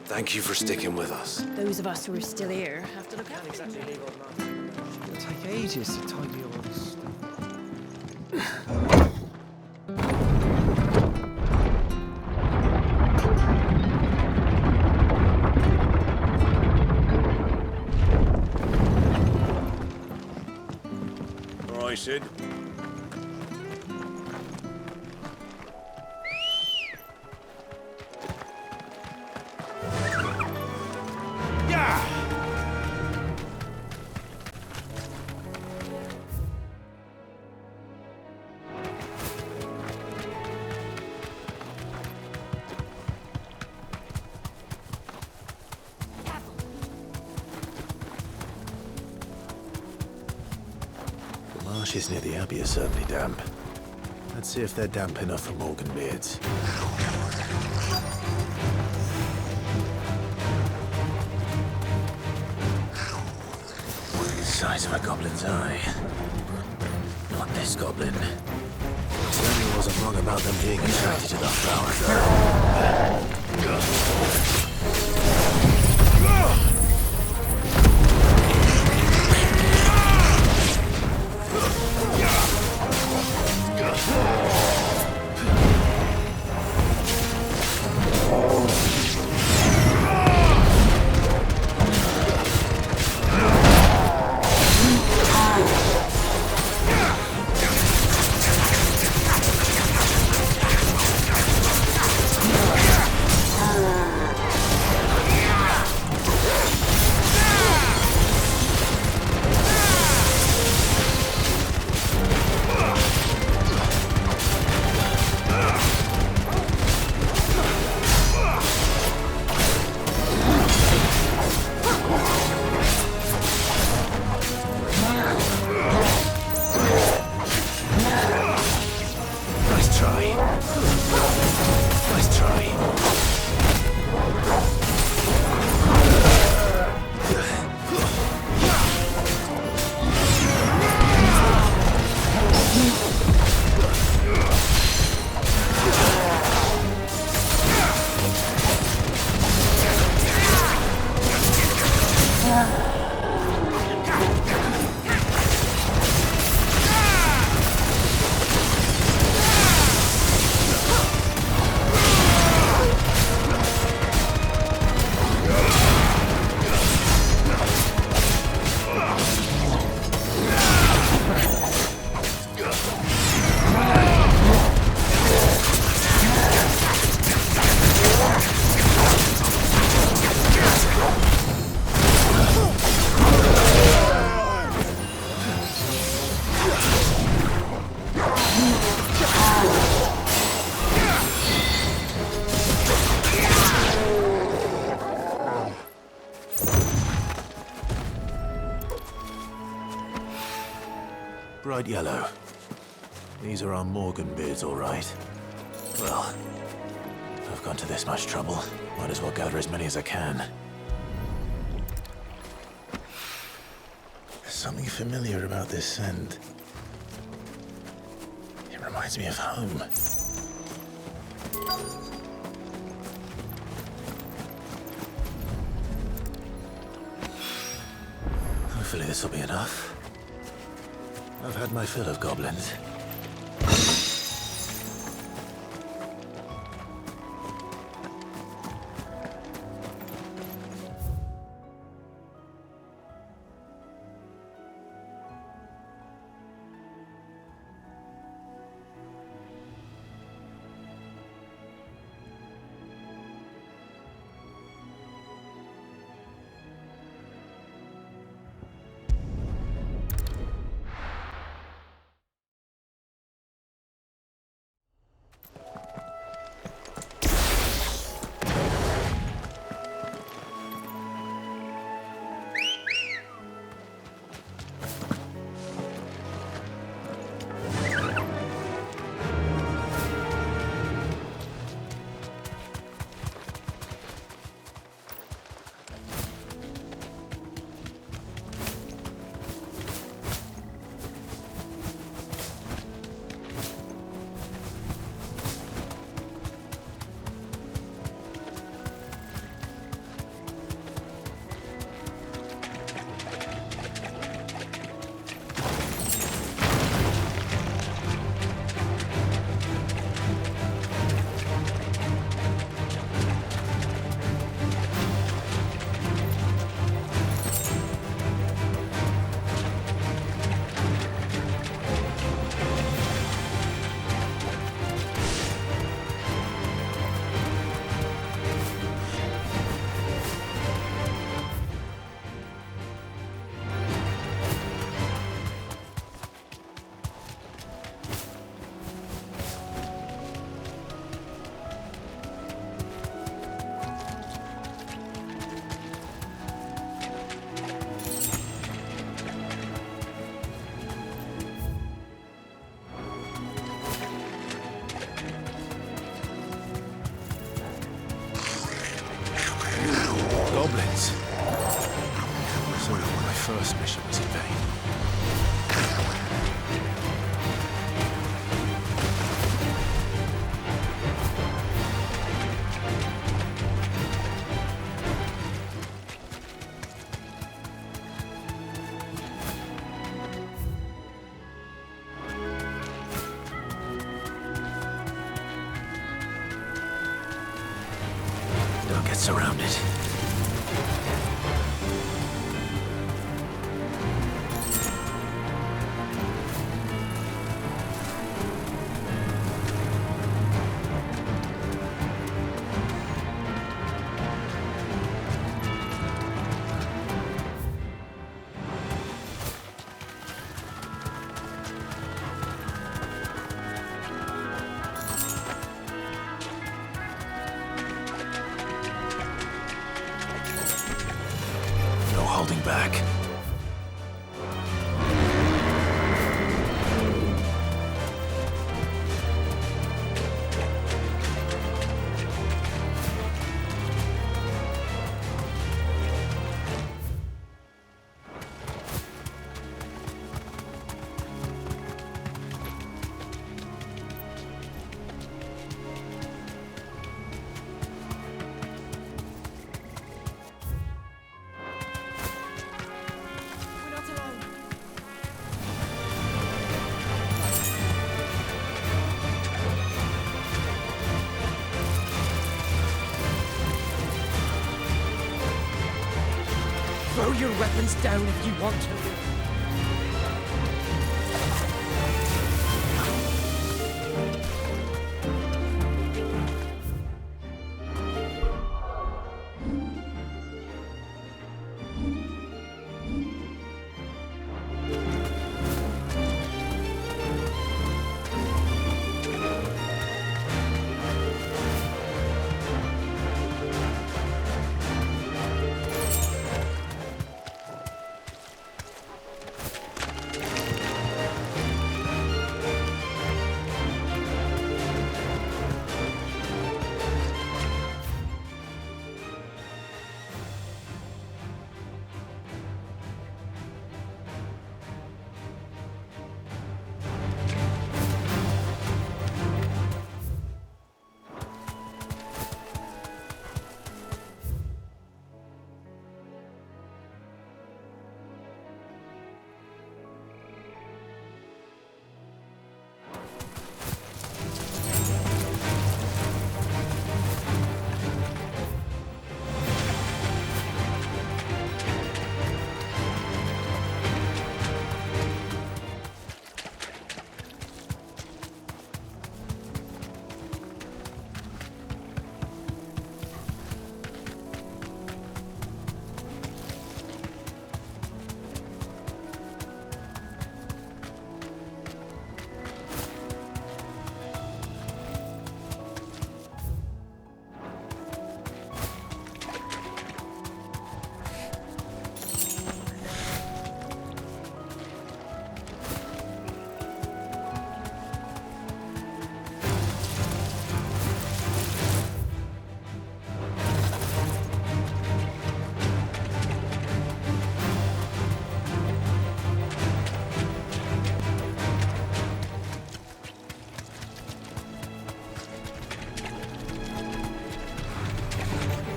Thank you for sticking with us. Those of us who are still here have to look out. It'll take ages to tidy all this stuff. All right, Sid. The marshes near the Abbey are certainly damp. Let's see if they're damp enough for Morgan beards. The size of a goblin's eye. Not this goblin. Certainly wasn't wrong about them being attracted to the flower, though. Bright yellow. These are our Morgan beards, all right. Well, I've gone to this much trouble. Might as well gather as many as I can. There's something familiar about this scent. It reminds me of home. Hopefully this will be enough. I've had my fill of goblins. goblins. So my first mission was in vain. Don't get surrounded. No holding back. We're not alone. Throw your weapons down if you want to.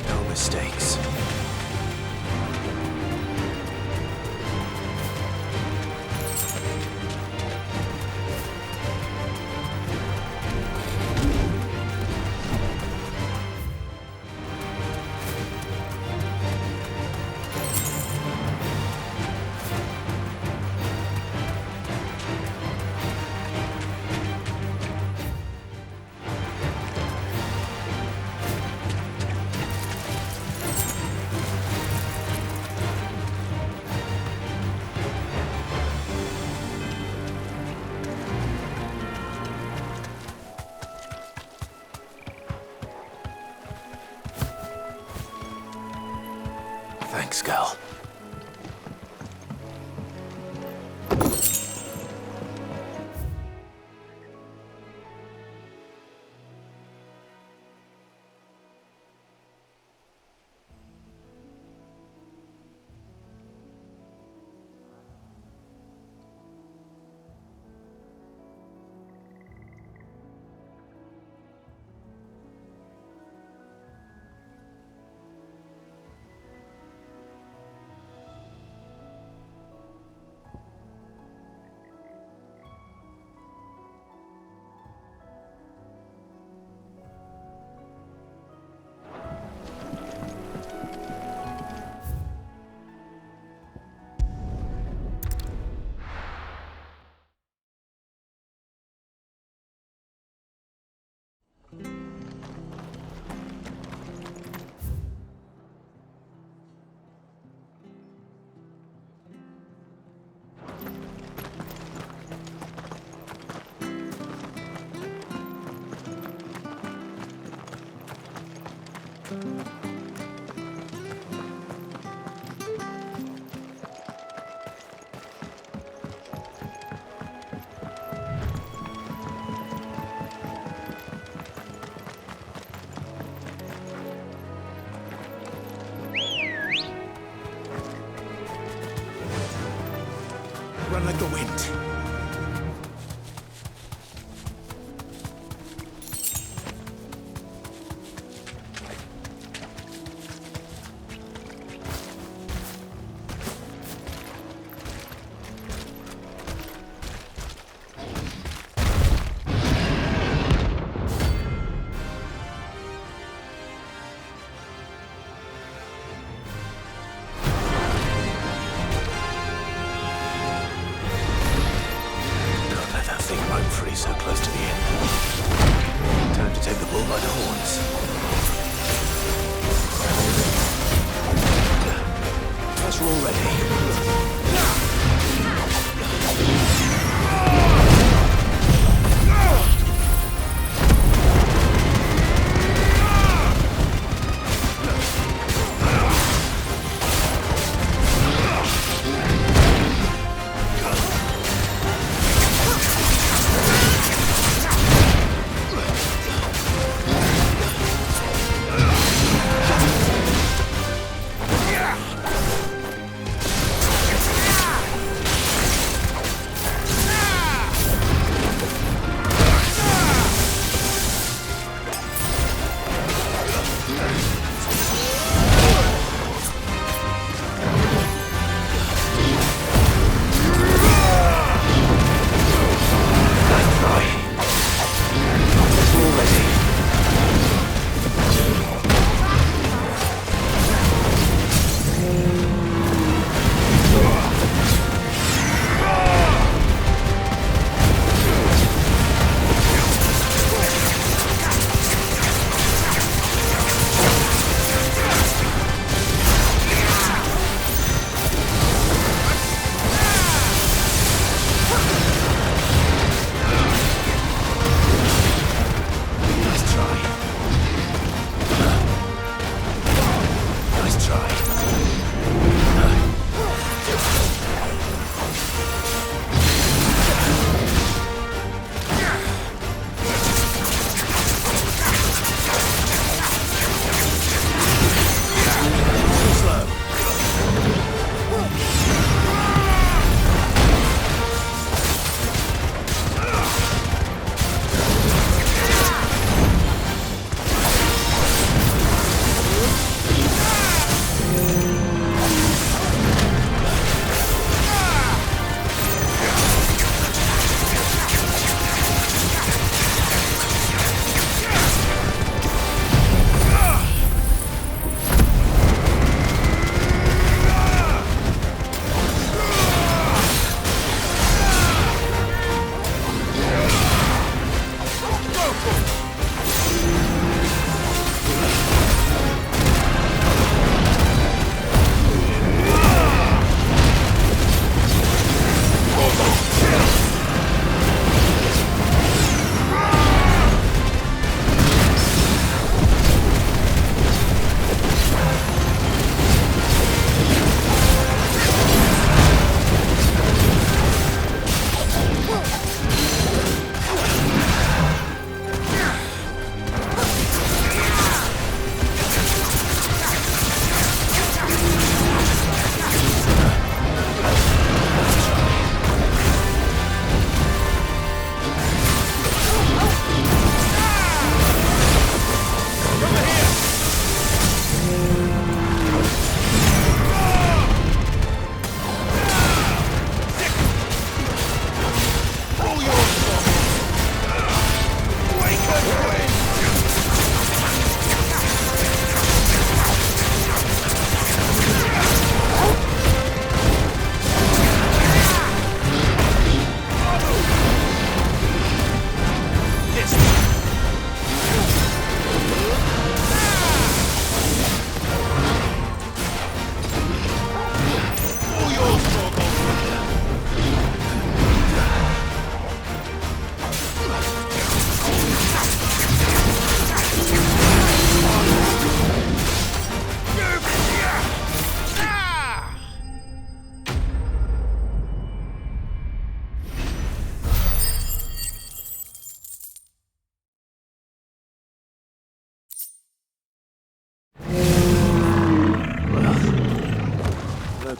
No mistakes. Thanks, Gal. Run like the wind.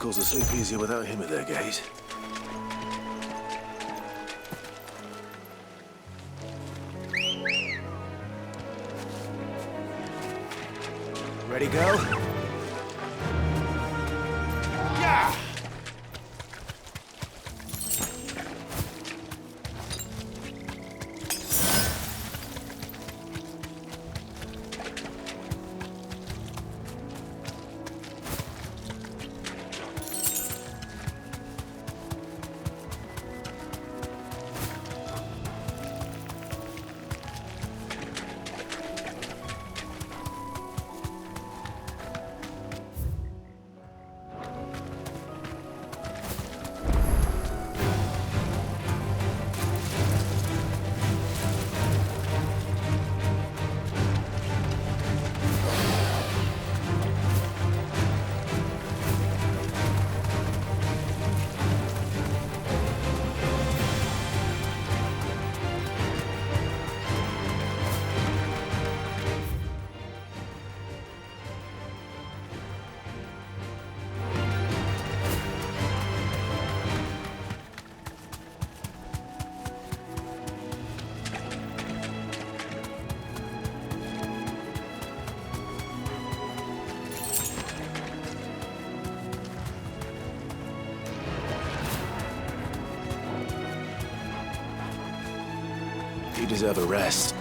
locals will sleep easier without him at their gate. Ready, go? Yeah! You deserve a rest.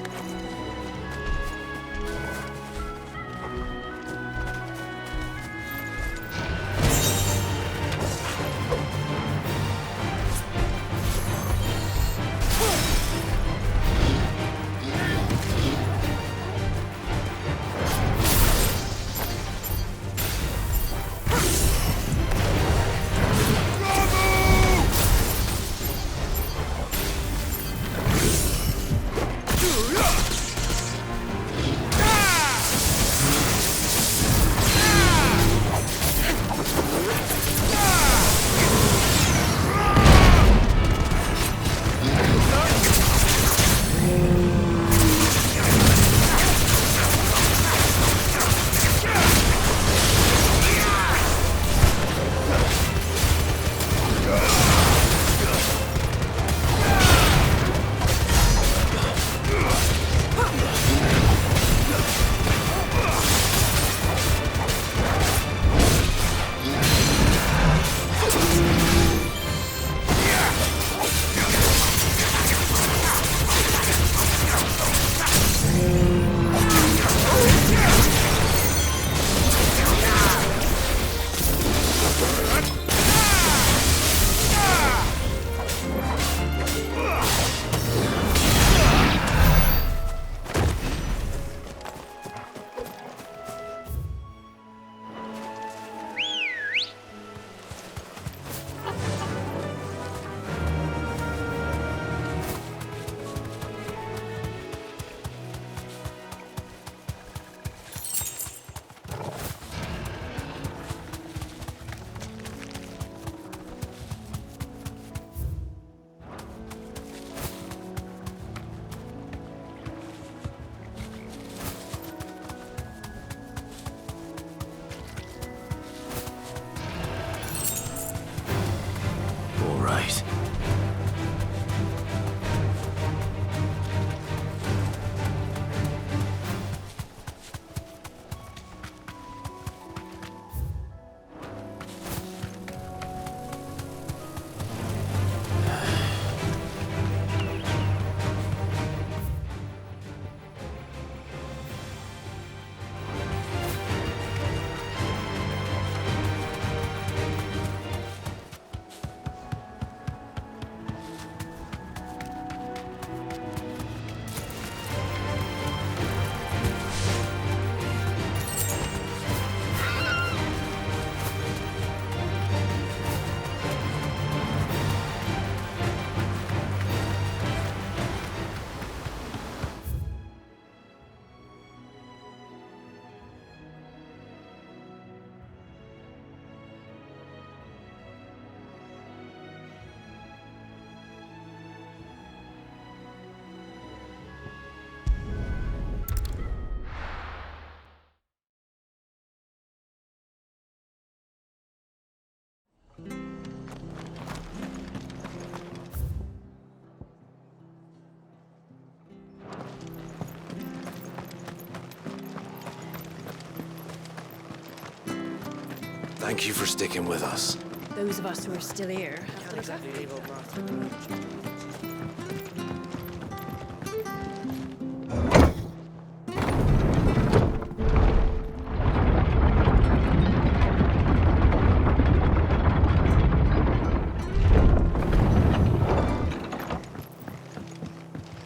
Thank you for sticking with us. Those of us who are still here have to accept it.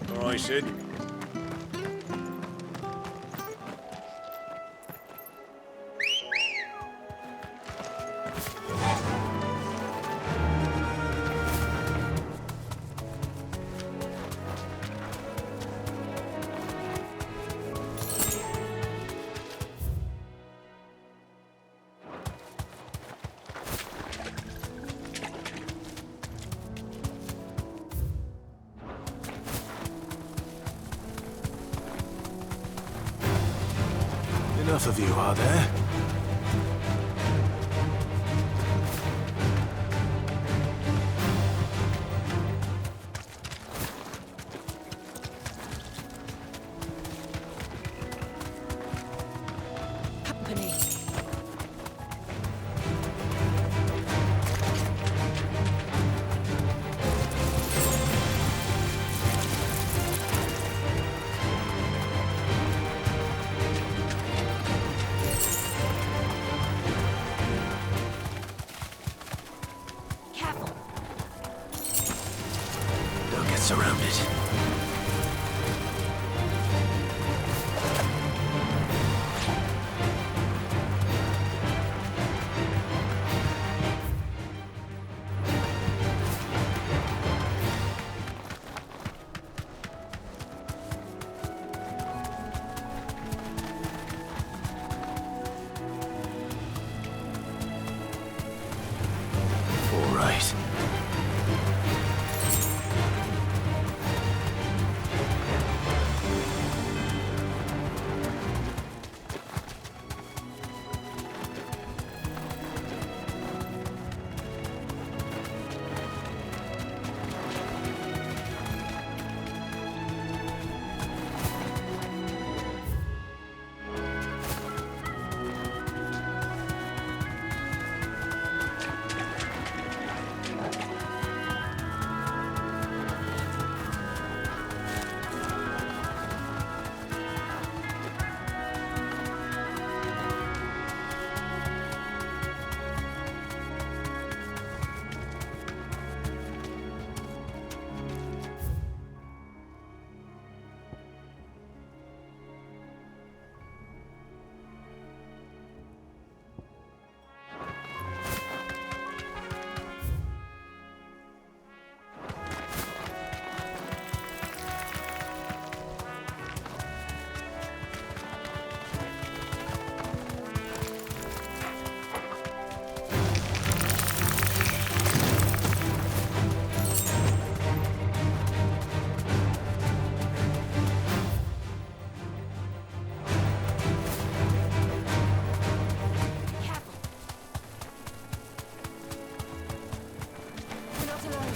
All right, Sid. Enough of you, are there? Company. Careful. Don't get surrounded. All right. Careful. We're not alone.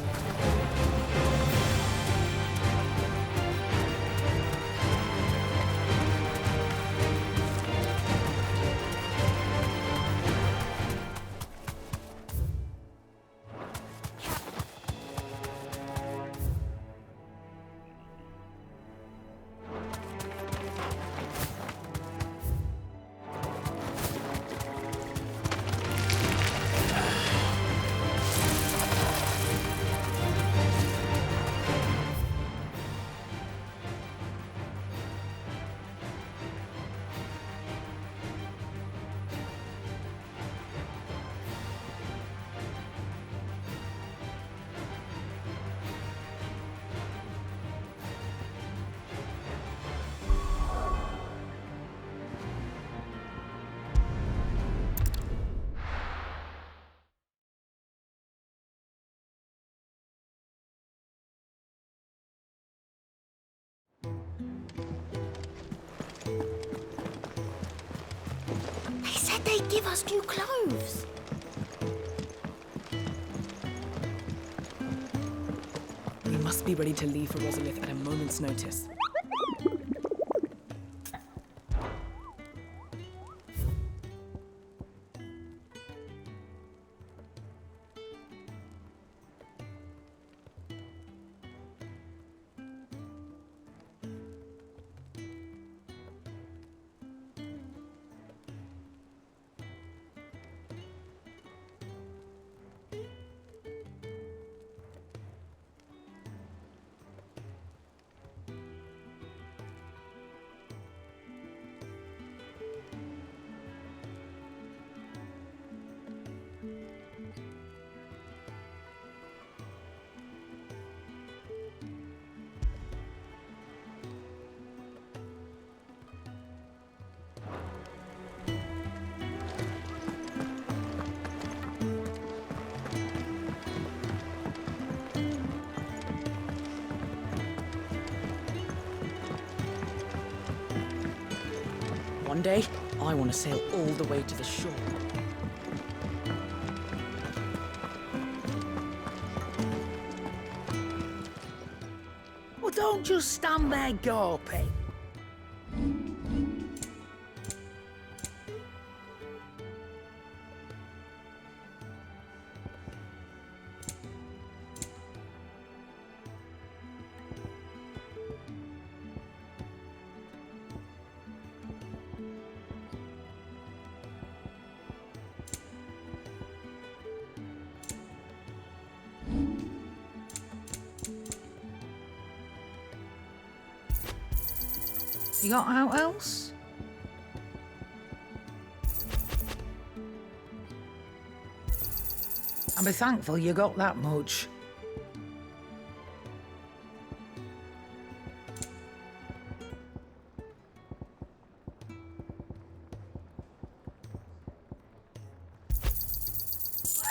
They said they'd give us new clothes. We must be ready to leave for Rosalith at a moment's notice. One day, I want to sail all the way to the shore. Well, don't just stand there gawping. You got out else? I'll be thankful you got that much.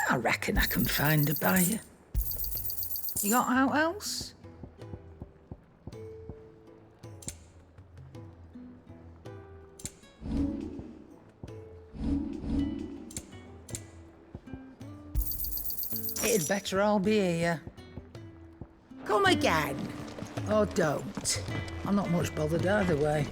I reckon I can find a buyer. You got out else? It'd better all be here. Come again. Or don't. I'm not much bothered either way.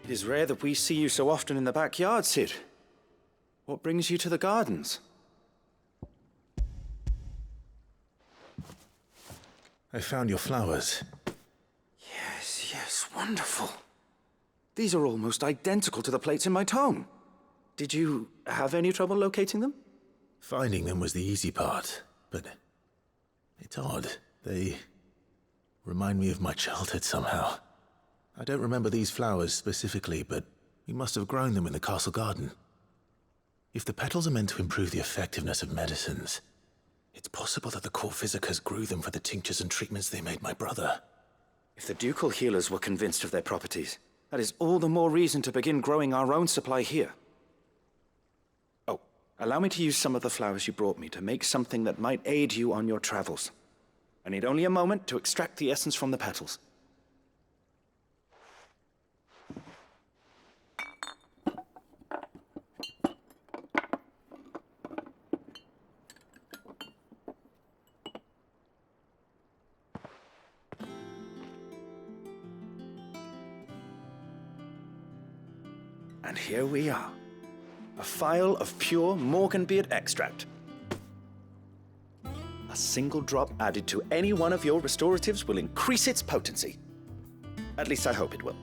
It is rare that we see you so often in the backyard, Sid. What brings you to the gardens? I found your flowers. Yes, wonderful. These are almost identical to the plates in my tome. Did you have any trouble locating them? Finding them was the easy part, but it's odd. They remind me of my childhood somehow. I don't remember these flowers specifically, but we must have grown them in the castle garden. If the petals are meant to improve the effectiveness of medicines, it's possible that the court physicers grew them for the tinctures and treatments they made my brother. If the ducal healers were convinced of their properties, that is all the more reason to begin growing our own supply here. Oh, allow me to use some of the flowers you brought me to make something that might aid you on your travels. I need only a moment to extract the essence from the petals. And here we are. A phial of pure Morganbeard extract. A single drop added to any one of your restoratives will increase its potency. At least I hope it will.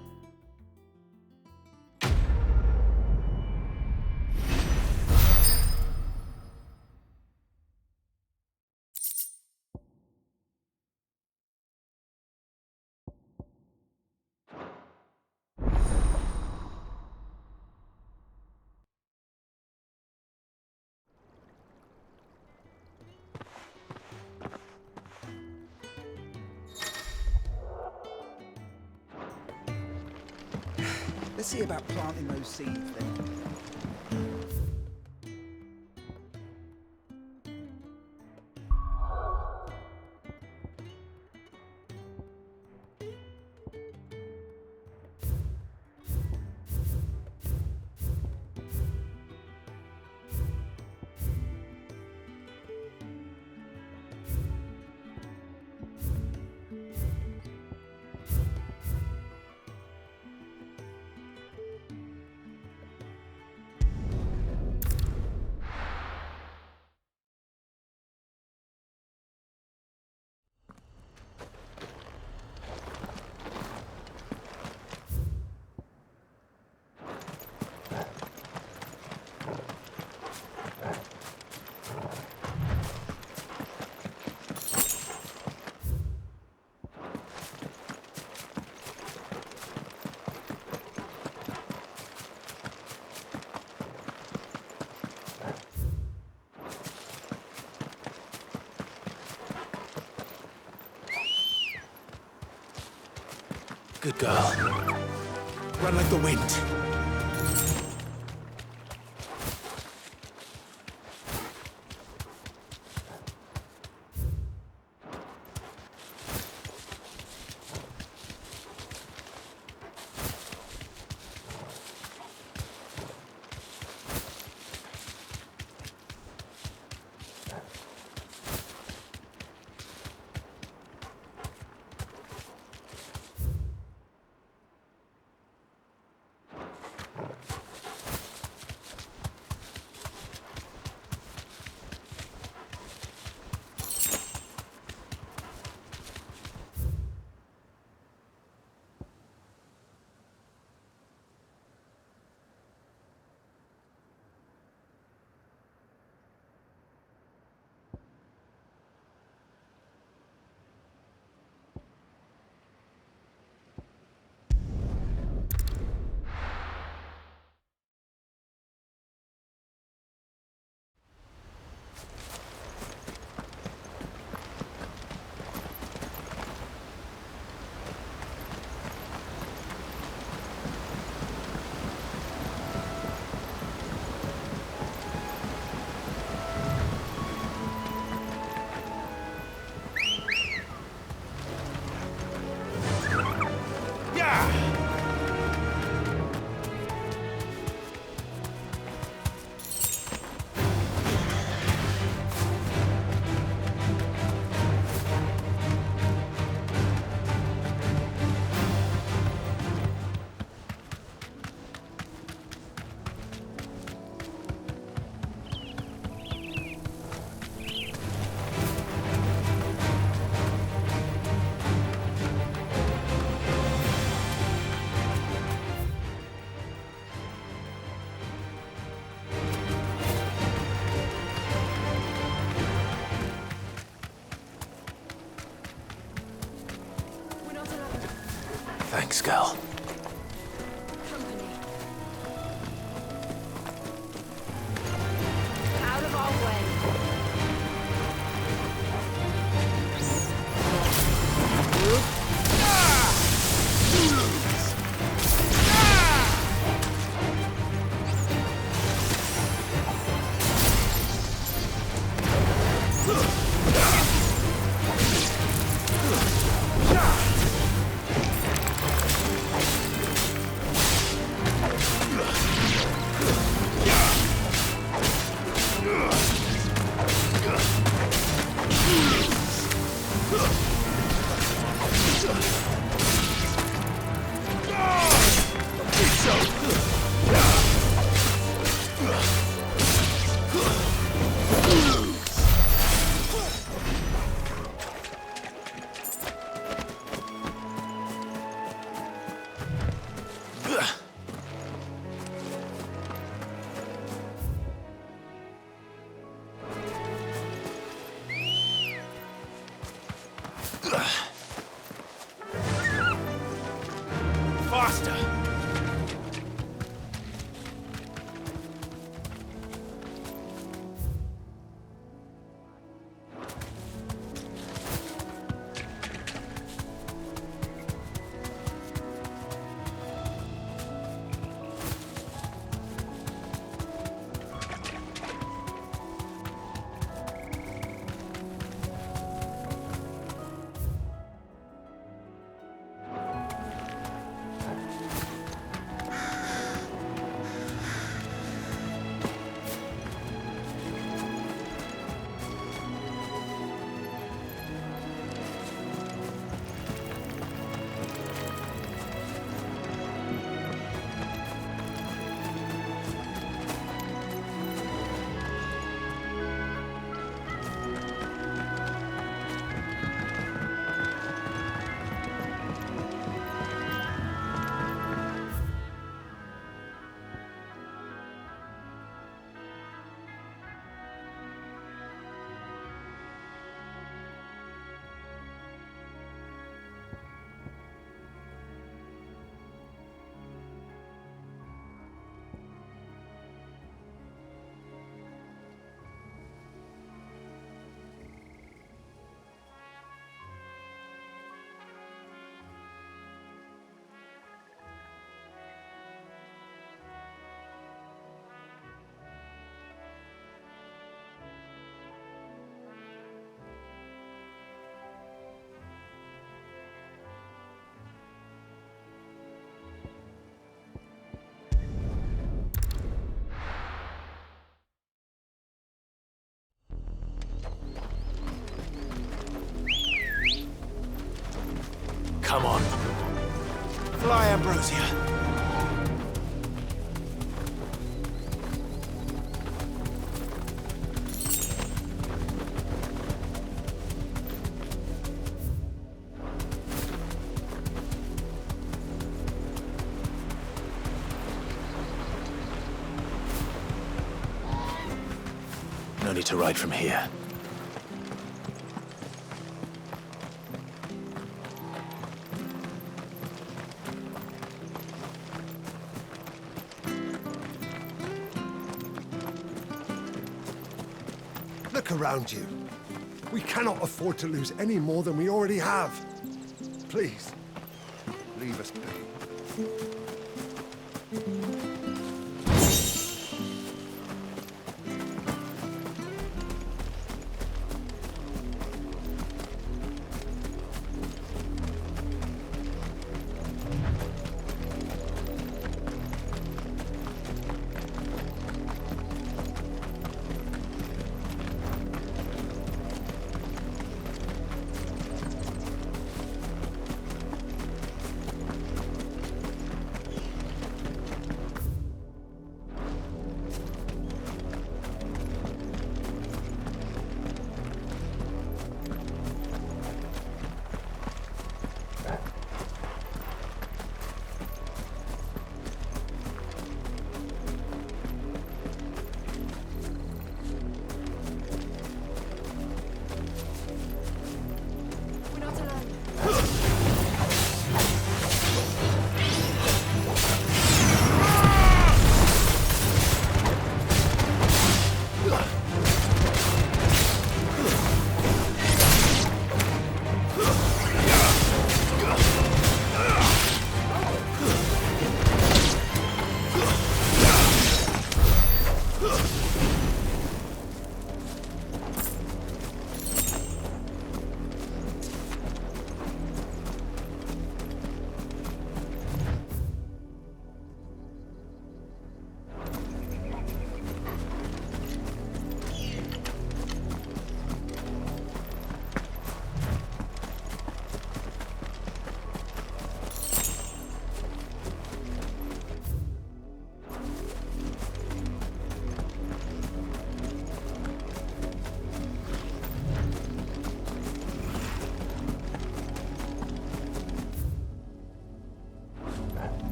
Let's see about planting those seeds then. Good girl. Run like the wind. Thanks, girl. Out of our way. Come on. Fly, Ambrosia. No need to ride from here. Look around you. We cannot afford to lose any more than we already have. Please, leave us be.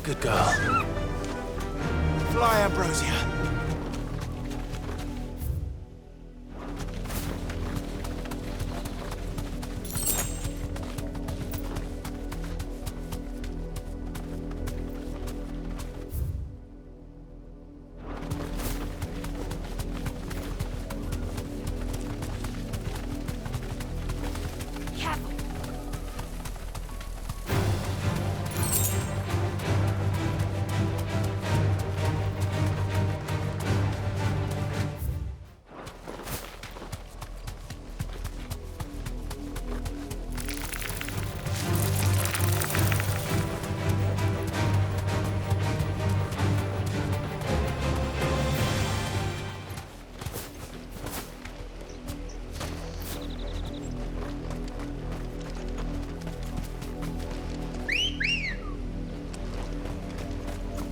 Good girl. Fly, Ambrosia. Careful.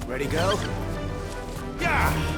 Ready, go? Yeah!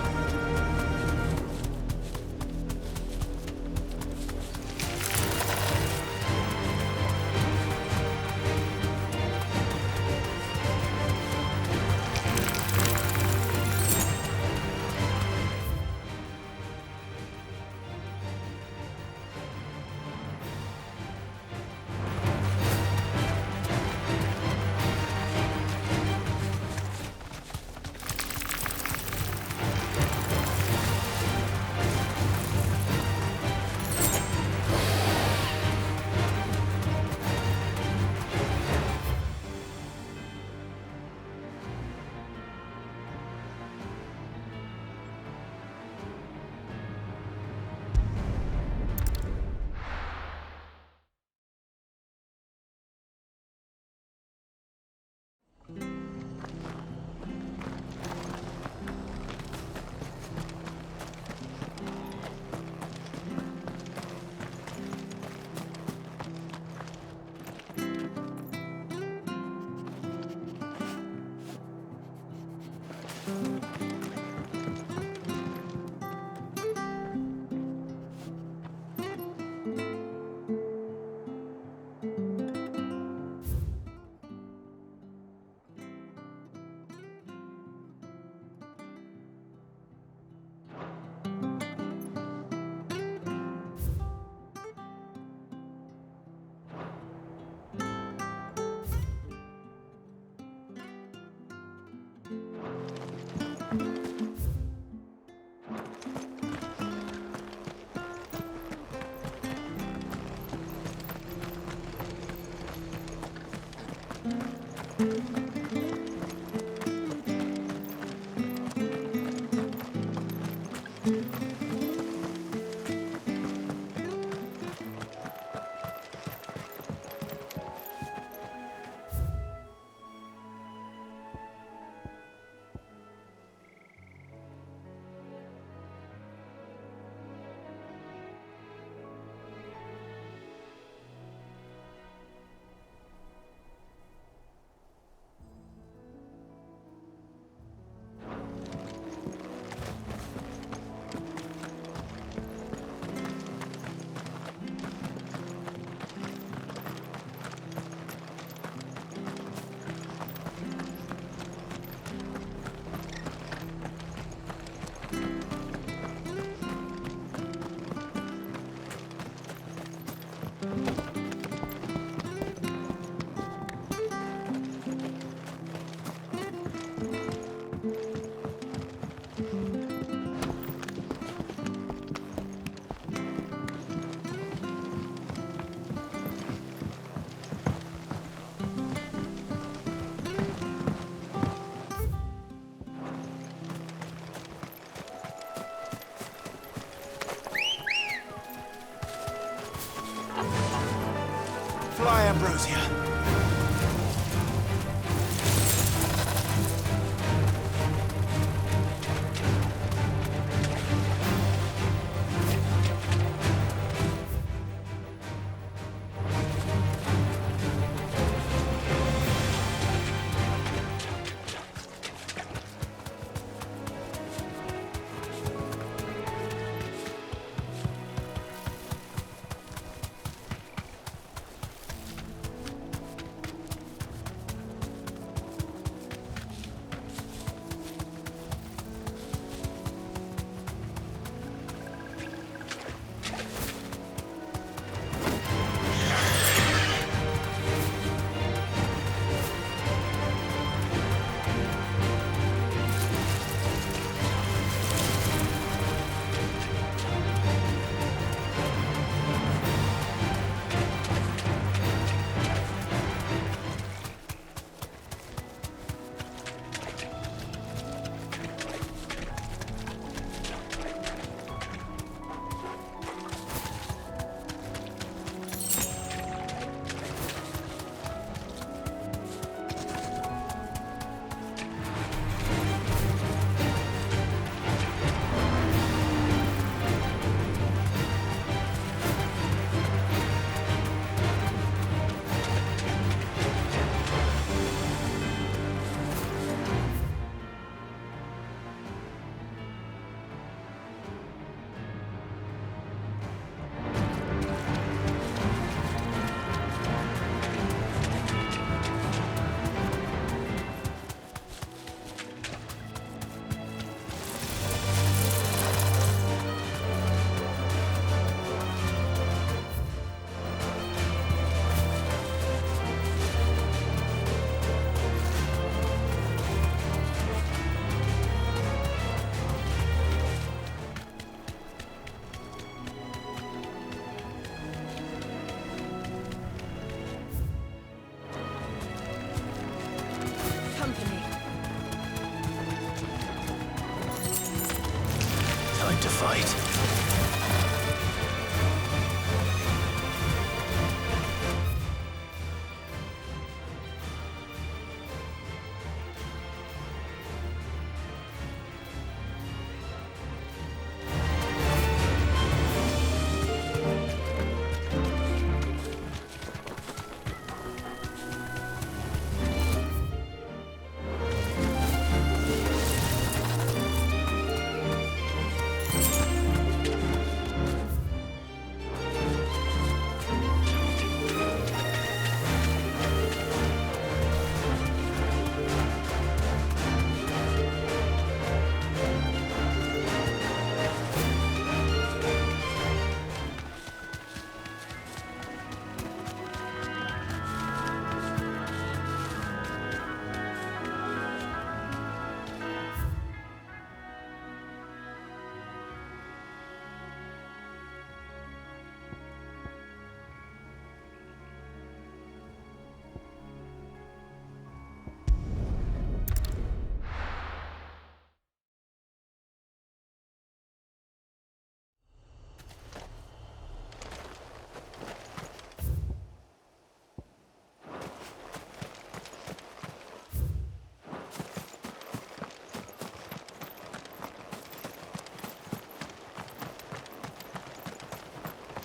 time to fight.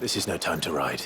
This is no time to ride.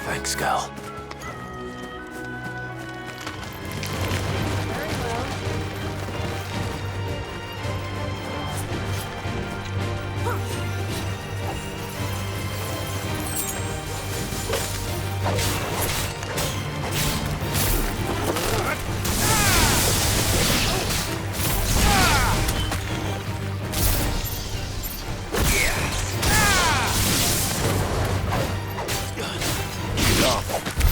Thanks, girl. Go.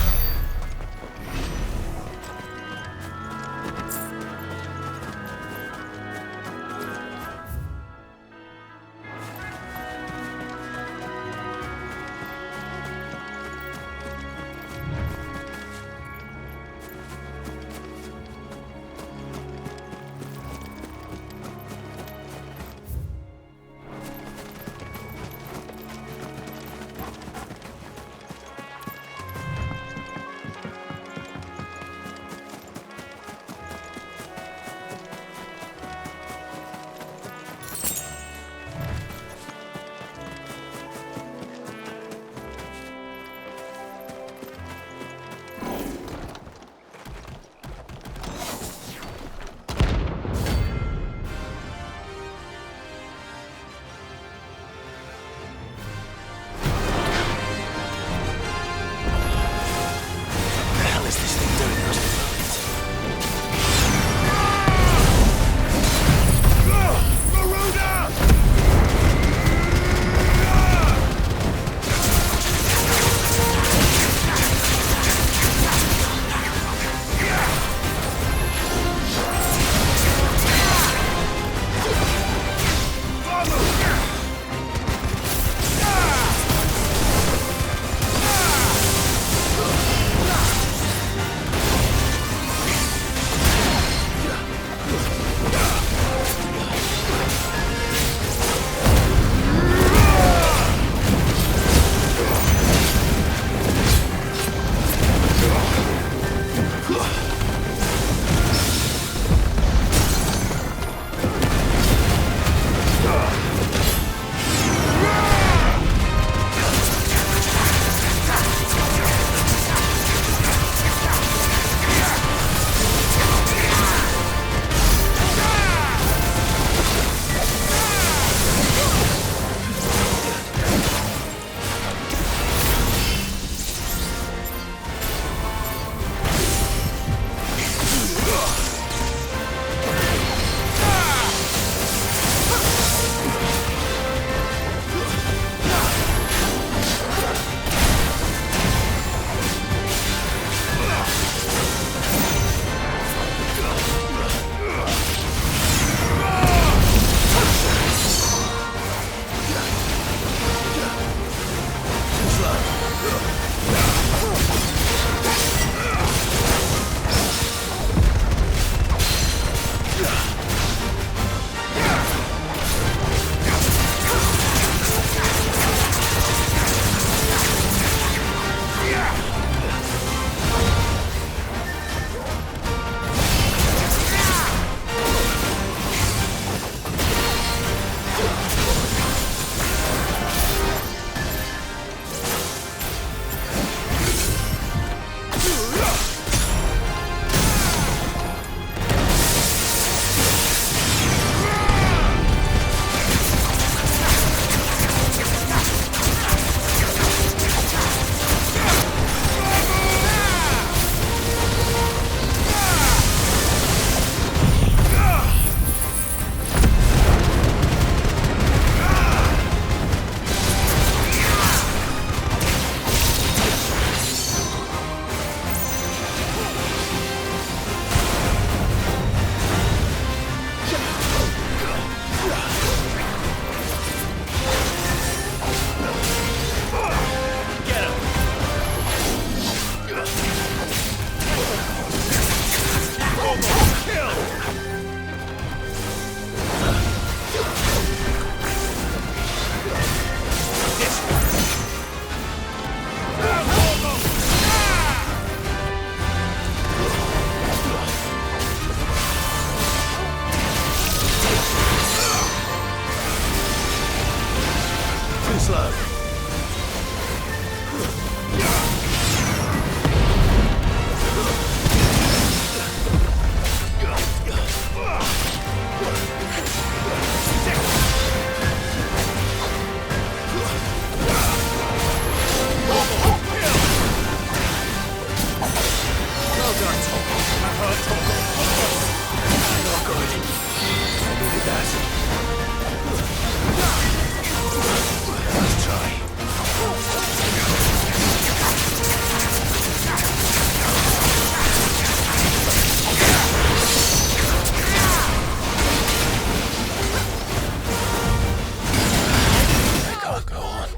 slow. Well done, Tom. That hurt, Tom. Not good. I needed that. Let's try. I can't go on.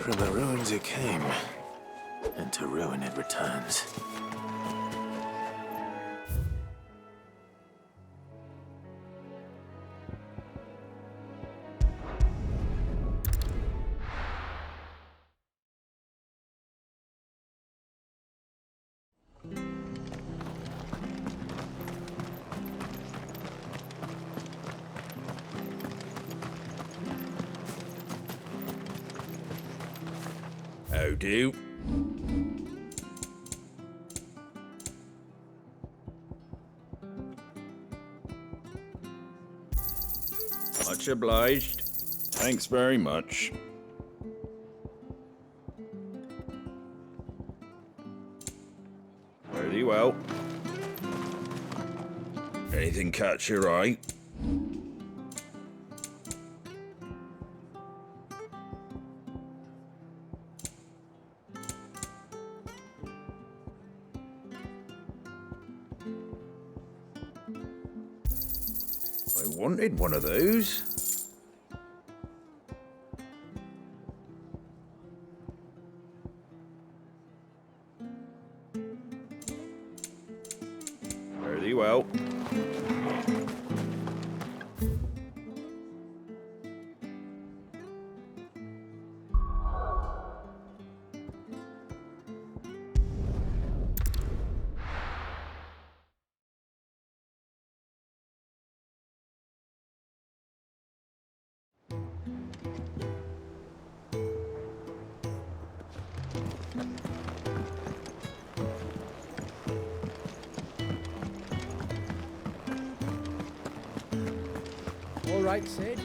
From the ruins it came, and to ruin it returns. How do? Much obliged. Thanks very much. Very well. Anything catch your eye? I wanted one of those. Very well. All right, Sid.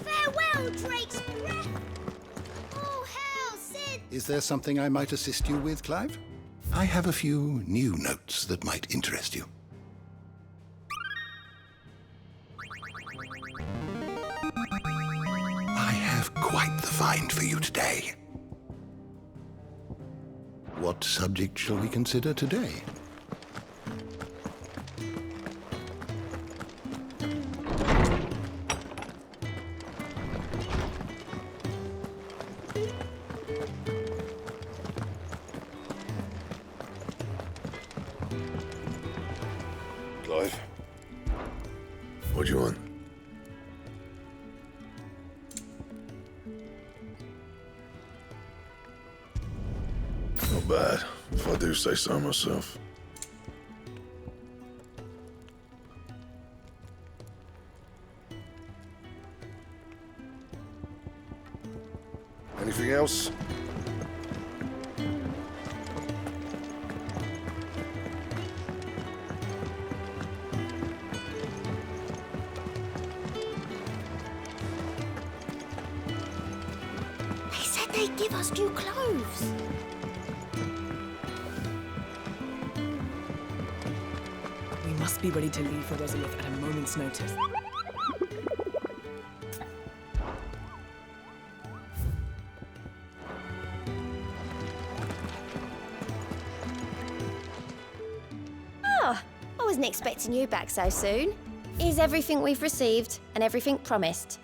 Farewell, Drake's breath! Oh, hell, Sid! Is there something I might assist you with, Clive? I have a few new notes that might interest you. I have quite the find for you today. What subject shall we consider today? Clive? What do you want? Not bad, if I do say so myself. Anything else? They said they'd give us new clothes. We must be ready to leave for Rosalith at a moment's notice. Oh, I wasn't expecting you back so soon. Is everything we've received and everything promised?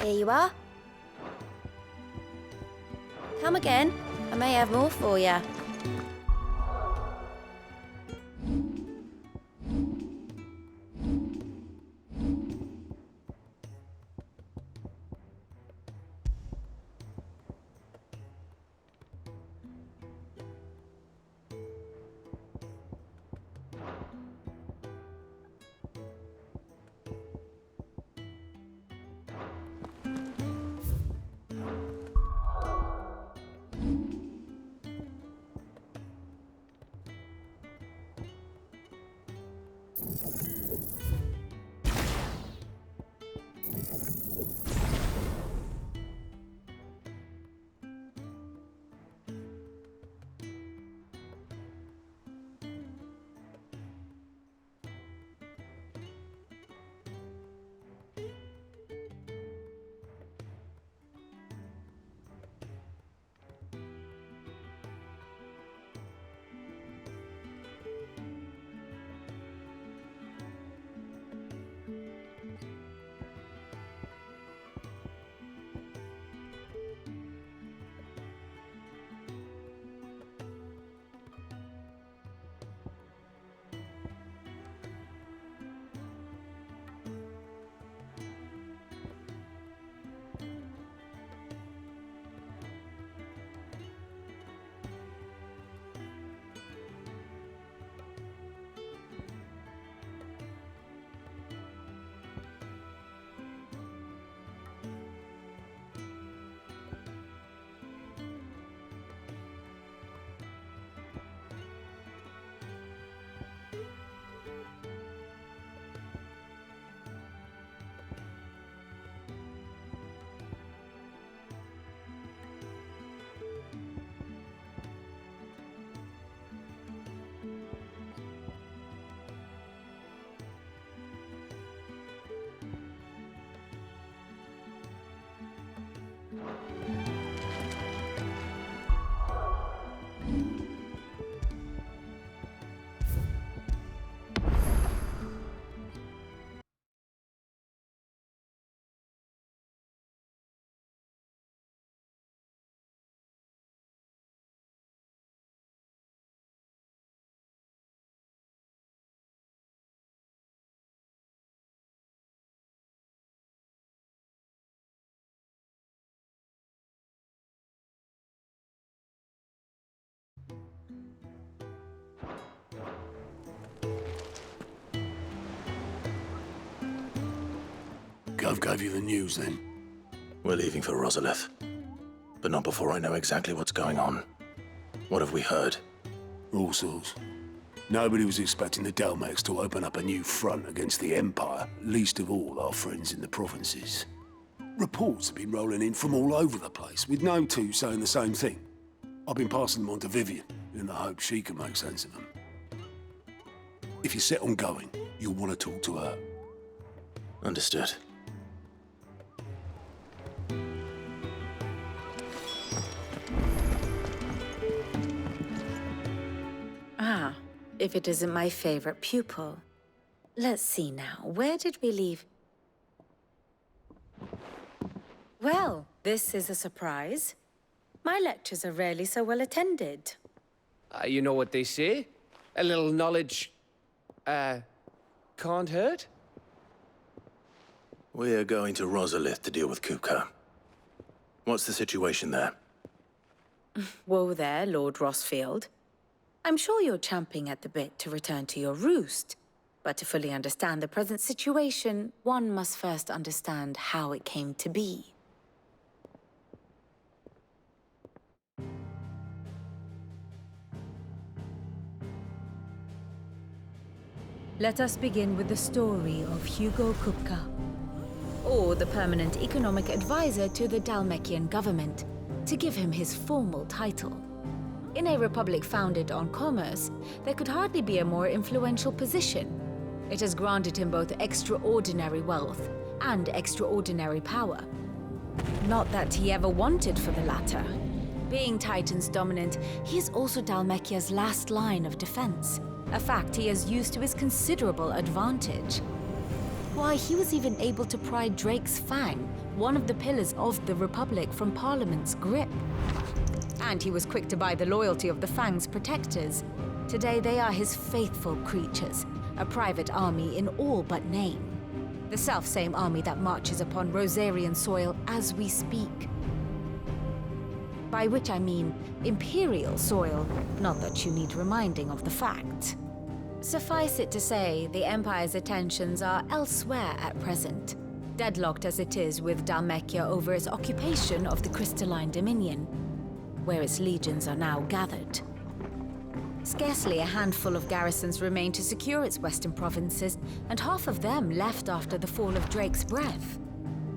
Here you are. Come again. I may have more for you. Gov gave you the news then? We're leaving for Rosalith. But not before I know exactly what's going on. What have we heard? All sorts. Nobody was expecting the Delmex to open up a new front against the Empire, least of all our friends in the provinces. Reports have been rolling in from all over the place, with no two saying the same thing. I've been passing them on to Vivian, in the hope she can make sense of them. If you're set on going, you'll want to talk to her. Understood. Ah, if it isn't my favorite pupil. Let's see now, where did we leave? Well, this is a surprise. My lectures are rarely so well attended. You know what they say? A little knowledge, can't hurt? We're going to Rosalith to deal with Kupka. What's the situation there? Whoa there, Lord Rossfield. I'm sure you're champing at the bit to return to your roost. But to fully understand the present situation, one must first understand how it came to be. Let us begin with the story of Hugo Kupka, or the permanent economic advisor to the Dalmekian government, to give him his formal title. In a republic founded on commerce, there could hardly be a more influential position. It has granted him both extraordinary wealth and extraordinary power. Not that he ever wanted for the latter. Being Titan's dominant, he is also Dalmekia's last line of defense, a fact he has used to his considerable advantage. Why, he was even able to pry Drake's Fang, one of the pillars of the Republic, from Parliament's grip. And he was quick to buy the loyalty of the Fang's protectors. Today they are his faithful creatures, a private army in all but name. The self-same army that marches upon Rosarian soil as we speak. By which I mean Imperial soil, not that you need reminding of the fact. Suffice it to say, the Empire's attentions are elsewhere at present, deadlocked as it is with Dalmekia over its occupation of the Crystalline Dominion, where its legions are now gathered. Scarcely a handful of garrisons remain to secure its western provinces, and half of them left after the fall of Drake's Breath.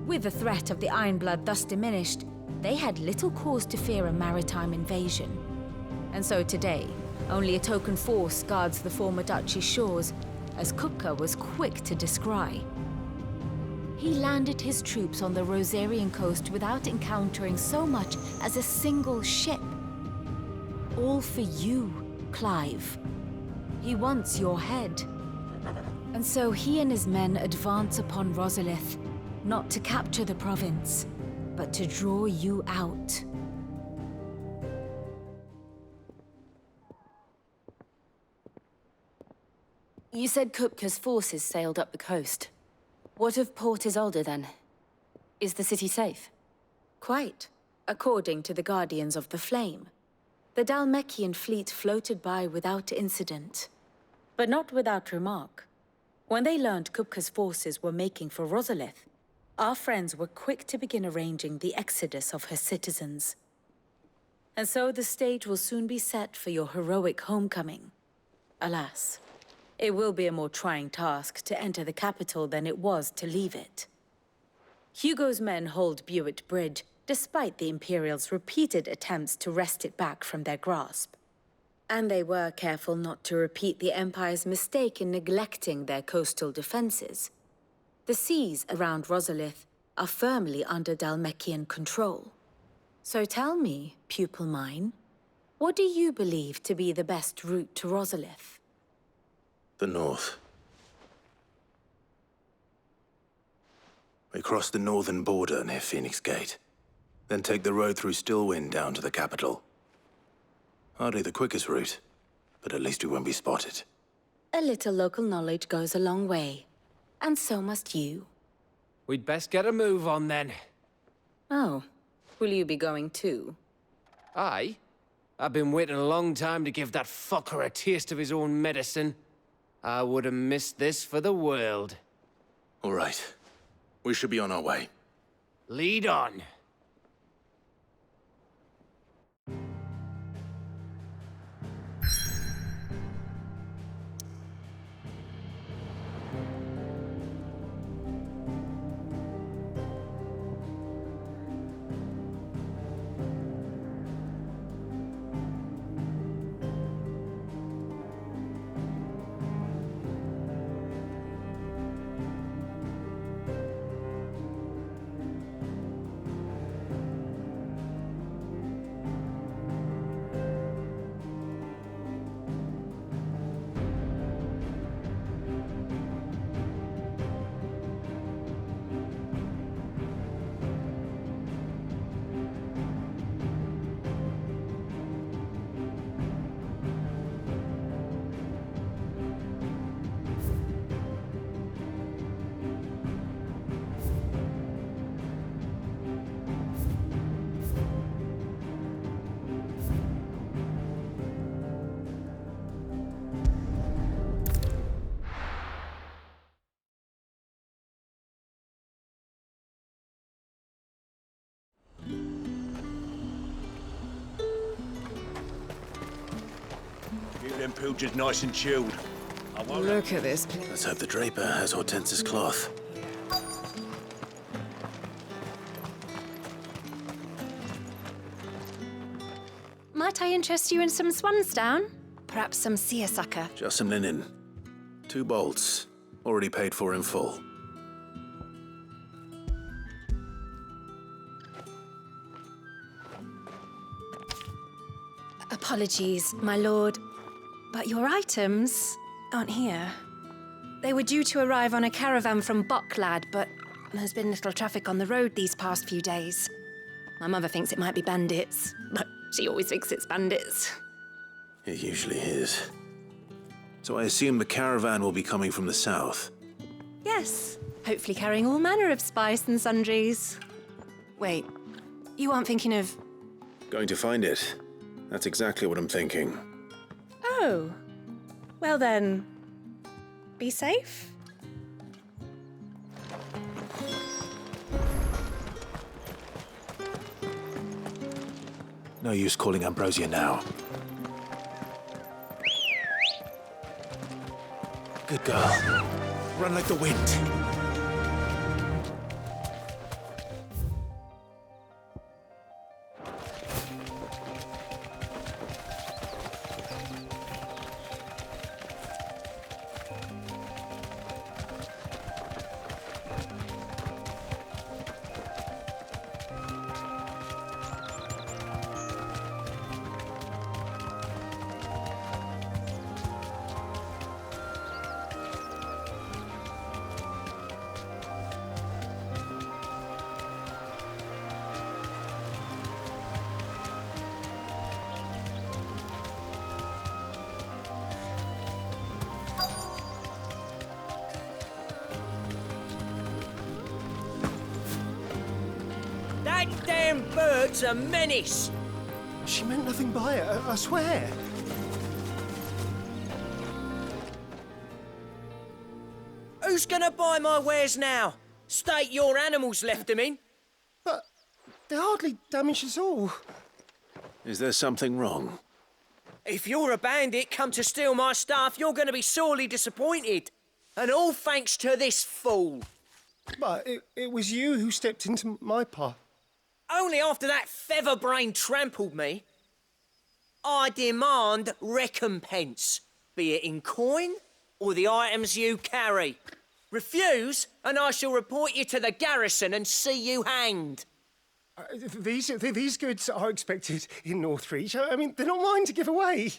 With the threat of the Ironblood thus diminished, they had little cause to fear a maritime invasion. And so today, only a token force guards the former duchy's shores, as Kupka was quick to descry. He landed his troops on the Rosarian coast without encountering so much as a single ship. All for you, Clive. He wants your head. And so he and his men advance upon Rosalith, not to capture the province, but to draw you out. You said Kupka's forces sailed up the coast. What of Port Isolde, then? Is the city safe? Quite, according to the Guardians of the Flame. The Dalmekian fleet floated by without incident. But not without remark. When they learned Kupka's forces were making for Rosalith, our friends were quick to begin arranging the exodus of her citizens. And so the stage will soon be set for your heroic homecoming. Alas, It will be a more trying task to enter the capital than it was to leave it. Hugo's men hold Buett Bridge, despite the Imperials' repeated attempts to wrest it back from their grasp. And they were careful not to repeat the Empire's mistake in neglecting their coastal defenses. The seas around Rosalith are firmly under Dhalmekian control. So tell me, pupil mine, what do you believe to be the best route to Rosalith? The north. We cross the northern border near Phoenix Gate, then take the road through Stillwind down to the capital. Hardly the quickest route, but at least we won't be spotted. A little local knowledge goes a long way, and so must you. We'd best get a move on then. Oh, will you be going too? Aye. I've been waiting a long time to give that fucker a taste of his own medicine. I would have missed this for the world. All right. We should be on our way. Lead on. Keep them pilchers nice and chilled. I won't Look at this. Let's hope the Draper has Hortense's cloth. Might I interest you in some swansdown? Perhaps some seersucker? Just some linen. 2 bolts. Already paid for in full. Apologies, my lord, but your items aren't here. They were due to arrive on a caravan from Boklad, but there's been little traffic on the road these past few days. My mother thinks it might be bandits, but she always thinks it's bandits. It usually is. So I assume the caravan will be coming from the south. Yes, hopefully carrying all manner of spice and sundries. Wait, you aren't thinking of... Going to find it. That's exactly what I'm thinking. Oh, well then, be safe. No use calling Ambrosia now. Good girl. Run like the wind. That damn bird's a menace! She meant nothing by it, I swear. Who's gonna buy my wares now? State your animals left them in. But they hardly damaged us all. Is there something wrong? If you're a bandit come to steal my stuff, you're going to be sorely disappointed. And all thanks to this fool. But it was you who stepped into my path. Only after that feather-brain trampled me. I demand recompense, be it in coin or the items you carry. Refuse, and I shall report you to the garrison and see you hanged. These goods are expected in Northreach. I mean, they're not mine to give away.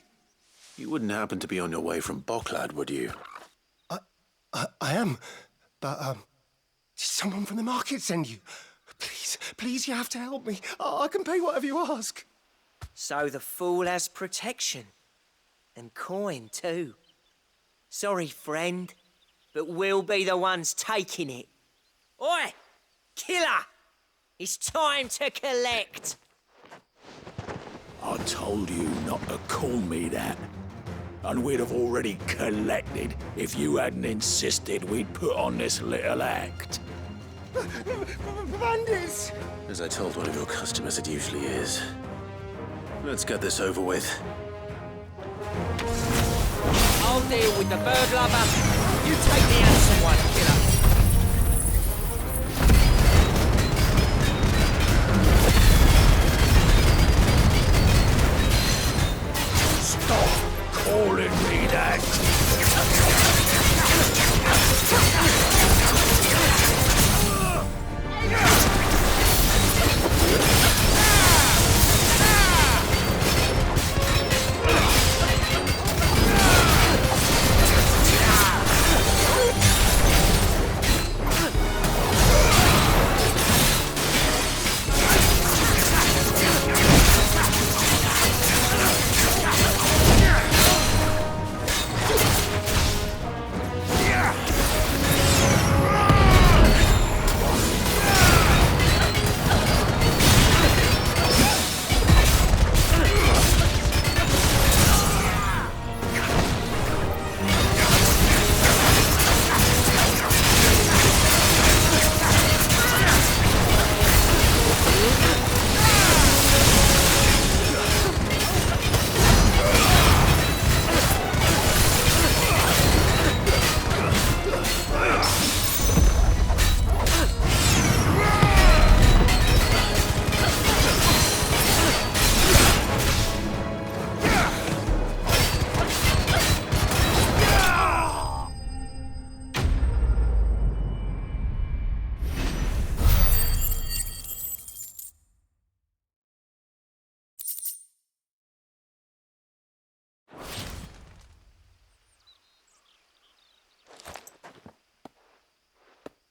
You wouldn't happen to be on your way from Bocklad, would you? I am, but did someone from the market send you? Please, you have to help me. I can pay whatever you ask. So the fool has protection. And coin, too. Sorry, friend, but we'll be the ones taking it. Oi! Killer! It's time to collect! I told you not to call me that. And we'd have already collected if you hadn't insisted we'd put on this little act. Bandits! As I told one of your customers, it usually is. Let's get this over with. I'll deal with the burglar, but you take the handsome one, killer. Stop calling me that.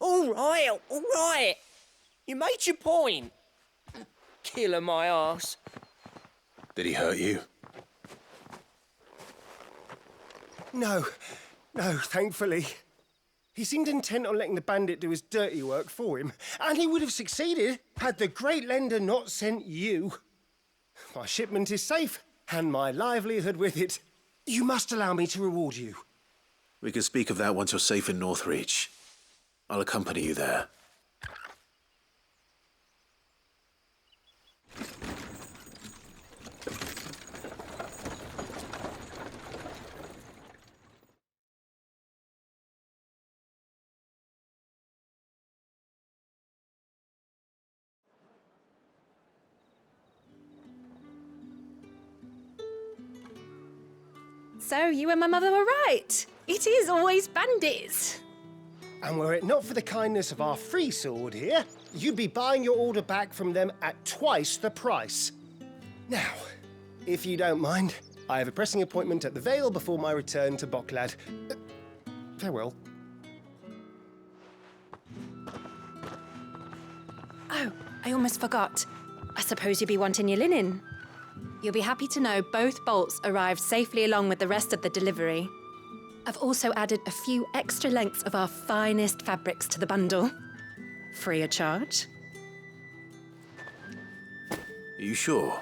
All right. You made your point. Killer my ass. Did he hurt you? No, thankfully. He seemed intent on letting the bandit do his dirty work for him, and he would have succeeded had the great lender not sent you. My shipment is safe, and my livelihood with it. You must allow me to reward you. We can speak of that once you're safe in Northreach. I'll accompany you there. So you and my mother were right. It is always bandits. And were it not for the kindness of our free sword here, you'd be buying your order back from them at twice the price. Now, if you don't mind, I have a pressing appointment at the Vale before my return to Bocklad. Farewell. Oh, I almost forgot. I suppose you'll be wanting your linen. You'll be happy to know both bolts arrived safely along with the rest of the delivery. I've also added a few extra lengths of our finest fabrics to the bundle. Free of charge. Are you sure?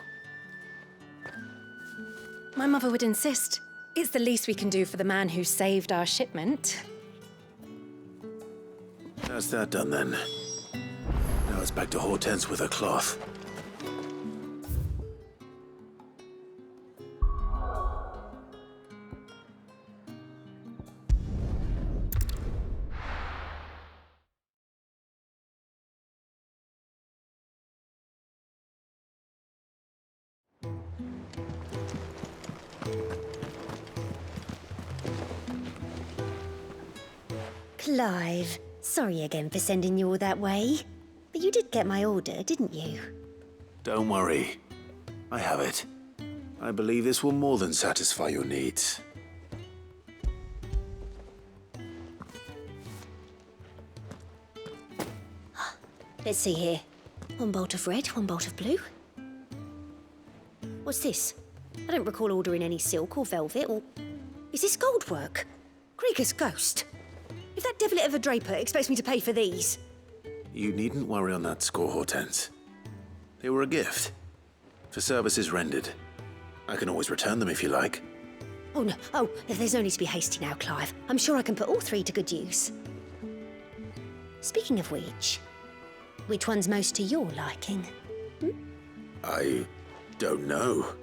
My mother would insist. It's the least we can do for the man who saved our shipment. That's that done then. Now it's back to Hortense with her cloth. Clive, sorry again for sending you all that way. But you did get my order, didn't you? Don't worry. I have it. I believe this will more than satisfy your needs. Let's see here. One bolt of red, one bolt of blue. What's this? I don't recall ordering any silk or velvet or... Is this gold work? Krieger's ghost. If that devilit of a draper expects me to pay for these... You needn't worry on that score, Hortense. They were a gift. For services rendered. I can always return them if you like. Oh, no. Oh, there's no need to be hasty now, Clive. I'm sure I can put all three to good use. Speaking of which one's most to your liking? I don't know.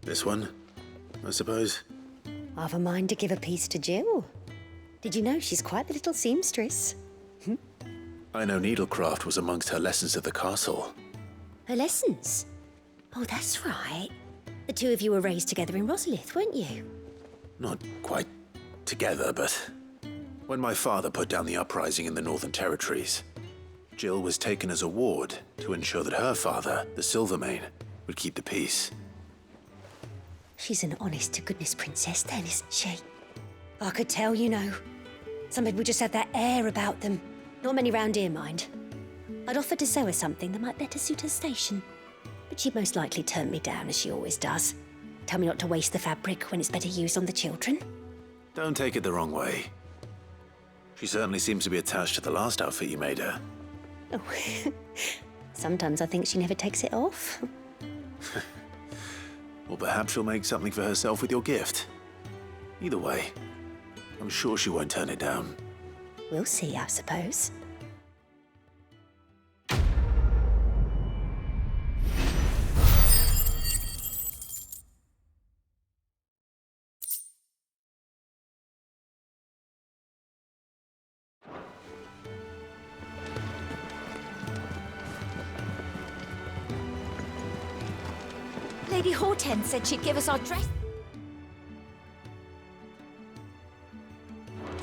This one, I suppose. I've a mind to give a piece to Jill. Did you know she's quite the little seamstress? I know needlecraft was amongst her lessons at the castle. Her lessons? Oh, that's right. The two of you were raised together in Rosalith, weren't you? Not quite together, but when my father put down the uprising in the Northern Territories, Jill was taken as a ward to ensure that her father, the Silvermane, would keep the peace. She's an honest-to-goodness princess then, isn't she? I could tell, you know. Some people just have that air about them. Not many round here, mind. I'd offered to sew her something that might better suit her station. But she'd most likely turn me down, as she always does. Tell me not to waste the fabric when it's better used on the children. Don't take it the wrong way. She certainly seems to be attached to the last outfit you made her. Oh, sometimes I think she never takes it off. Or perhaps she'll make something for herself with your gift. Either way, I'm sure she won't turn it down. We'll see, I suppose. Lady Hortense said she'd give us our dress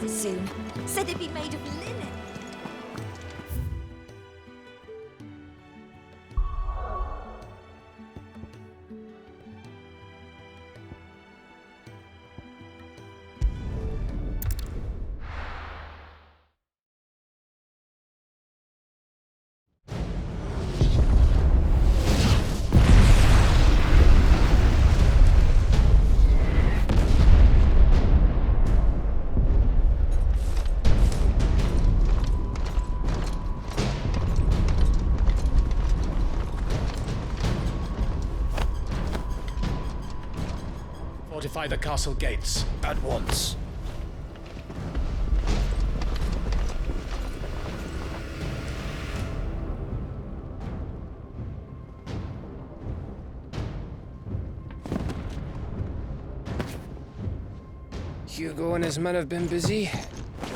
soon. Said it'd be made of linen. Fortify the castle gates at once. Hugo and his men have been busy.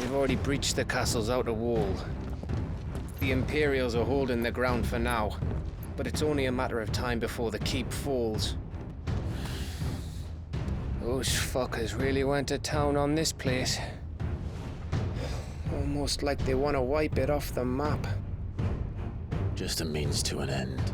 They've already breached the castle's outer wall. The Imperials are holding the ground for now, but it's only a matter of time before the keep falls. Those fuckers really went to town on this place. Almost like they want to wipe it off the map. Just a means to an end.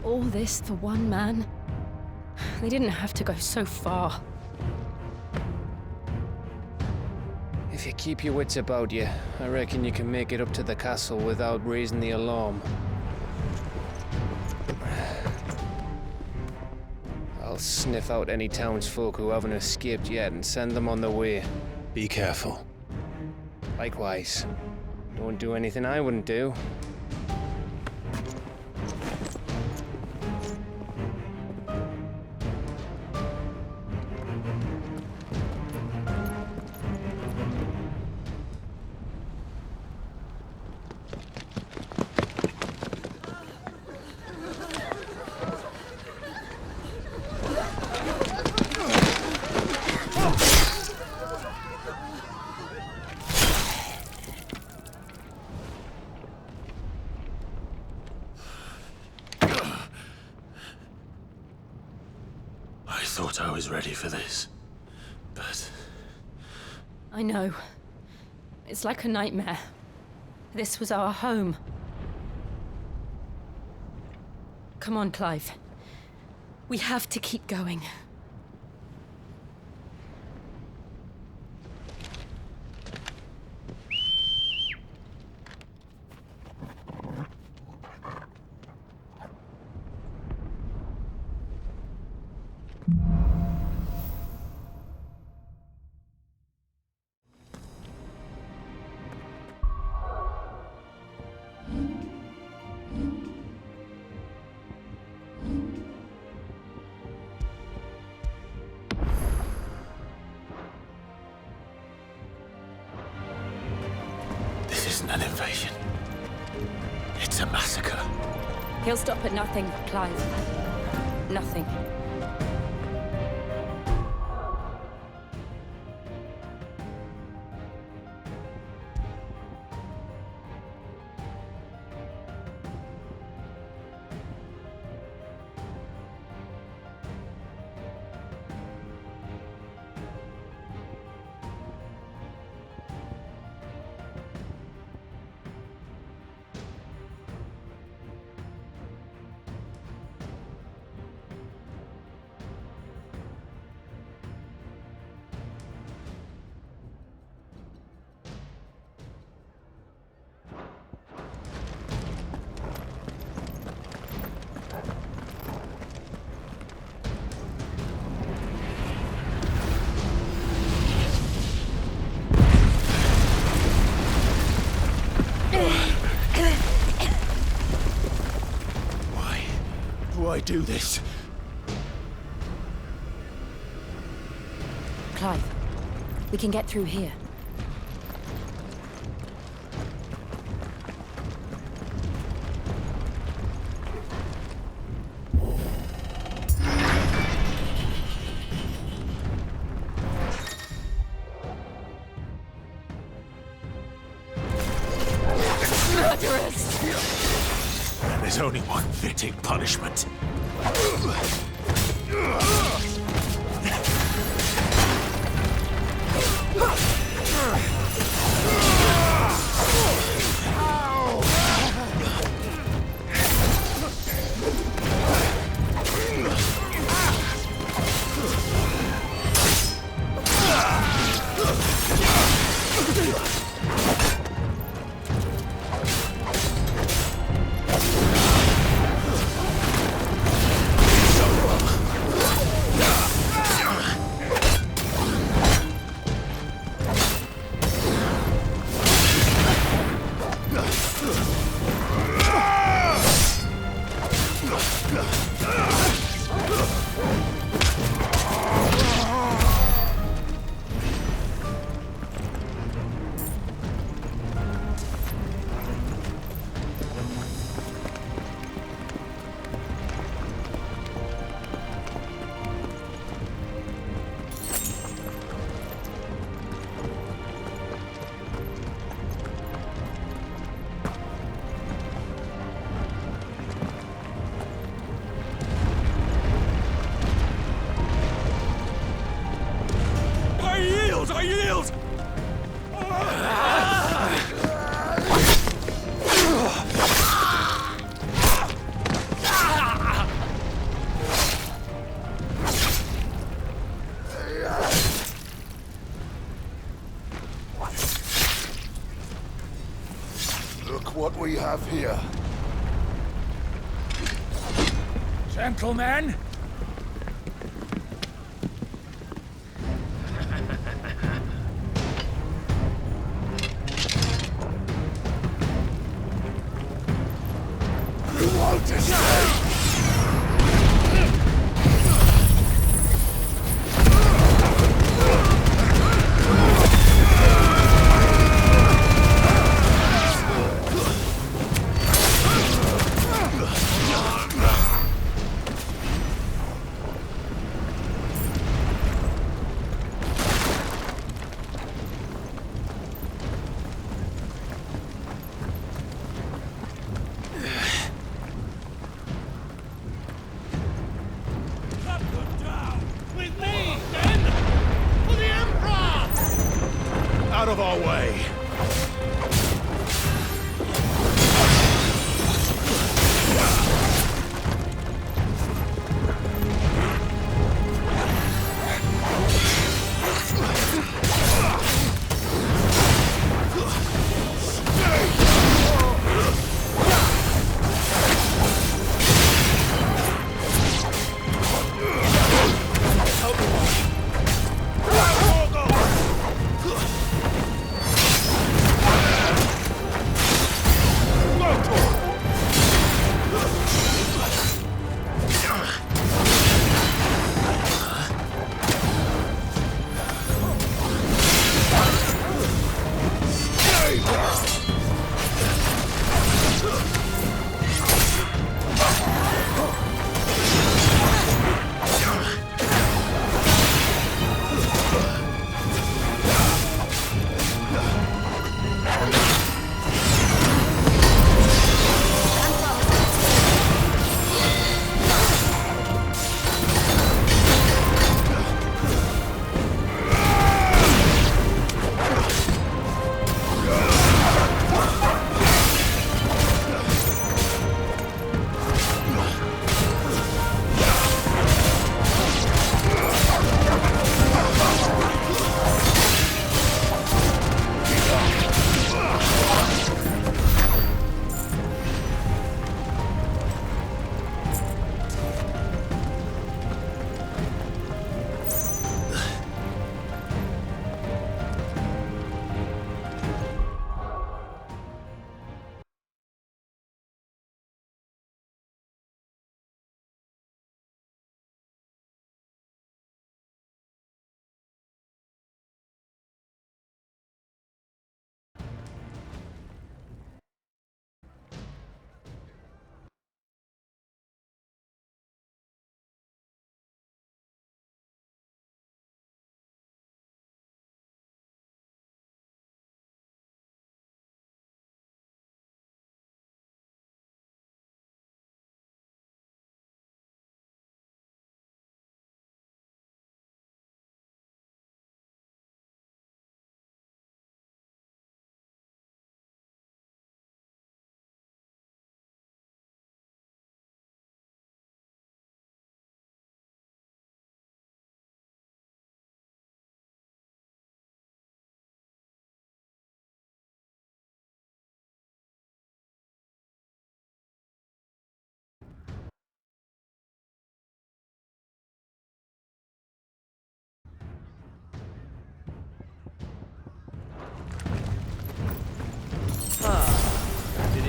All this for one man? They didn't have to go so far. If you keep your wits about you, I reckon you can make it up to the castle without raising the alarm. I'll sniff out any townsfolk who haven't escaped yet and send them on their way. Be careful. Likewise. Don't do anything I wouldn't do. I thought I was ready for this, but... I know. It's like a nightmare. This was our home. Come on, Clive. We have to keep going. isn't an invasion. It's a massacre. He'll stop at nothing, Clive. Nothing. Why do this? Clive, we can get through here. There's only one fitting punishment. I yield! Look what we have here. Gentlemen! You want to stay? Out of our way!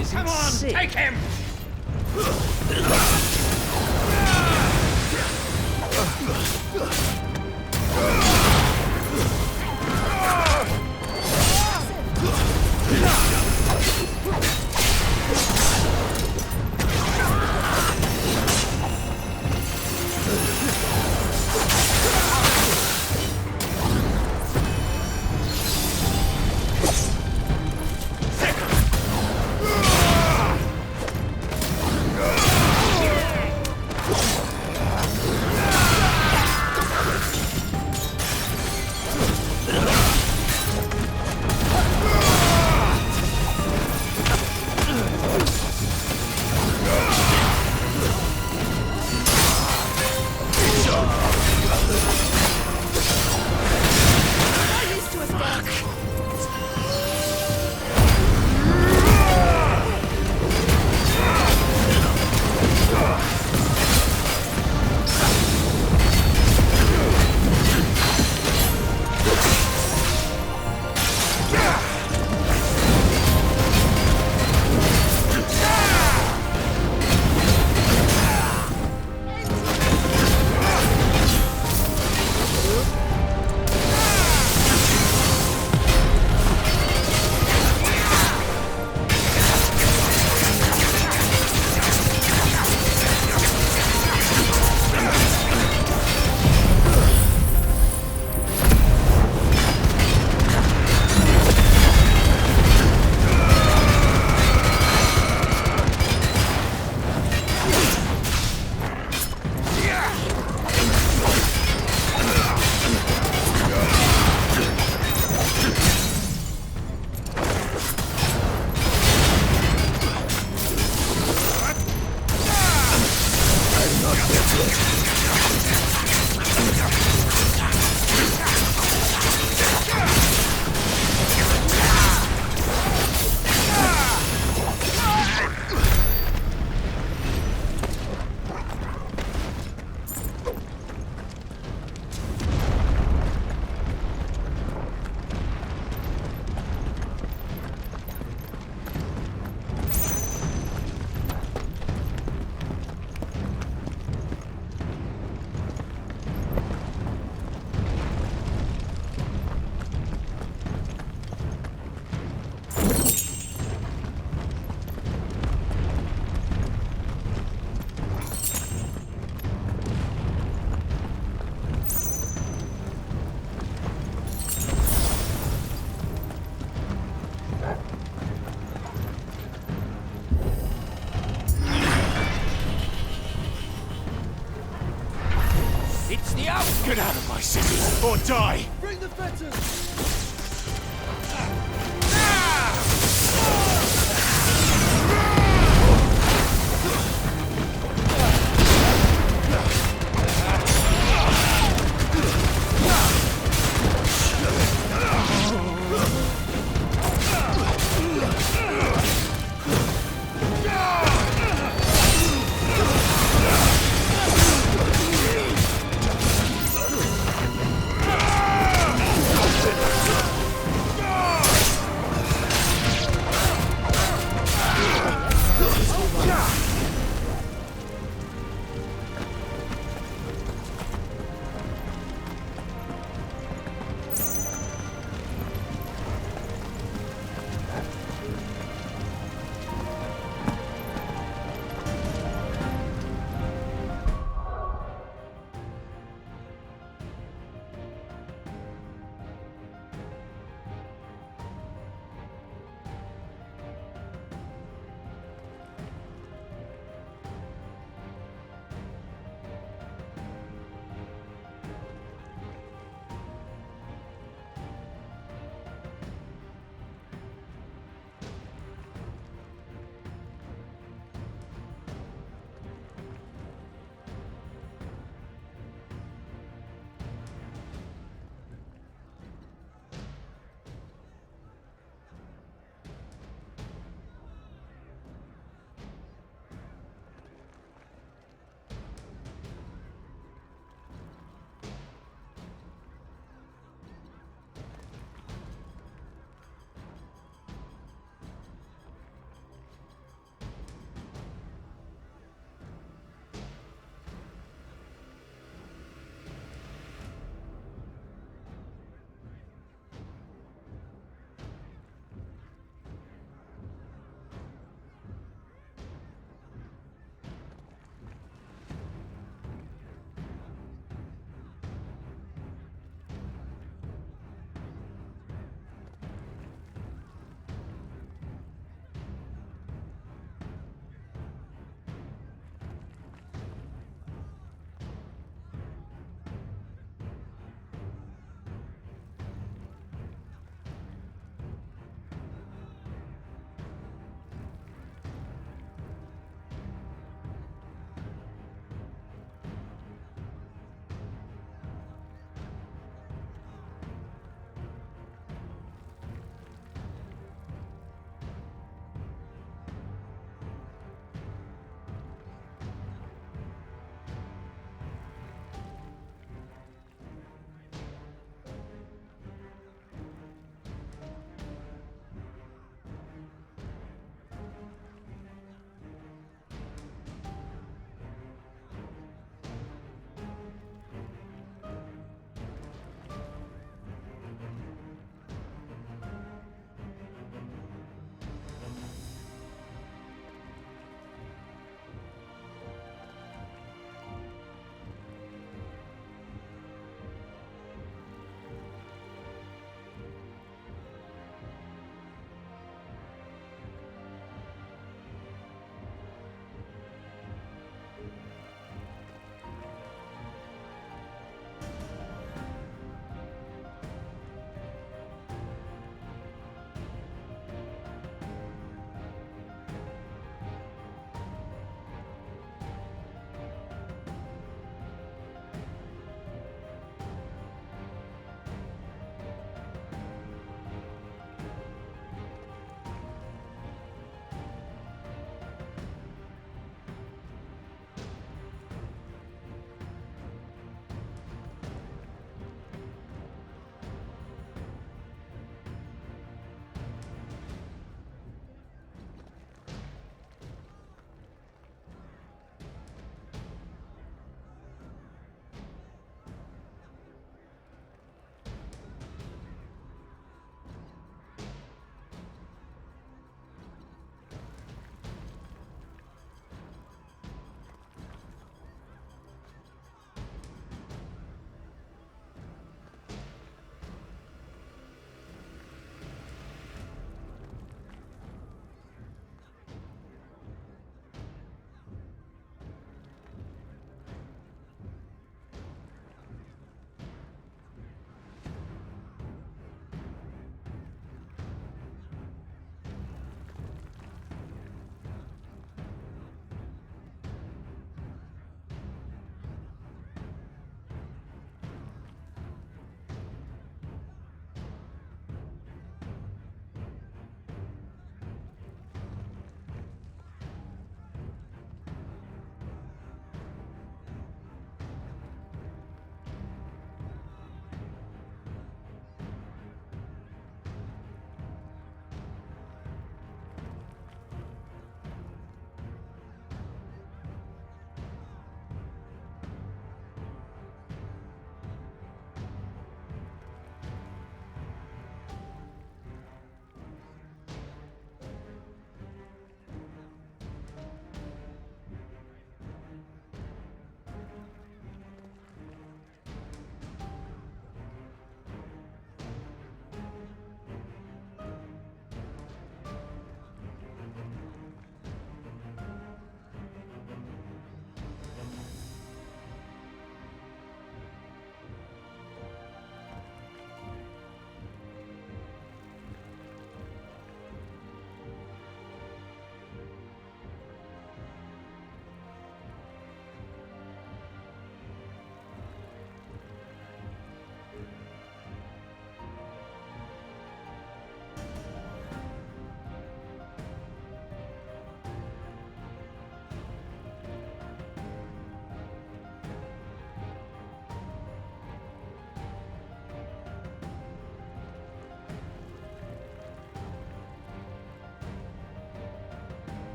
Is Come it on, sick? take him! It's the out! Get out of my city, or die! Bring the fetters!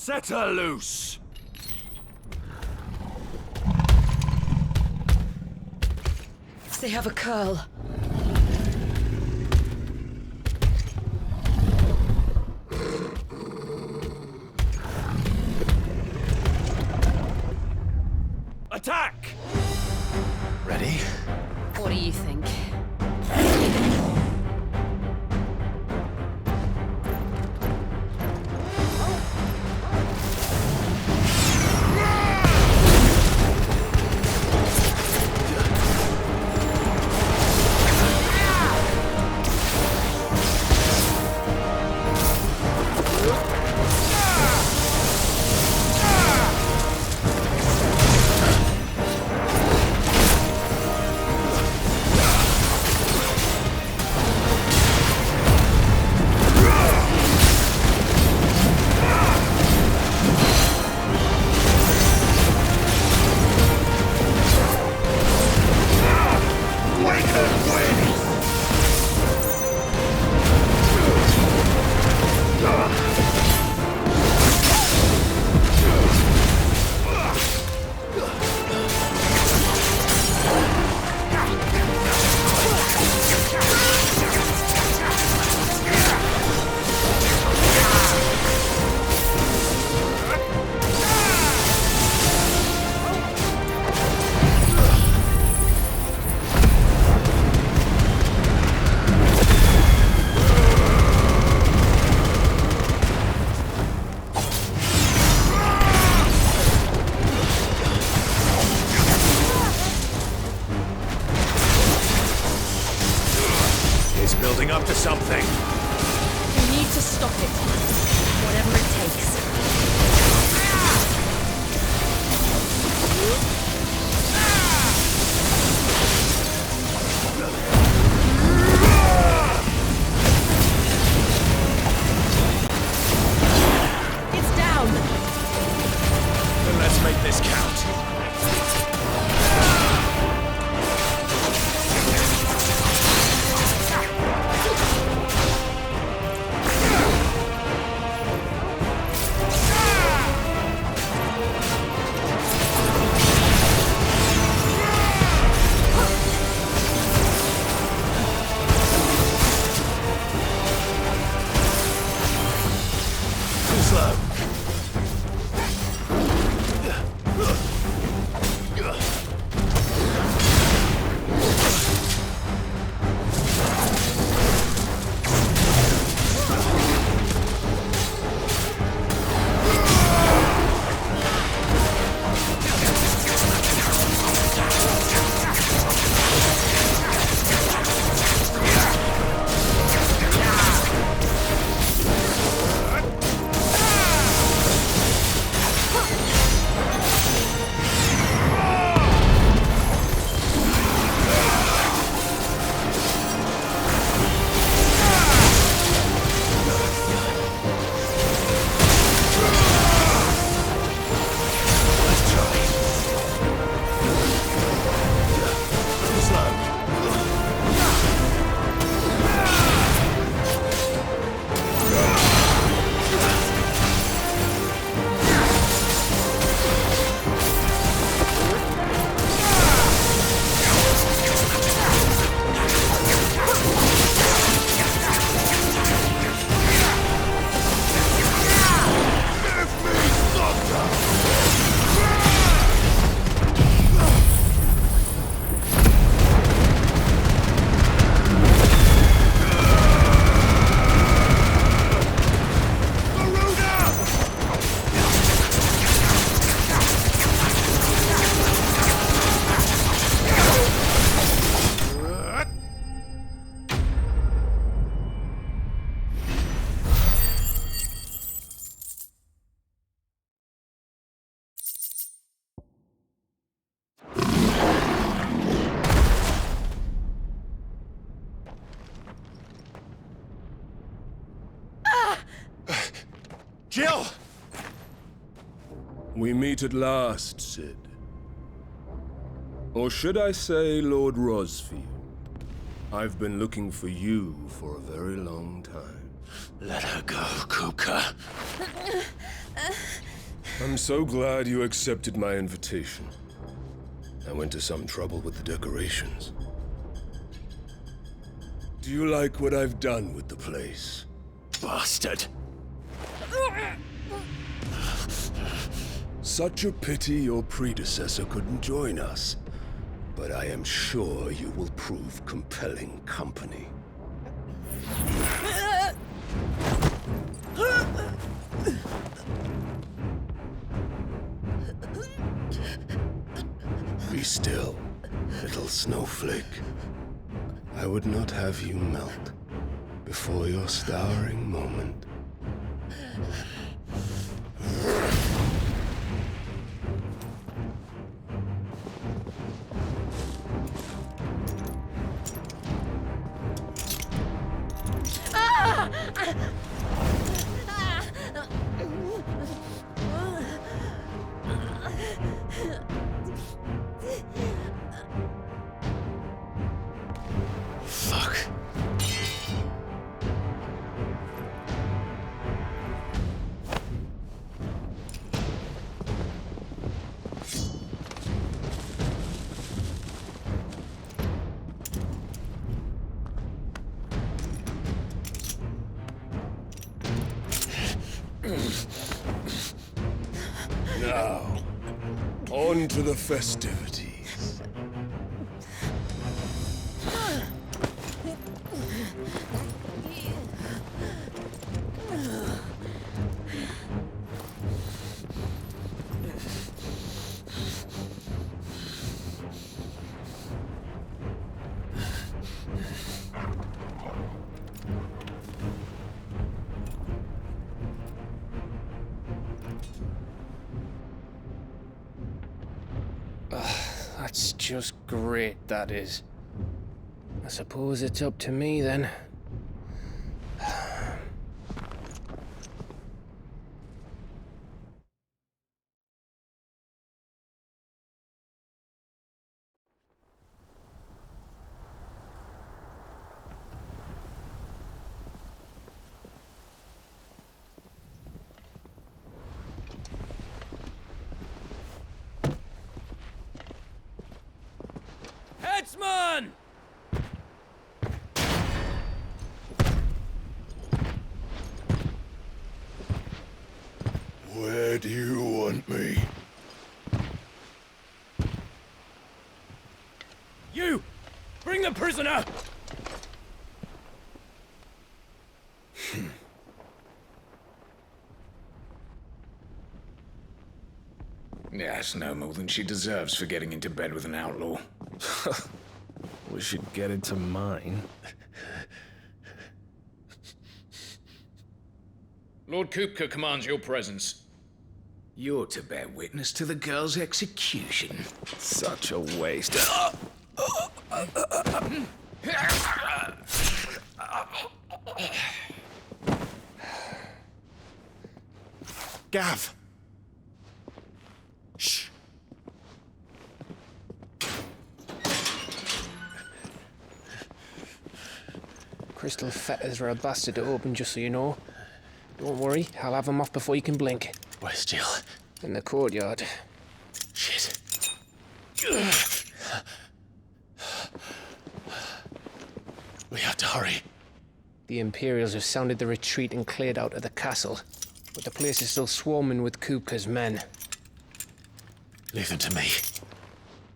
Set her loose! They have a curl. Attack! Ready? What do you think? Building up to something. We need to stop it. Whatever it takes. It's down. Then let's make this count. Jill! We meet at last, Sid. Or should I say, Lord Rosfield? I've been looking for you for a very long time. Let her go, Kupka. I'm so glad you accepted my invitation. I went to some trouble with the decorations. Do you like what I've done with the place? Bastard! Such a pity your predecessor couldn't join us. But I am sure you will prove compelling company. Be still, little snowflake. I would not have you melt before your starring moment. Fuck. Now, on to the festivities. That's just great, that is. I suppose it's up to me then. Headsman! Where do you want me? You! Bring the prisoner! Yes, no more than she deserves for getting into bed with an outlaw. We should get into mine. Lord Kupka commands your presence. You're to bear witness to the girl's execution. Such a waste. Gav! Shh! Crystal fetters are a bastard to open, just so you know. Don't worry, I'll have them off before you can blink. Where's Jill? In the courtyard. Shit. We have to hurry. The Imperials have sounded the retreat and cleared out of the castle. But the place is still swarming with Kupka's men. Leave them to me.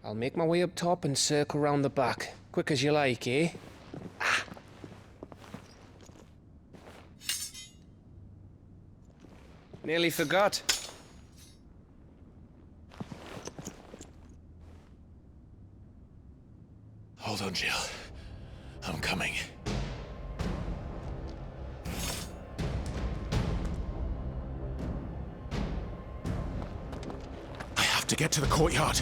I'll make my way up top and circle round the back. Quick as you like, eh? Nearly forgot. Hold on, Jill. I'm coming. I have to get to the courtyard.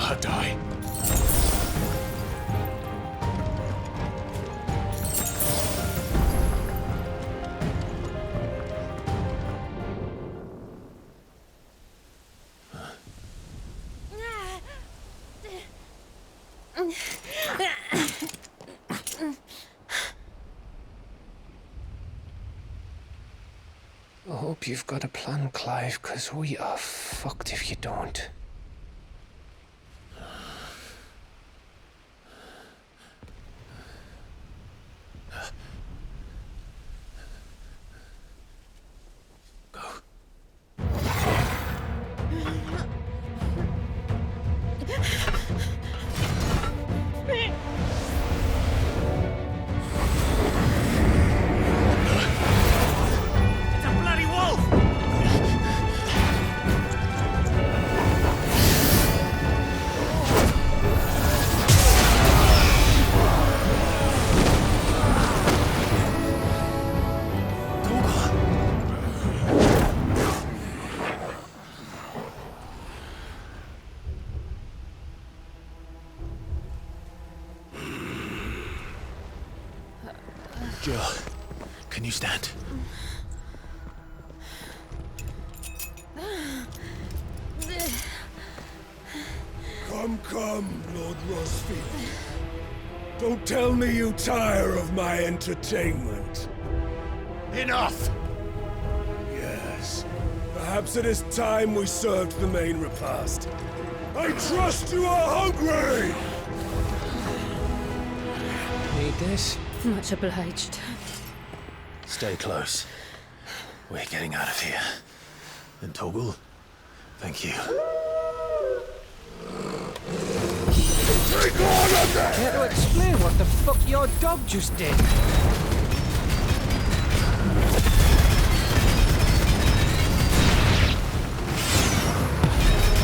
I die. I hope you've got a plan, Clive, because we are fucked if you don't. Jill, can you stand? Come, Lord Rosfield. Don't tell me you tire of my entertainment. Enough! Yes. Perhaps it is time we served the main repast. I trust you are hungry! Need this? Much obliged. Stay close. We're getting out of here. And Toggle, thank you. Take all of that! Care to explain what the fuck your dog just did?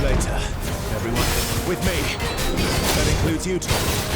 Later, everyone. With me. That includes you, Toggle.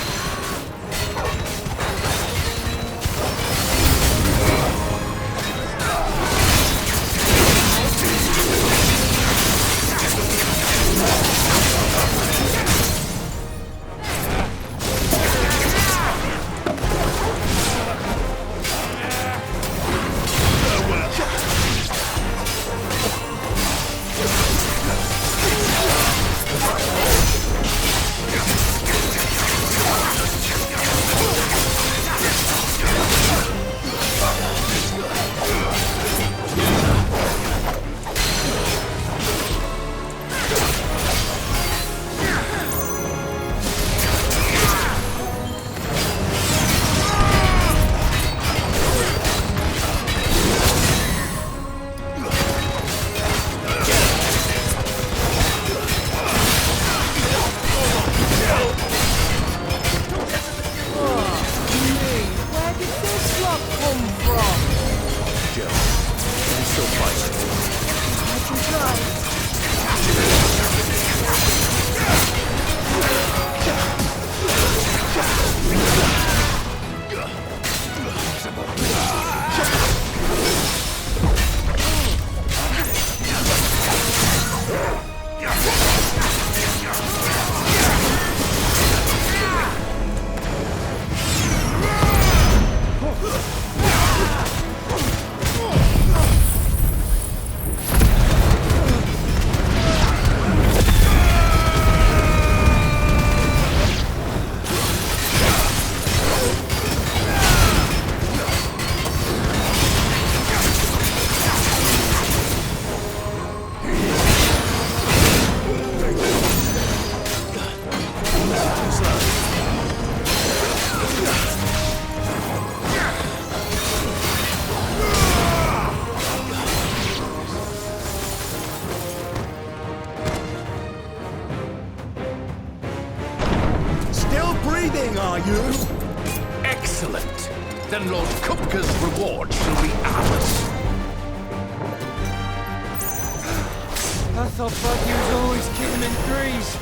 Are you? Excellent. Then Lord Kupka's reward shall be ours. I thought Bucky was always kicking in threes.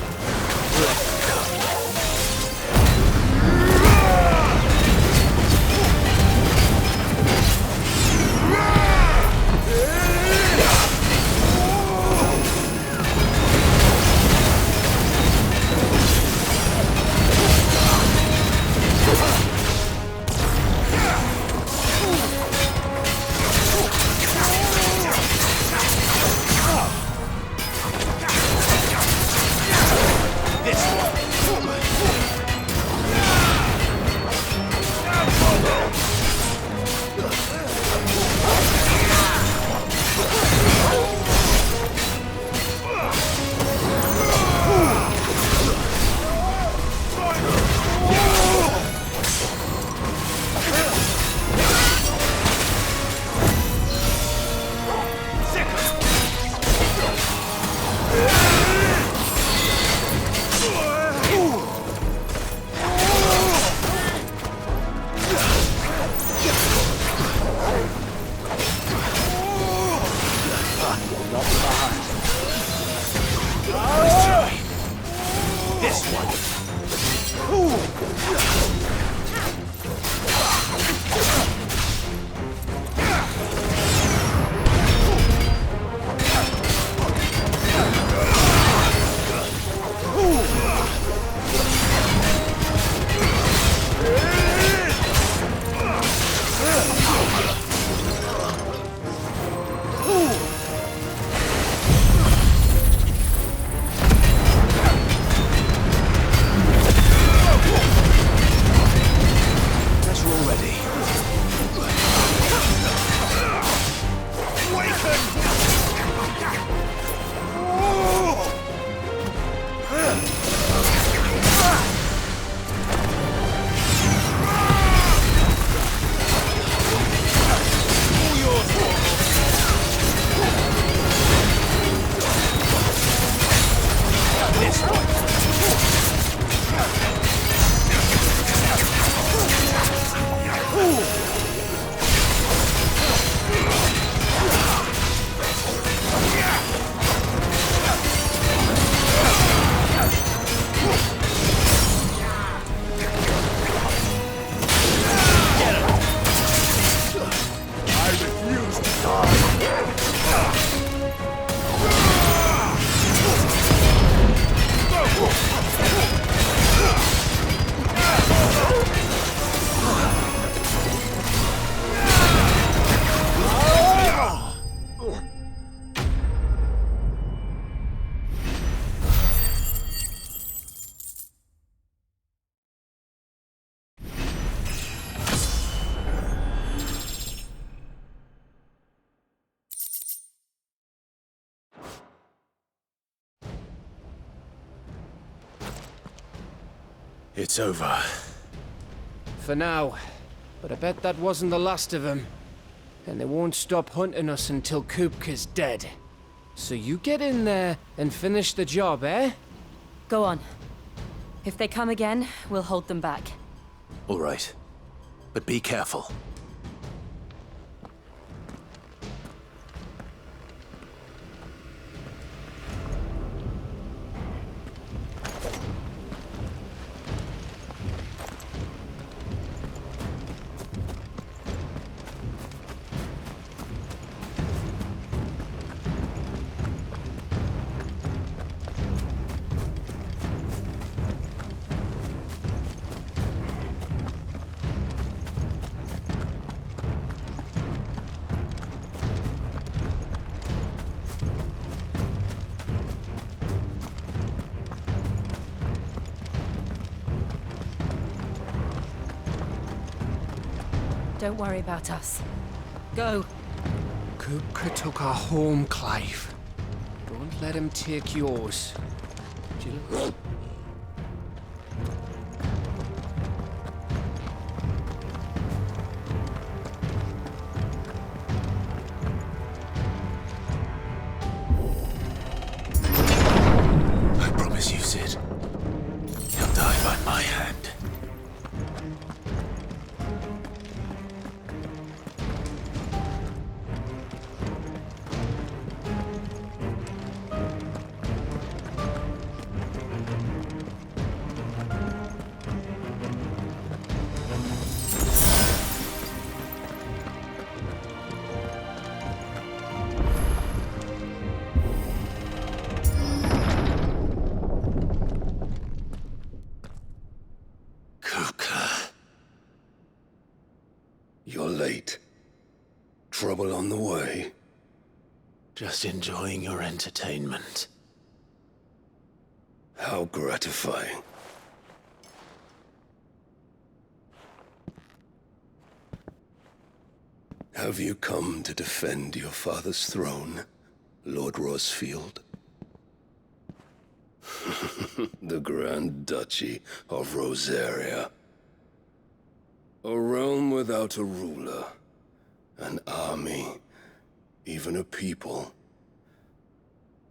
This one. Ooh. It's over. For now. But I bet that wasn't the last of them. And they won't stop hunting us until Kupka's dead. So you get in there and finish the job, eh? Go on. If they come again, we'll hold them back. All right. But be careful. Don't worry about us. Go. Kupka took our home, Clive. Don't let him take yours. Jill? I promise you, Sid. He'll die by my hand. You're late. Trouble on the way? Just enjoying your entertainment. How gratifying. Have you come to defend your father's throne, Lord Rosfield? The Grand Duchy of Rosaria. A realm without a ruler, an army, even a people.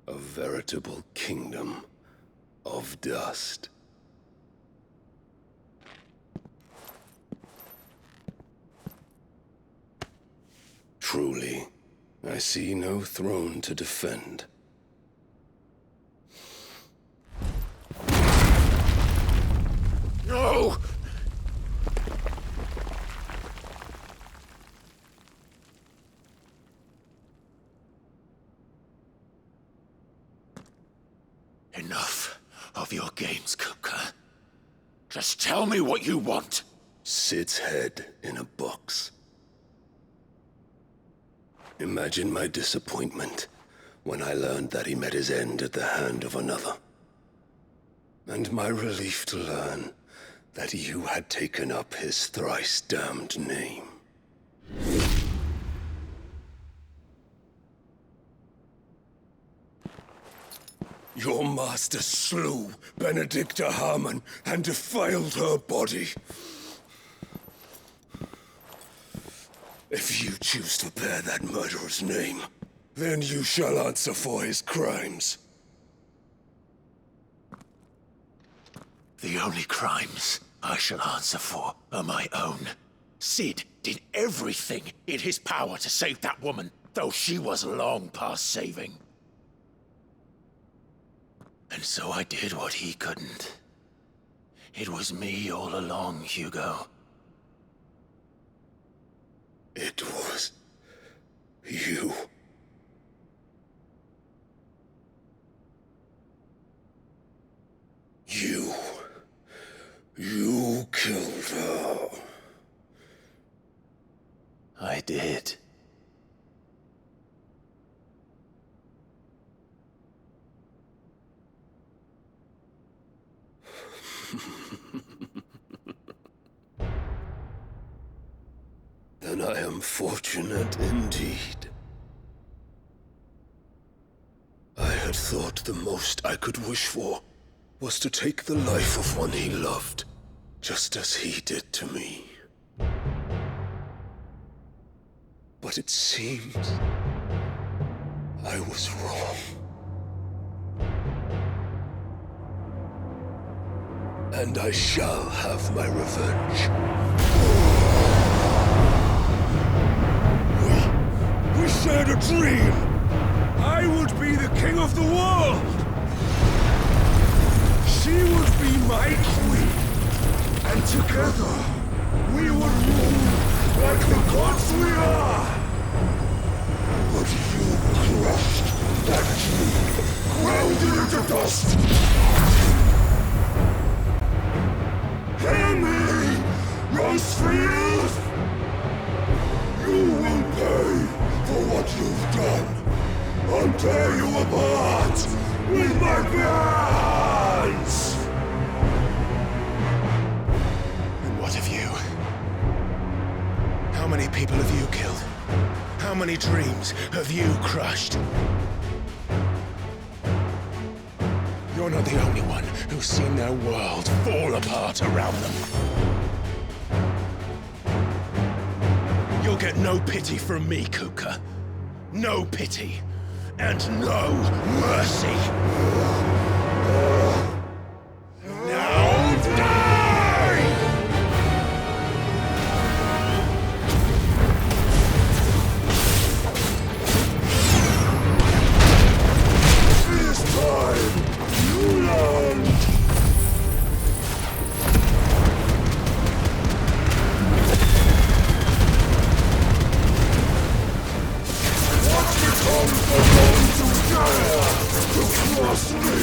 A veritable kingdom of dust. Truly, I see no throne to defend. your games, Kupka. Just tell me what you want. Sid's head in a box. Imagine my disappointment when I learned that he met his end at the hand of another. And my relief to learn that you had taken up his thrice-damned name. Your master slew Benedicta Harmon and defiled her body. If you choose to bear that murderer's name, then you shall answer for his crimes. The only crimes I shall answer for are my own. Sid did everything in his power to save that woman, though she was long past saving. And so I did what he couldn't. It was me all along, Hugo. It was you. You killed her. I did. Then I am fortunate indeed. I had thought the most I could wish for was to take the life of one he loved, just as he did to me. But it seems I was wrong. And I shall have my revenge. We shared a dream! I would be the king of the world! She would be my queen! And together, we would rule like the gods we are! But you crushed that dream, ground it into dust! Hear me, Rosefield! You will pay for what you've done. I'll tear you apart with my bare hands! And what of you? How many people have you killed? How many dreams have you crushed? You're not the only one who's seen their world fall apart around them. You'll get no pity from me, Kupka. No pity. And no mercy. Now die! This time, you learned! What becomes of those who dare to cross me?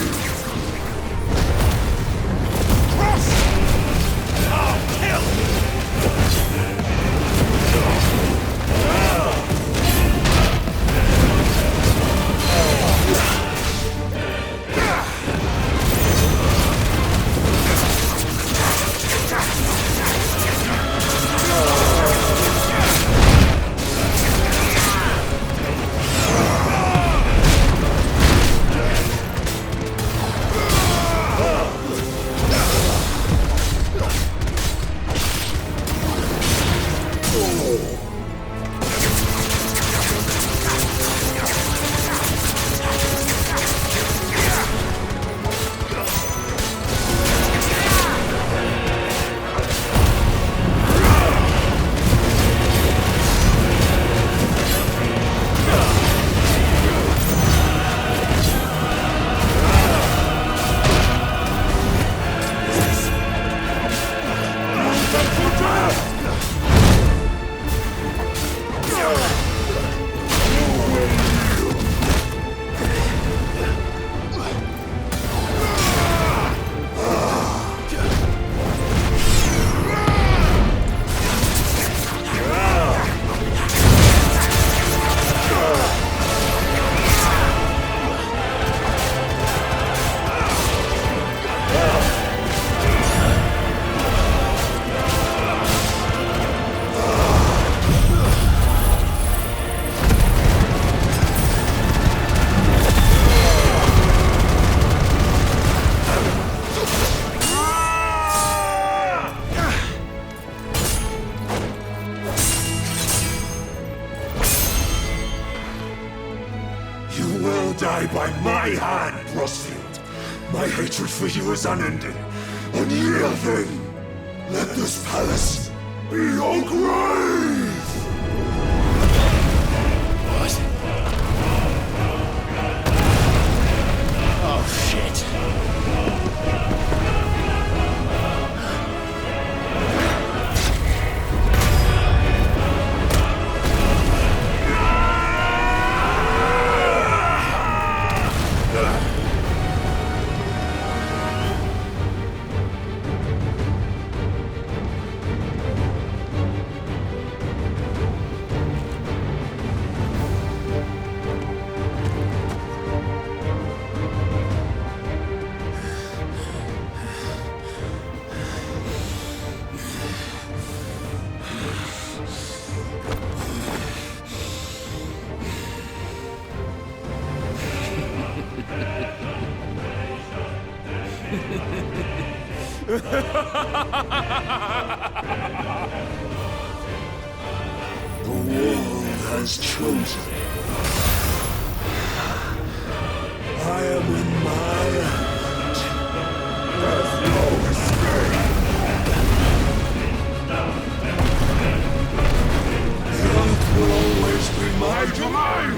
die by my hand, Rosfield. My hatred for you is unending. Unyielding. Then, let this palace be your grave! What? Oh, shit. The world has chosen. I am in my hand. There's no escape. The earth will always be my domain.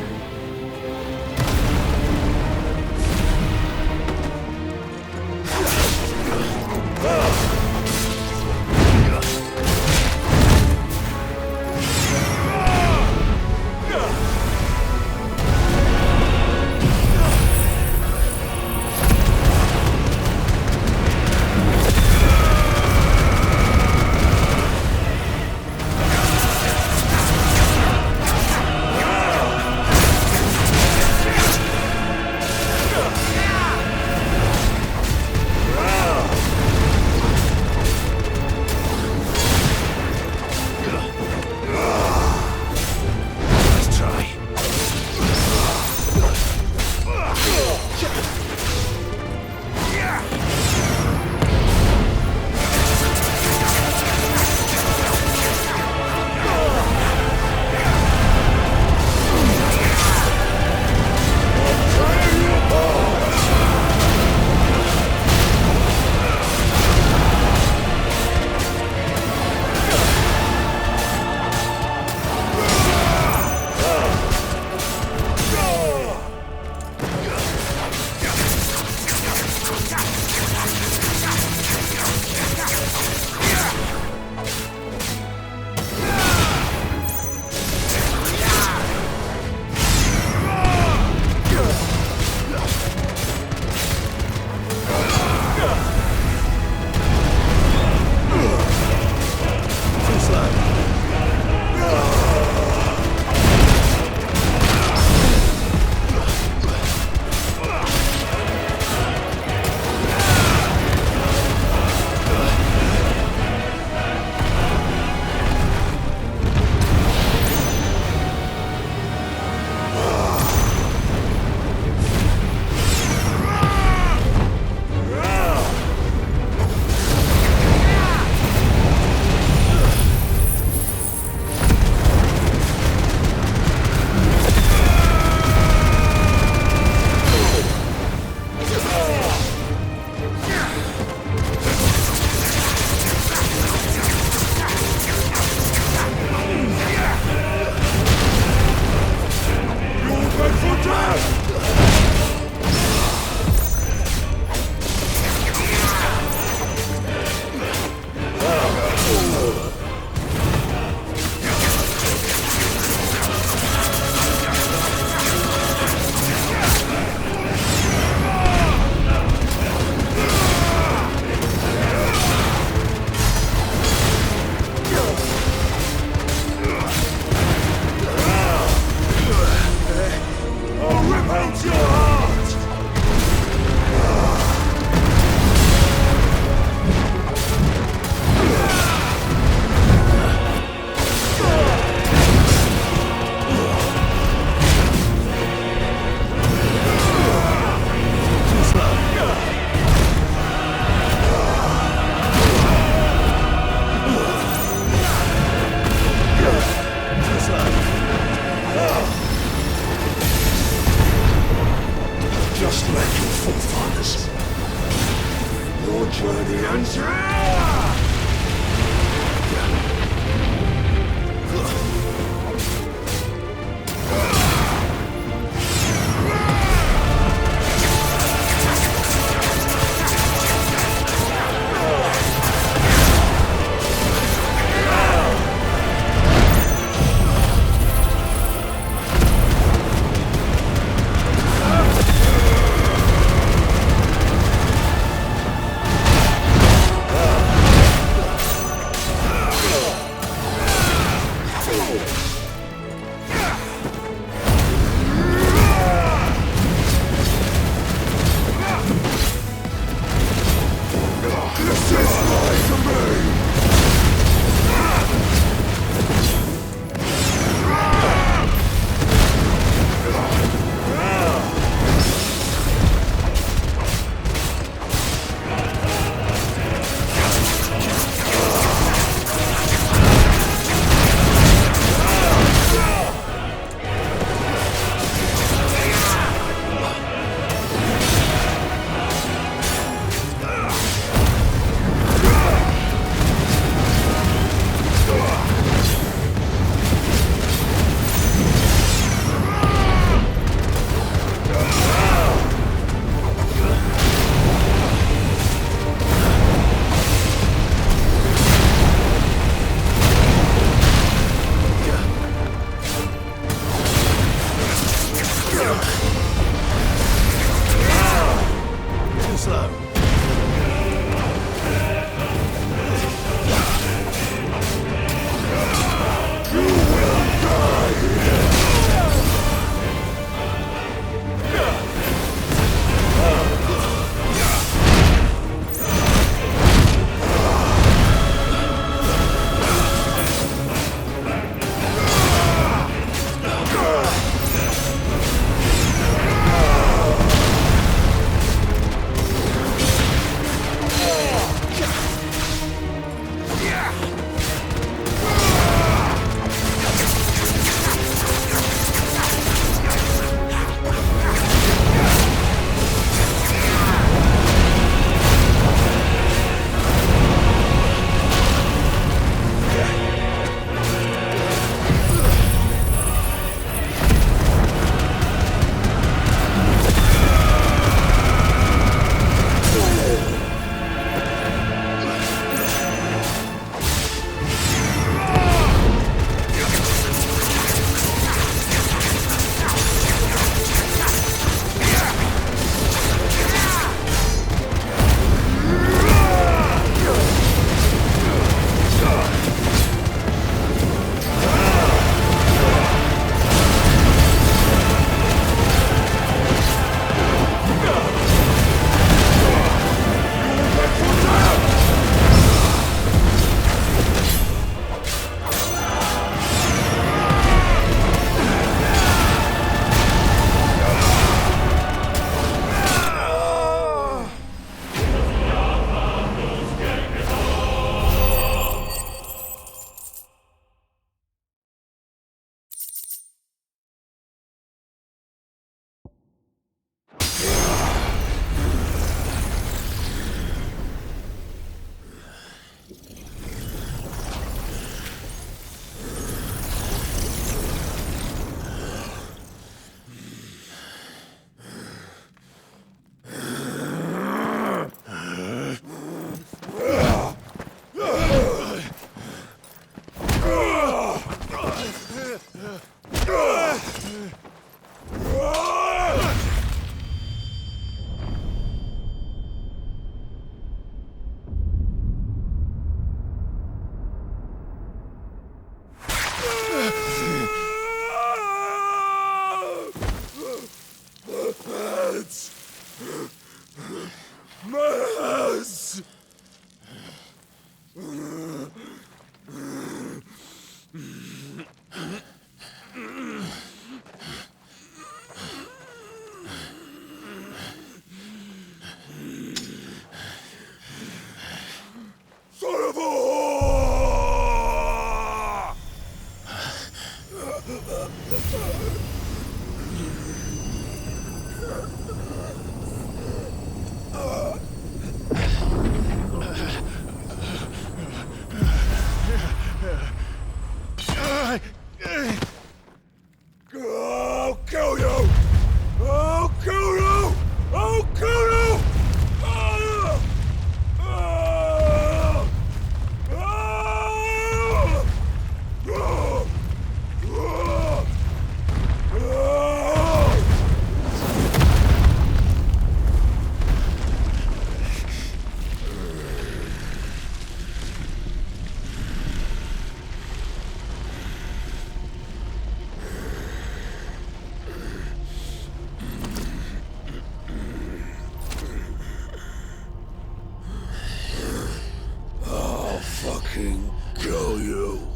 fucking kill you.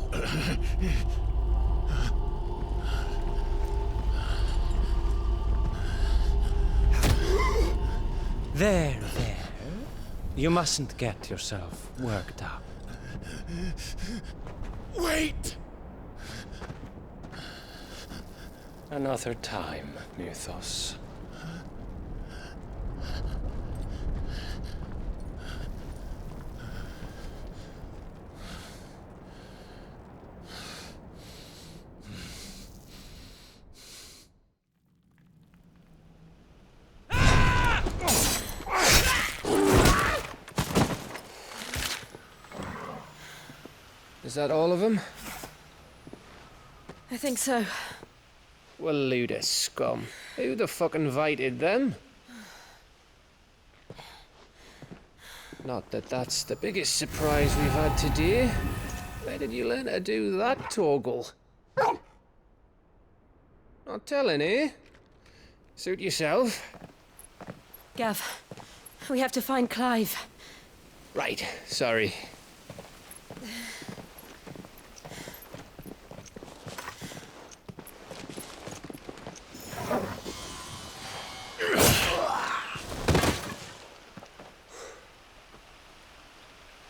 There. You mustn't get yourself worked up. Wait! Another time, Mythos. Is that all of them? I think so. Well, load of scum. Who the fuck invited them? Not that that's the biggest surprise we've had today. Where did you learn to do that, Torgal? Not telling, eh? Suit yourself. Gav, we have to find Clive. Right, sorry.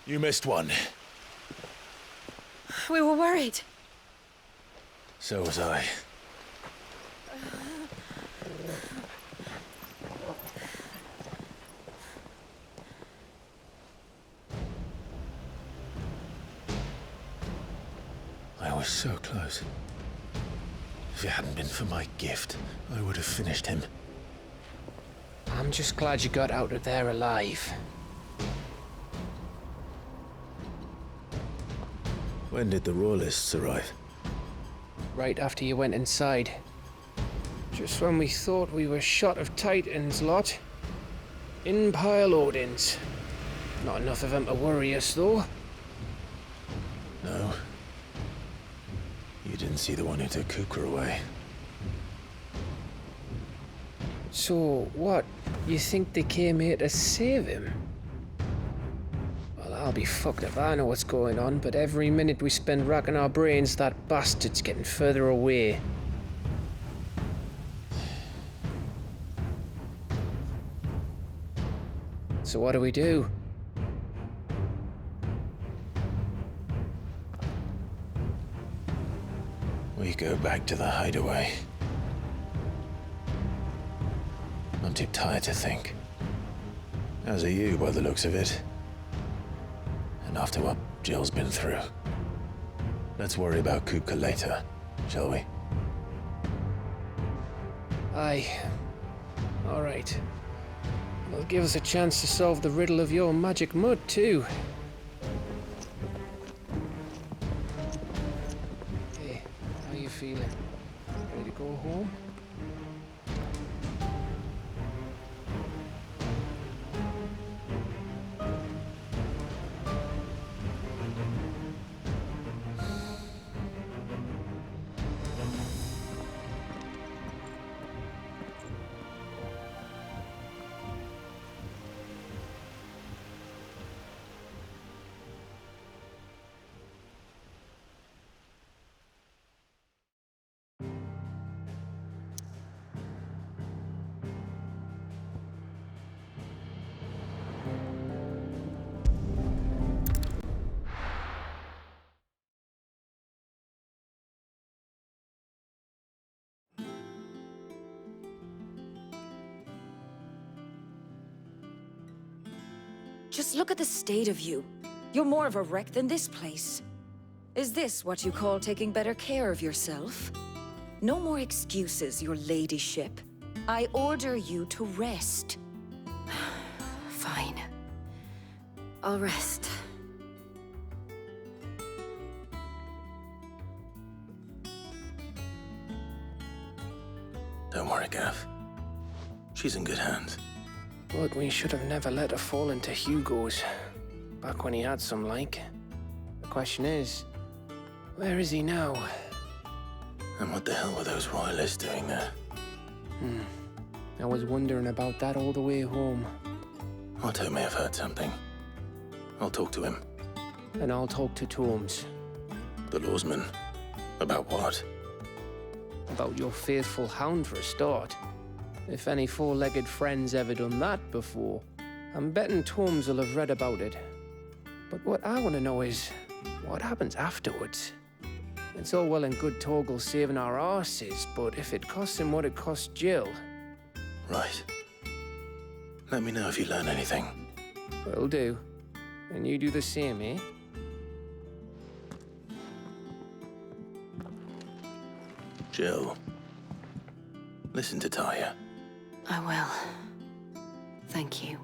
You missed one. We were worried. So was I. I was so close. If it hadn't been for my gift, I would have finished him. I'm just glad you got out of there alive. When did the Royalists arrive? Right after you went inside. Just when we thought we were shot of Titans, lot. In pile Odins. Not enough of them to worry us, though. No. You didn't see the one who took Kukra away. So, what? You think they came here to save him? Well, I'll be fucked if I know what's going on, but every minute we spend racking our brains, that bastard's getting further away. So what do we do? We go back to the hideaway. I'm too tired to think. As are you, by the looks of it. And after what Jill's been through. Let's worry about Kupka later, shall we? Aye. All right. It'll give us a chance to solve the riddle of your magic mud, too. Hey, how you feeling? Ready to go home? Just look at the state of you. You're more of a wreck than this place. Is this what you call taking better care of yourself? No more excuses, your ladyship. I order you to rest. Fine. I'll rest. Don't worry, Gav. She's in good hands. But we should have never let her fall into Hugo's. Back when he had some like. The question is, where is he now? And what the hell were those royalists doing there? I was wondering about that all the way home. Otto may have heard something. I'll talk to him. and I'll talk to Torms. The lawsman? About what? About your faithful hound for a start. If any four-legged friend's ever done that before, I'm betting Torms will have read about it. But what I want to know is, what happens afterwards? It's all well and good Torgal saving our arses, but if it costs him what it cost Jill... Right. Let me know if you learn anything. Will do. And you do the same, eh? Jill, listen to Taya. I will. Thank you.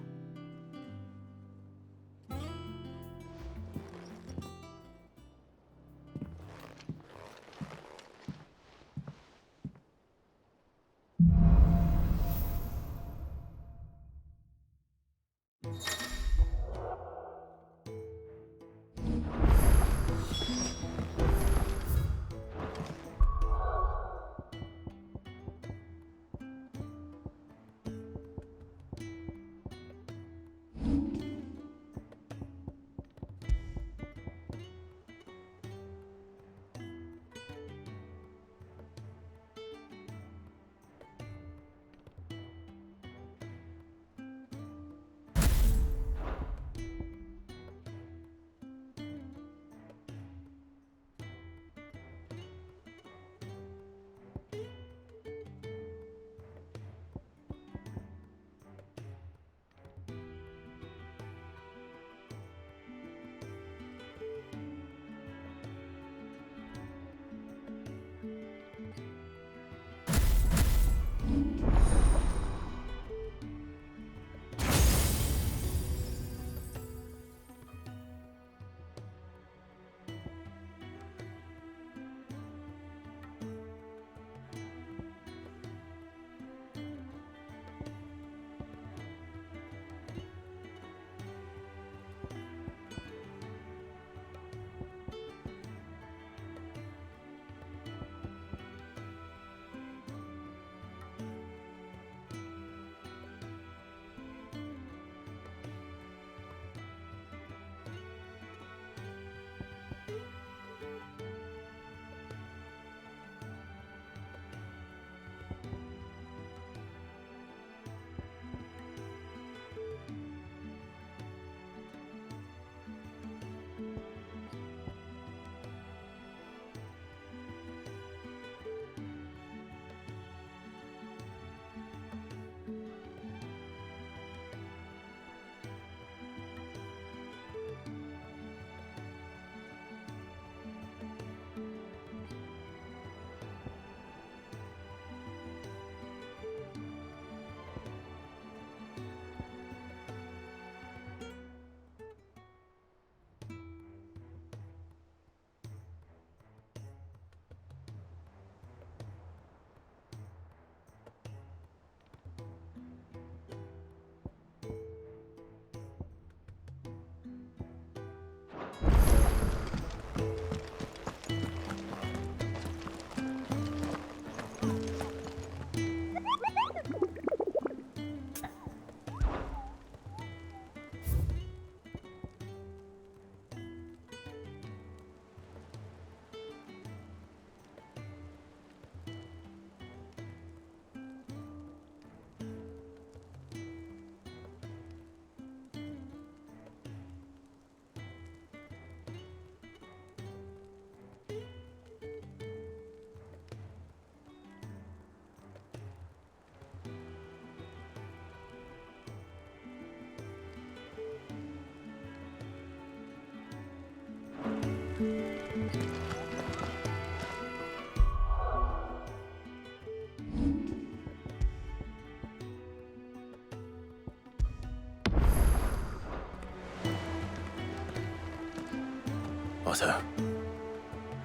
Otto,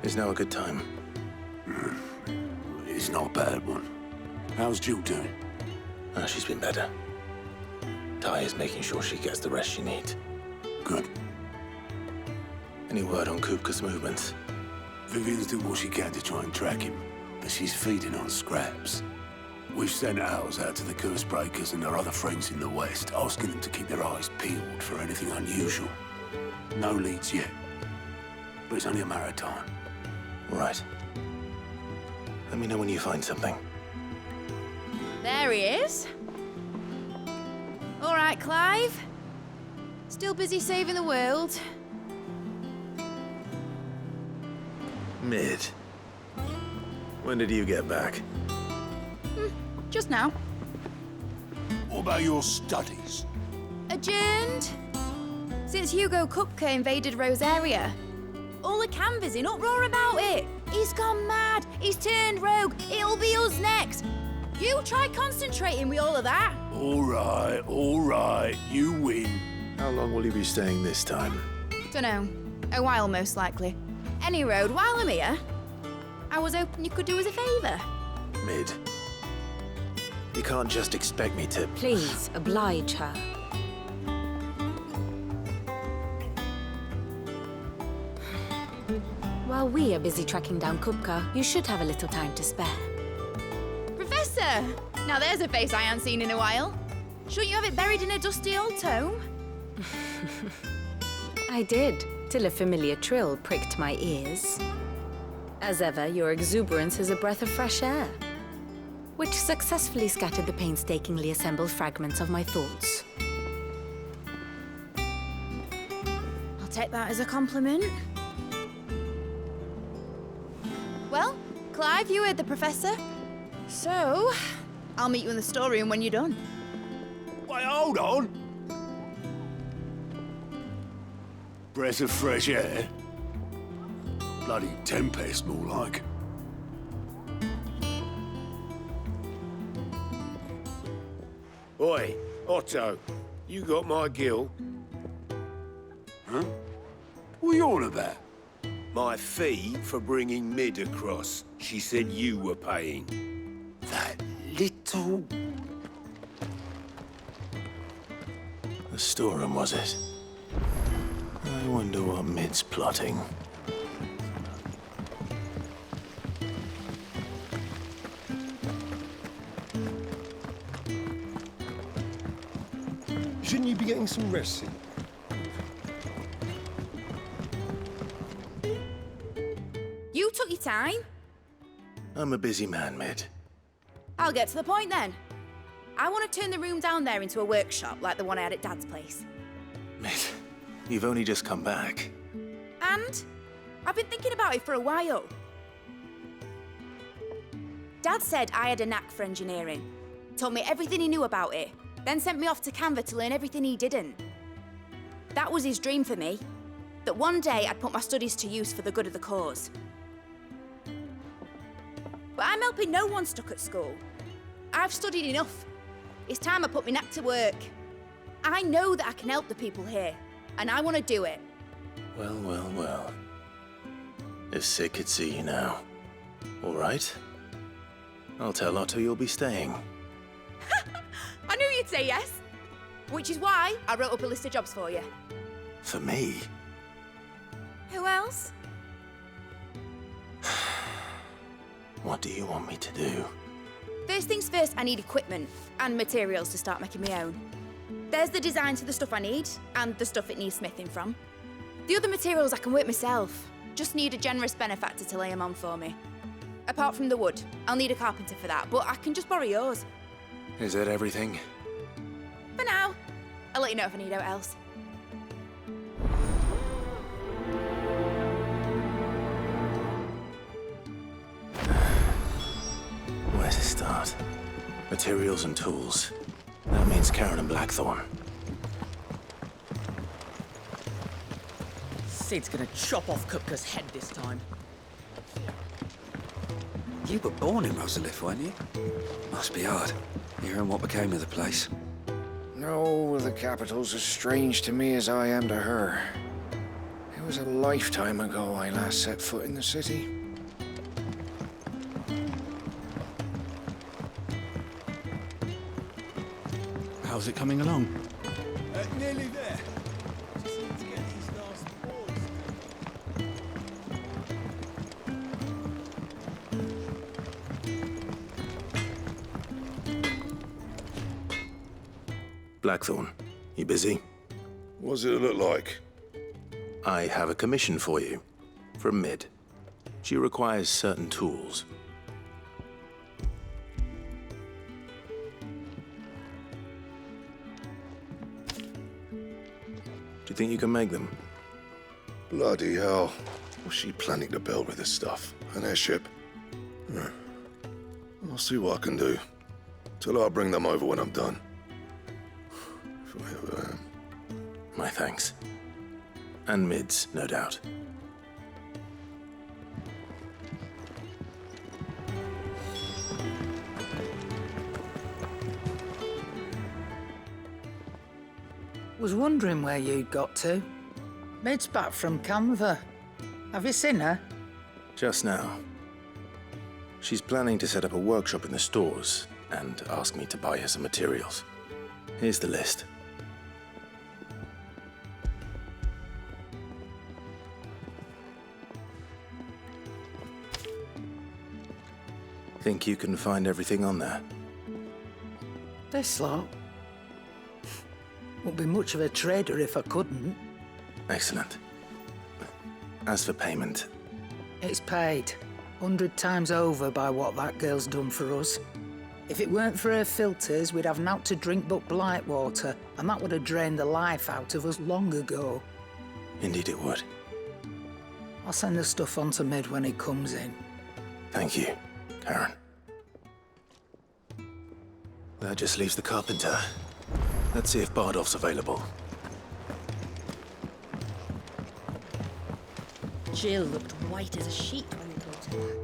is now a good time? It's not a bad one. How's Jill doing? She's been better. Taya's making sure she gets the rest she needs. Good. Any word on Kupka's movements? Vivian's doing what she can to try and track him, but she's feeding on scraps. We've sent ours out to the Curse Breakers and our other friends in the West, asking them to keep their eyes peeled for anything unusual. No leads yet, but it's only a matter of time. Right. Let me know when you find something. There he is. All right, Clive. Still busy saving the world. Mid. When did you get back? Just now. What about your studies? Adjourned. Since Hugo Kupka invaded Rosaria. All the canvassing in uproar about it. He's gone mad. He's turned rogue. It'll be us next. You try concentrating with all of that. All right. You win. How long will you be staying this time? Dunno. A while, most likely. Any road, while I'm here, I was hoping you could do us a favour. Mid. You can't just expect me to... Please, oblige her. While we are busy tracking down Kupka, you should have a little time to spare. Professor! Now there's a face I haven't seen in a while. Shouldn't you have it buried in a dusty old tome? I did, till a familiar trill pricked my ears. As ever, your exuberance is a breath of fresh air, which successfully scattered the painstakingly assembled fragments of my thoughts. I'll take that as a compliment. Well, Clive, you heard the professor. So, I'll meet you in the storeroom when you're done. Wait, hold on. Breath of fresh air? Bloody tempest, more like. Oi, Otto, you got my gill? Huh? What are you on about? My fee for bringing Mid across. She said you were paying. That little... The storeroom, was it? I wonder what Mid's plotting. Shouldn't you be getting some rest soon? You took your time. I'm a busy man, Mid. I'll get to the point then. I want to turn the room down there into a workshop like the one I had at Dad's place. Mid, you've only just come back. And I've been thinking about it for a while. Dad said I had a knack for engineering. Told me everything he knew about it, then sent me off to Canva to learn everything he didn't. That was his dream for me, that one day I'd put my studies to use for the good of the cause. But I'm helping no one stuck at school. I've studied enough. It's time I put my knack to work. I know that I can help the people here, and I want to do it. Well. If Sid could see you now. All right. I'll tell Otto you'll be staying. I knew you'd say yes. Which is why I wrote up a list of jobs for you. For me? Who else? What do you want me to do? First things first, I need equipment and materials to start making my own. There's the designs for the stuff I need and the stuff it needs smithing from. The other materials I can work myself. Just need a generous benefactor to lay them on for me. Apart from the wood, I'll need a carpenter for that, but I can just borrow yours. Is that everything? For now. I'll let you know if I need out else. Where to start? Materials and tools. That means Karen and Blackthorn. Sid's gonna chop off Kupka's head this time. You were born in Rosalith, weren't you? Must be hard, hearing what became of the place. No, the capital's as strange to me as I am to her. It was a lifetime ago I last set foot in the city. How's it coming along? Nearly there. Just need to get these last Blackthorn, you busy? What does it look like? I have a commission for you. from Mid. She requires certain tools. Do you think you can make them? Bloody hell. What's she planning to build with this stuff? An airship? I'll see what I can do. Tell her I'll bring them over when I'm done. If I ever am. My thanks. And Mid's, no doubt. Was wondering where you'd got to. Mid's back from Canva. Have you seen her? Just now. She's planning to set up a workshop in the stores and ask me to buy her some materials. Here's the list. Think you can find everything on there? This lot? Wouldn't be much of a trader if I couldn't. Excellent. As for payment... It's paid. 100 times over by what that girl's done for us. If it weren't for her filters, we'd have naught to drink but blight water, and that would have drained the life out of us long ago. Indeed it would. I'll send the stuff on to Mid when he comes in. Thank you, Karen. That just leaves the carpenter. Let's see if Bardolph's available. Jill looked white as a sheet when we brought her back.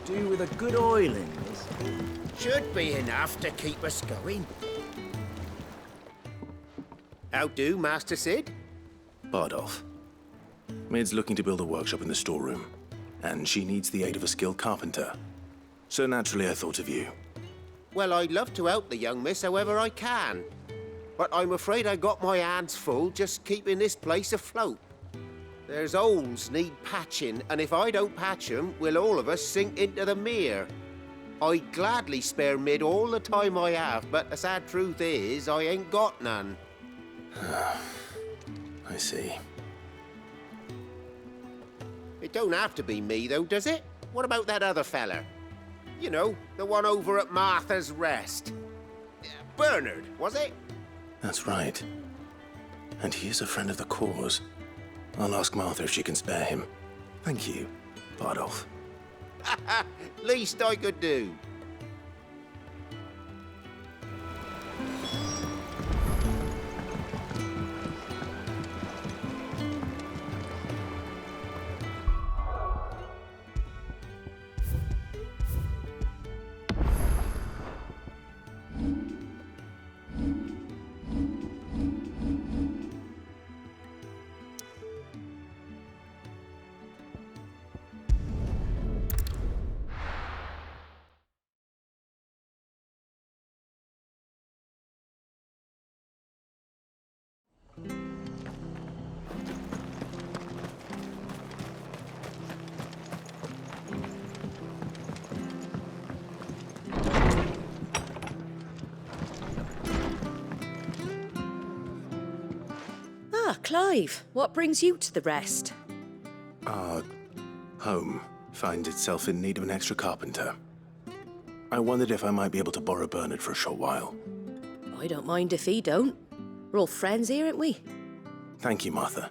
Do with a good oiling, this. Should be enough to keep us going. How do, Master Sid? Bardolph. Mid's looking to build a workshop in the storeroom, and she needs the aid of a skilled carpenter. So naturally I thought of you. Well, I'd love to help the young miss however I can. But I'm afraid I got my hands full just keeping this place afloat. There's holes need patching, and if I don't patch them, we'll all of us sink into the mere. I'd gladly spare Mid all the time I have, but the sad truth is, I ain't got none. I see. It don't have to be me, though, does it? What about that other fella? You know, the one over at Martha's Rest. Bernard, was it? That's right. And he is a friend of the cause. I'll ask Martha if she can spare him. Thank you, Bardolph. Least I could do. Ah, Clive, what brings you to the Rest? Our home finds itself in need of an extra carpenter. I wondered if I might be able to borrow Bernard for a short while. I don't mind if he don't. We're all friends here, aren't we? Thank you, Martha.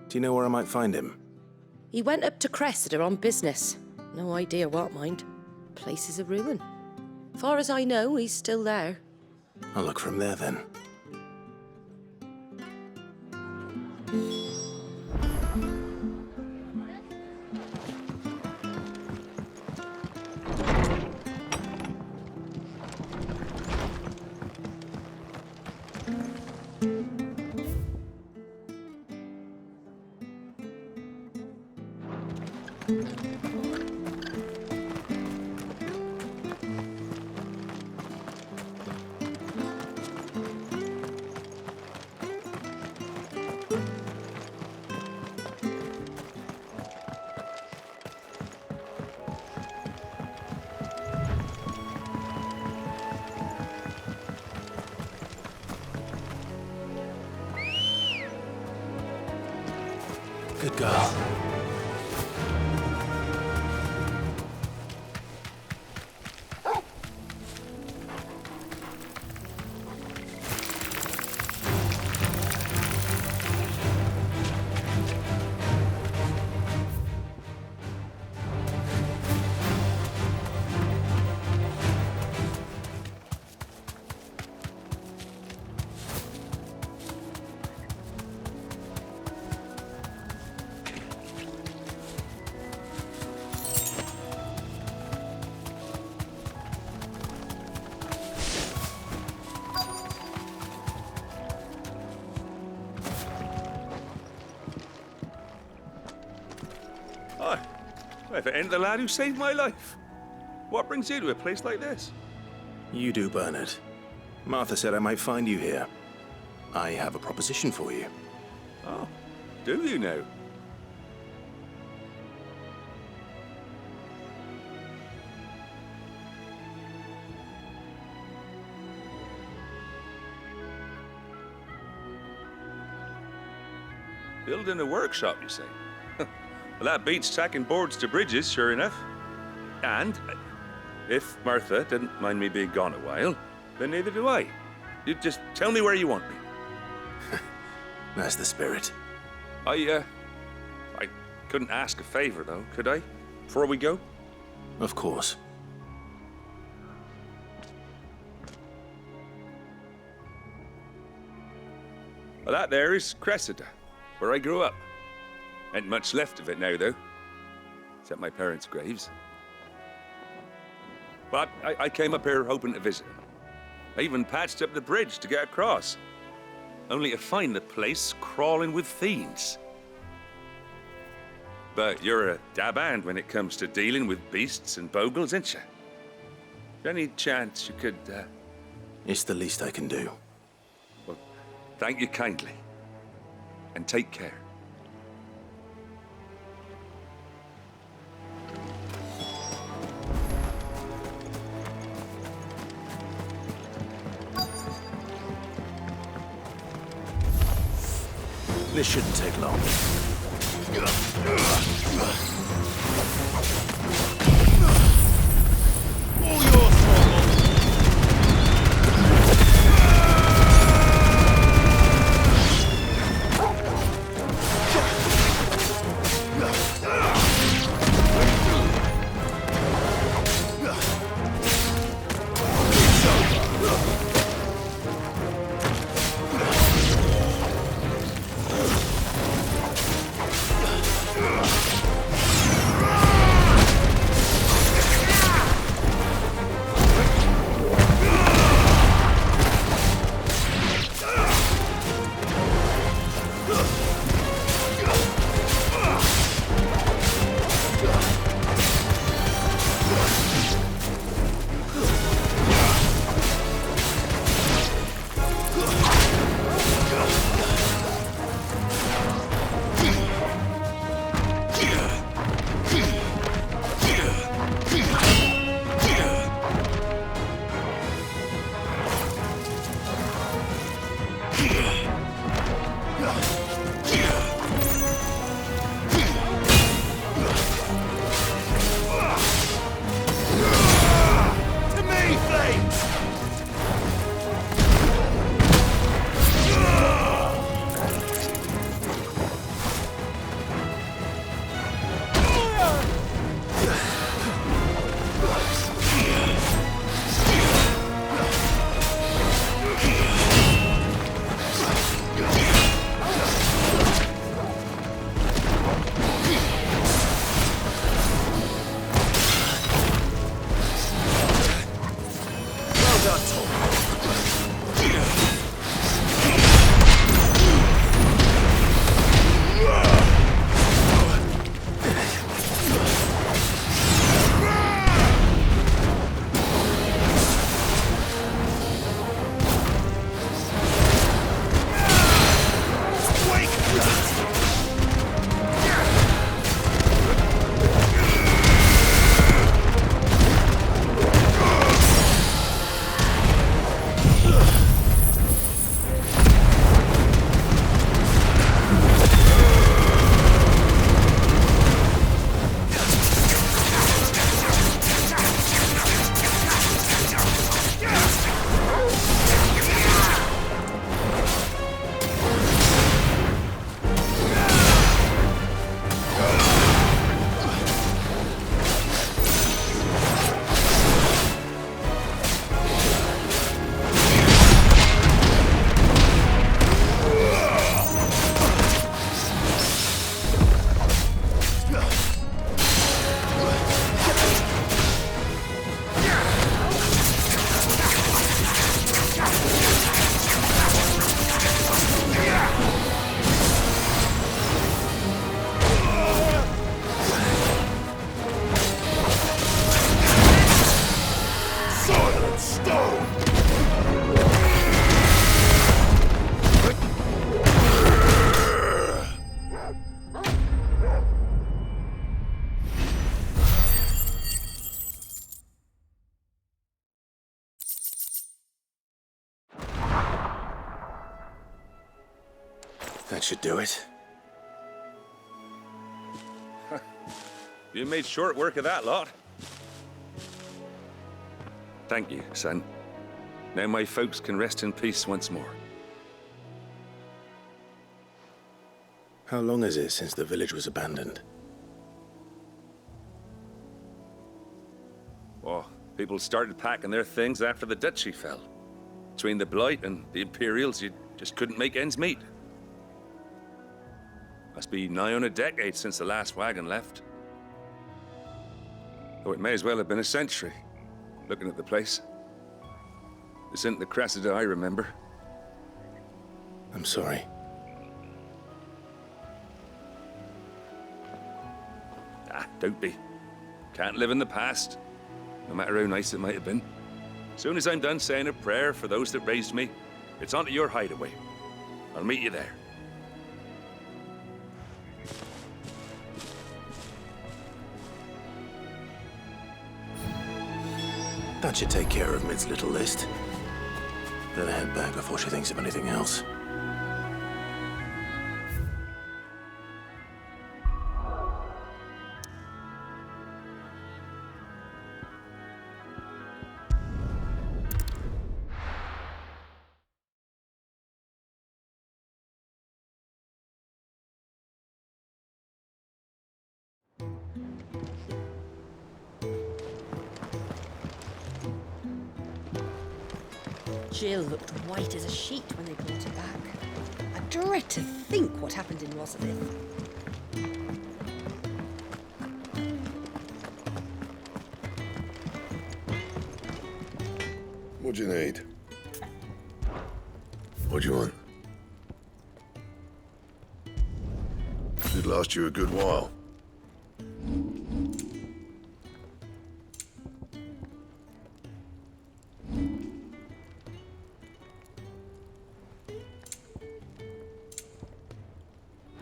Do you know where I might find him? He went up to Cressida on business. No idea what, mind. Place is a ruin. Far as I know, he's still there. I'll look from there then. Good girl. Hi. If it ain't the lad who saved my life. What brings you to a place like this? You do, Bernard. Martha said I might find you here. I have a proposition for you. Oh, do you now? Building a workshop, you say? Well, that beats tacking boards to bridges, sure enough. And if Martha didn't mind me being gone a while, then neither do I. You just tell me where you want me. That's the spirit. I couldn't ask a favor, though, could I? Before we go? Of course. Well, that there is Cressida, where I grew up. Ain't much left of it now, though. Except my parents' graves. But I came up here hoping to visit. I even patched up the bridge to get across. Only to find the place crawling with fiends. But you're a dab hand when it comes to dealing with beasts and bogles, ain't you? Any chance you could, It's the least I can do. Well, thank you kindly. And take care. This shouldn't take long. All yours, should do it. You made short work of that lot. Thank you, son. Now my folks can rest in peace once more. How long is it since the village was abandoned? Oh, people started packing their things after the duchy fell. Between the Blight and the Imperials, you just couldn't make ends meet. Must be nigh on a decade since the last wagon left. Though it may as well have been a century, looking at the place. This isn't the Cressida I remember. I'm sorry. Ah, don't be. Can't live in the past, no matter how nice it might have been. Soon as I'm done saying a prayer for those that raised me, it's onto your hideaway. I'll meet you there. That should take care of Mid's little list. Better head back before she thinks of anything else. Jill looked white as a sheet when they brought her back. I dread to think what happened in Rosalith. What do you need? What do you want? Should last you a good while.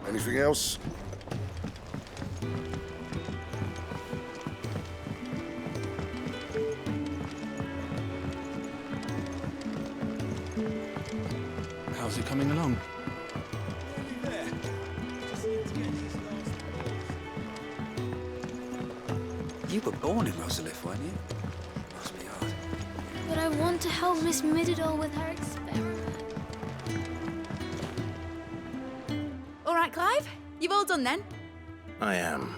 Anything else? How's it coming along? You were born in Rosalith, weren't you? Must be hard. But I want to help Miss Mididol with her experiment. All right, Clive. You've all done then? I am.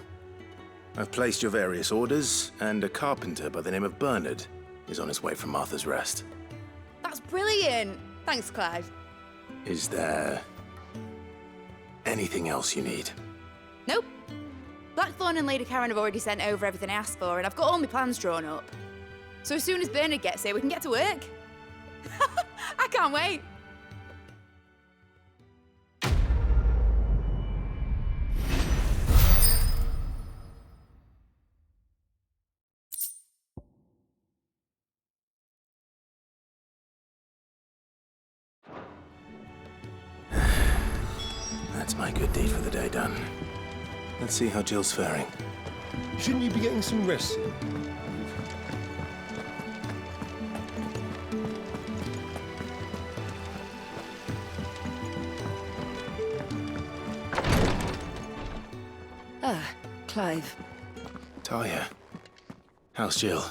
I've placed your various orders, and a carpenter by the name of Bernard is on his way from Martha's Rest. That's brilliant. Thanks, Clive. Is there anything else you need? Nope. Blackthorn and Lady Karen have already sent over everything I asked for, and I've got all my plans drawn up. So as soon as Bernard gets here, we can get to work. I can't wait. That's my good deed for the day done. Let's see how Jill's faring. Shouldn't you be getting some rest? Ah, Clive. Talia, how's Jill?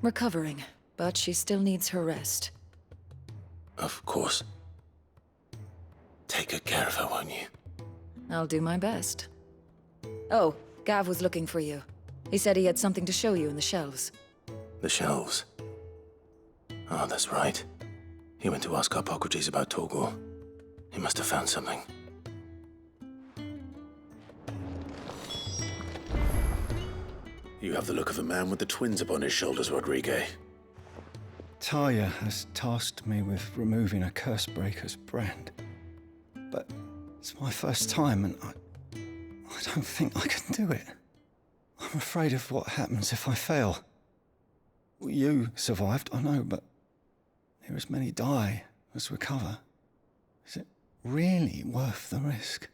Recovering, but she still needs her rest. Of course. Take good care of her, won't you? I'll do my best. Oh, Gav was looking for you. He said he had something to show you in the shelves. The shelves? Oh, that's right. He went to ask Harpocrates about Torgor. He must have found something. You have the look of a man with the twins upon his shoulders, Rodrigue. Talia has tasked me with removing a Cursebreaker's brand. But it's my first time, and I don't think I can do it. I'm afraid of what happens if I fail. You survived, I know, but near as many die as recover. Is it really worth the risk?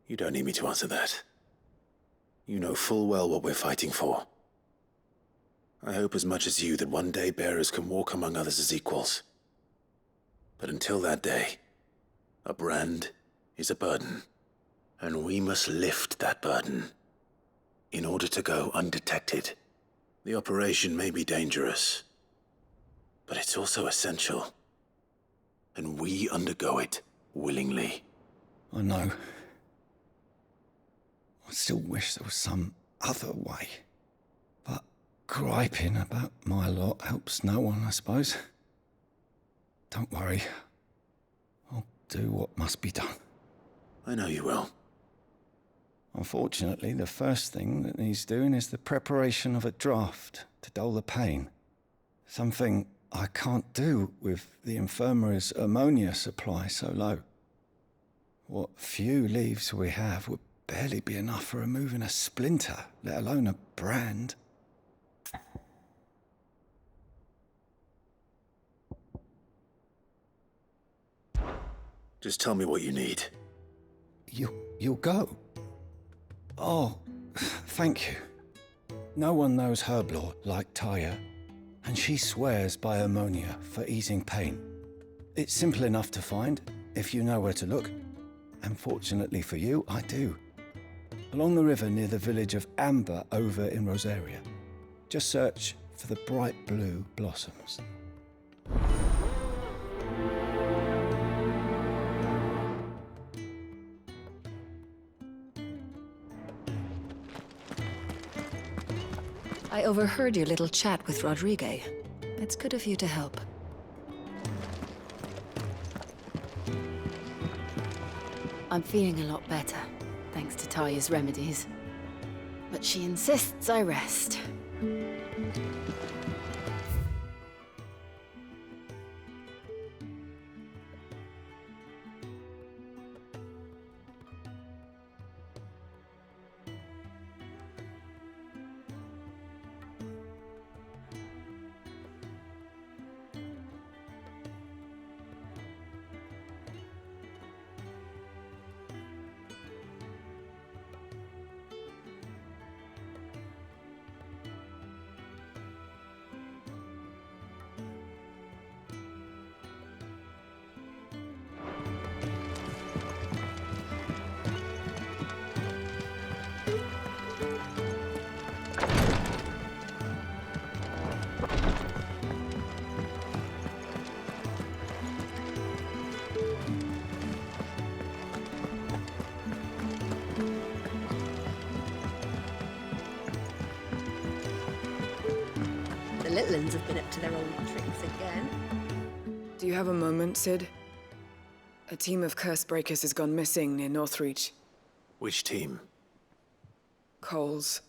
You don't need me to answer that. You know full well what we're fighting for. I hope as much as you that one day bearers can walk among others as equals. But until that day, a brand is a burden, and we must lift that burden in order to go undetected. The operation may be dangerous, but it's also essential, and we undergo it willingly. I know. I still wish there was some other way. But griping about my lot helps no one, I suppose. Don't worry. I'll do what must be done. I know you will. Unfortunately, the first thing that needs doing is the preparation of a draft to dull the pain. Something I can't do with the infirmary's ammonia supply so low. What few leaves we have would barely be enough for removing a splinter, let alone a brand. Just tell me what you need. You'll go? Oh, thank you. No one knows herb lore like Taya, and she swears by ammonia for easing pain. It's simple enough to find, if you know where to look. And fortunately for you, I do. Along the river near the village of Amber over in Rosaria. Just search for the bright blue blossoms. I overheard your little chat with Rodrigue. It's good of you to help. I'm feeling a lot better, thanks to Taya's remedies. But she insists I rest. The little uns have been up to their old tricks again. Do you have a moment, Sid? A team of curse breakers has gone missing near Northreach. Which team? Coles.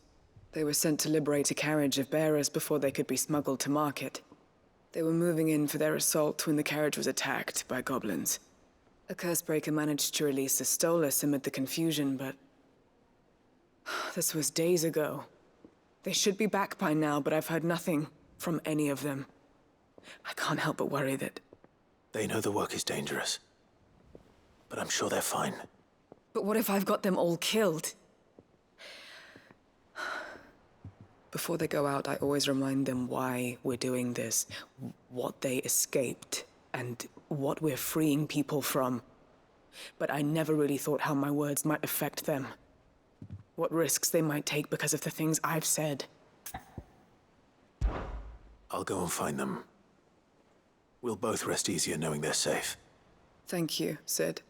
They were sent to liberate a carriage of bearers before they could be smuggled to market. They were moving in for their assault when the carriage was attacked by goblins. A curse breaker managed to release a Stolas amid the confusion, but... this was days ago. They should be back by now, but I've heard nothing from any of them. I can't help but worry that... They know the work is dangerous, but I'm sure they're fine. But what if I've got them all killed? Before they go out, I always remind them why we're doing this, what they escaped, and what we're freeing people from. But I never really thought how my words might affect them. What risks they might take because of the things I've said. I'll go and find them. We'll both rest easier knowing they're safe. Thank you, Sid.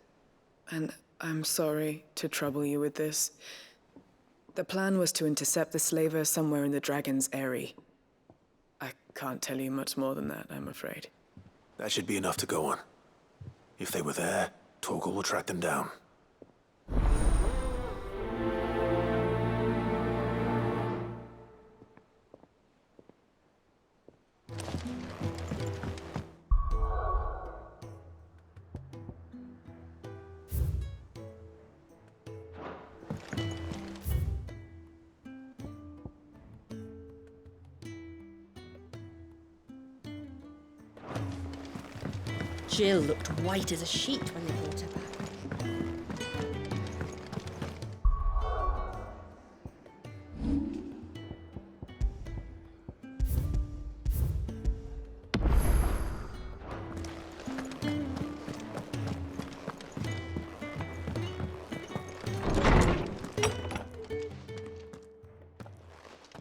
And I'm sorry to trouble you with this. The plan was to intercept the slaver somewhere in the Dragon's Eyrie. I can't tell you much more than that, I'm afraid. That should be enough to go on. If they were there, Torgal will track them down. Jill looked white as a sheet when they brought her back.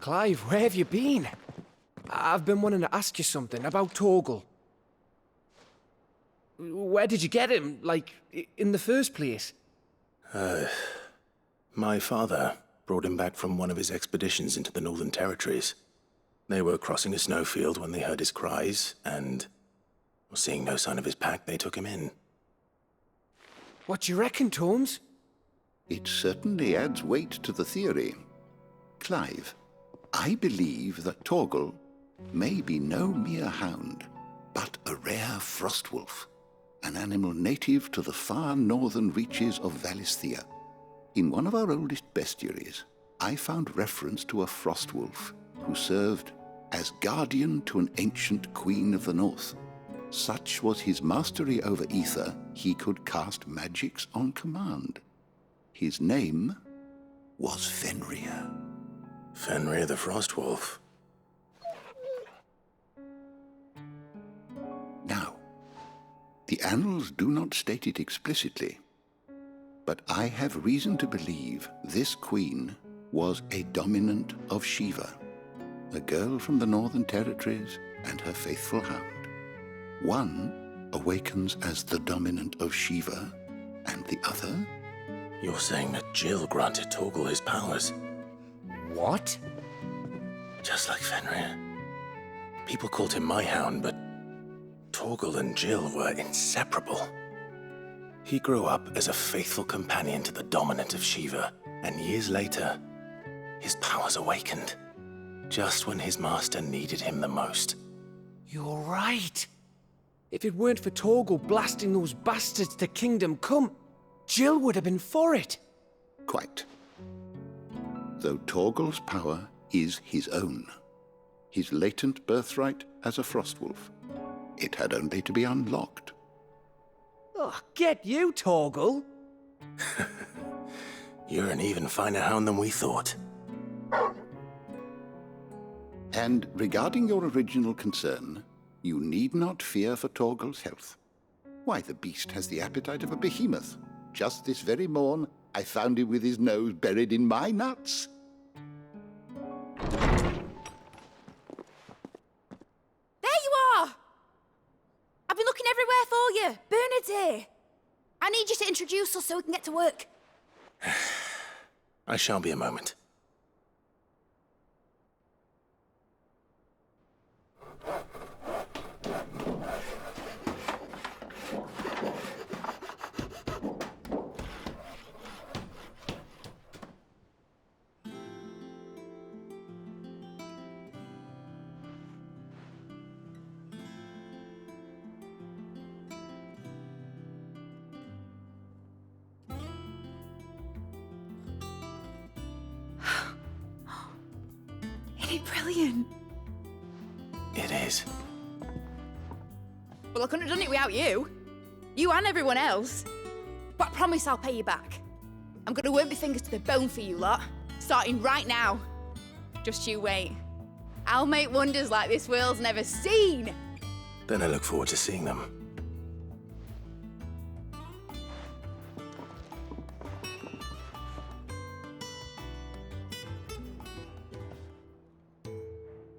Clive, where have you been? I've been wanting to ask you something about Torgal. Where did you get him, like, in the first place? My father brought him back from one of his expeditions into the Northern Territories. They were crossing a snowfield when they heard his cries, and seeing no sign of his pack, they took him in. What do you reckon, Torms? It certainly adds weight to the theory. Clive, I believe that Torgal may be no mere hound, but a rare frostwolf, an animal native to the far northern reaches of Valisthea. In one of our oldest bestiaries, I found reference to a frostwolf who served as guardian to an ancient queen of the north. Such was his mastery over ether, he could cast magics on command. His name was Fenrir. Fenrir the Frostwolf. Now, the annals do not state it explicitly, but I have reason to believe this queen was a dominant of Shiva, a girl from the Northern Territories and her faithful hound. One awakens as the dominant of Shiva, and the other? You're saying that Jill granted Torgal his powers? What? Just like Fenrir. People called him my hound, but Torgal and Jill were inseparable. He grew up as a faithful companion to the dominant of Shiva, and years later, his powers awakened, just when his master needed him the most. You're right. If it weren't for Torgal blasting those bastards to Kingdom Come, Jill would have been for it. Quite. Though Torgal's power is his own, his latent birthright as a frostwolf, it had only to be unlocked. Oh, get you, Torgal! You're an even finer hound than we thought. And regarding your original concern, you need not fear for Torgal's health. Why, the beast has the appetite of a behemoth. Just this very morn, I found him with his nose buried in my nuts. There you are! I've been looking everywhere for you. Bernard's here. I need you to introduce us so we can get to work. I shan't be a moment. Brilliant. It is. Well, I couldn't have done it without you. You and everyone else. But I promise I'll pay you back. I'm gonna work my fingers to the bone for you lot, starting right now. Just you wait. I'll make wonders like this world's never seen. Then I look forward to seeing them.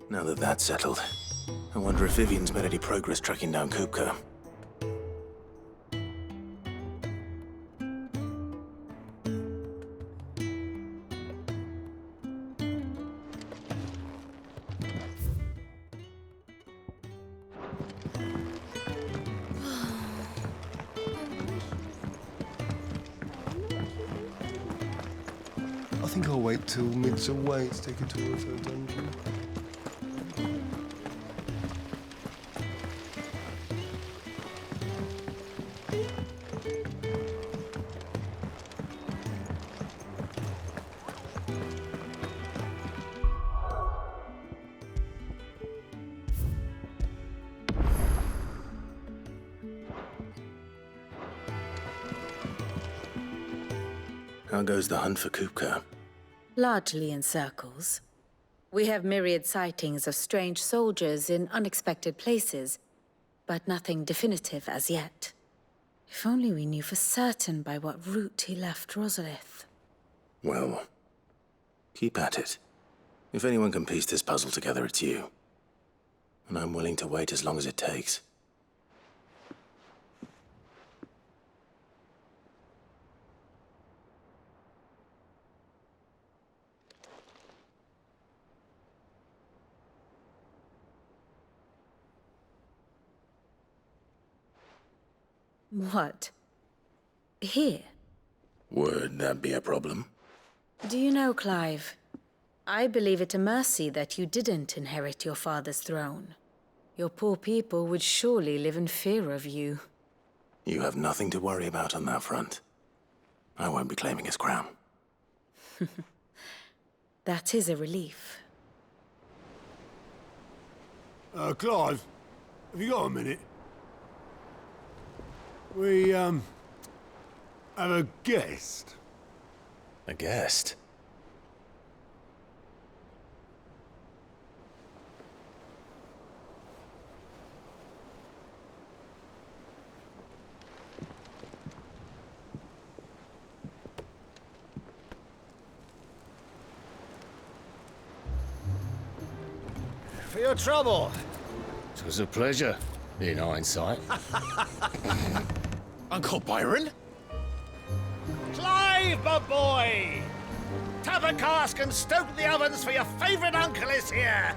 Now that that's settled, I wonder if Vivian's made any progress tracking down Kupka. I think I'll wait till Mid's away to take a tour of her dungeon. How goes the hunt for Kupka? Largely in circles. We have myriad sightings of strange soldiers in unexpected places, but nothing definitive as yet. If only we knew for certain by what route he left Rosalith. Well, keep at it. If anyone can piece this puzzle together, it's you. And I'm willing to wait as long as it takes. What? Here? Would that be a problem? Do you know, Clive? I believe it a mercy that you didn't inherit your father's throne. Your poor people would surely live in fear of you. You have nothing to worry about on that front. I won't be claiming his crown. That is a relief. Clive, have you got a minute? We, have a guest. A guest? For your trouble. It was a pleasure, in hindsight. Uncle Byron? Clive, my boy! Tap a cask and stoke the ovens, for your favourite uncle is here!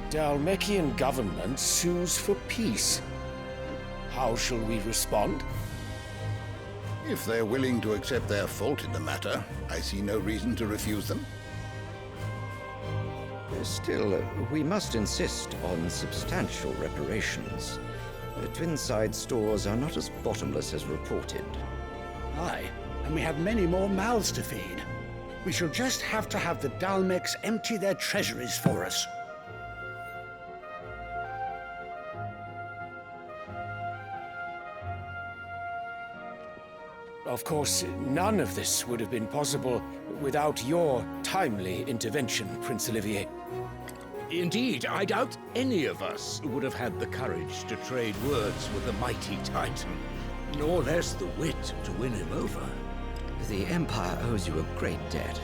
The Dalmekian government sues for peace. How shall we respond? If they're willing to accept their fault in the matter, I see no reason to refuse them. Still, we must insist on substantial reparations. Twinside stores are not as bottomless as reported. Aye, and we have many more mouths to feed. We shall just have to have the Dalmecs empty their treasuries for us. Of course, none of this would have been possible without your timely intervention, Prince Olivier. Indeed, I doubt any of us would have had the courage to trade words with the mighty Titan. Nor there's the wit to win him over. The Empire owes you a great debt.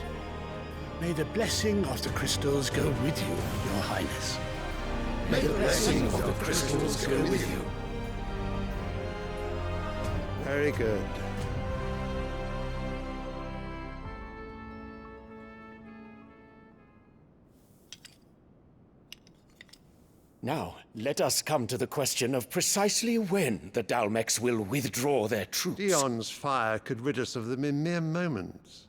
May the blessing of the crystals go with you, Your Highness. May the blessing of the crystals go with you. Very good. Now, let us come to the question of precisely when the Dalmecs will withdraw their troops. Dion's fire could rid us of them in mere moments.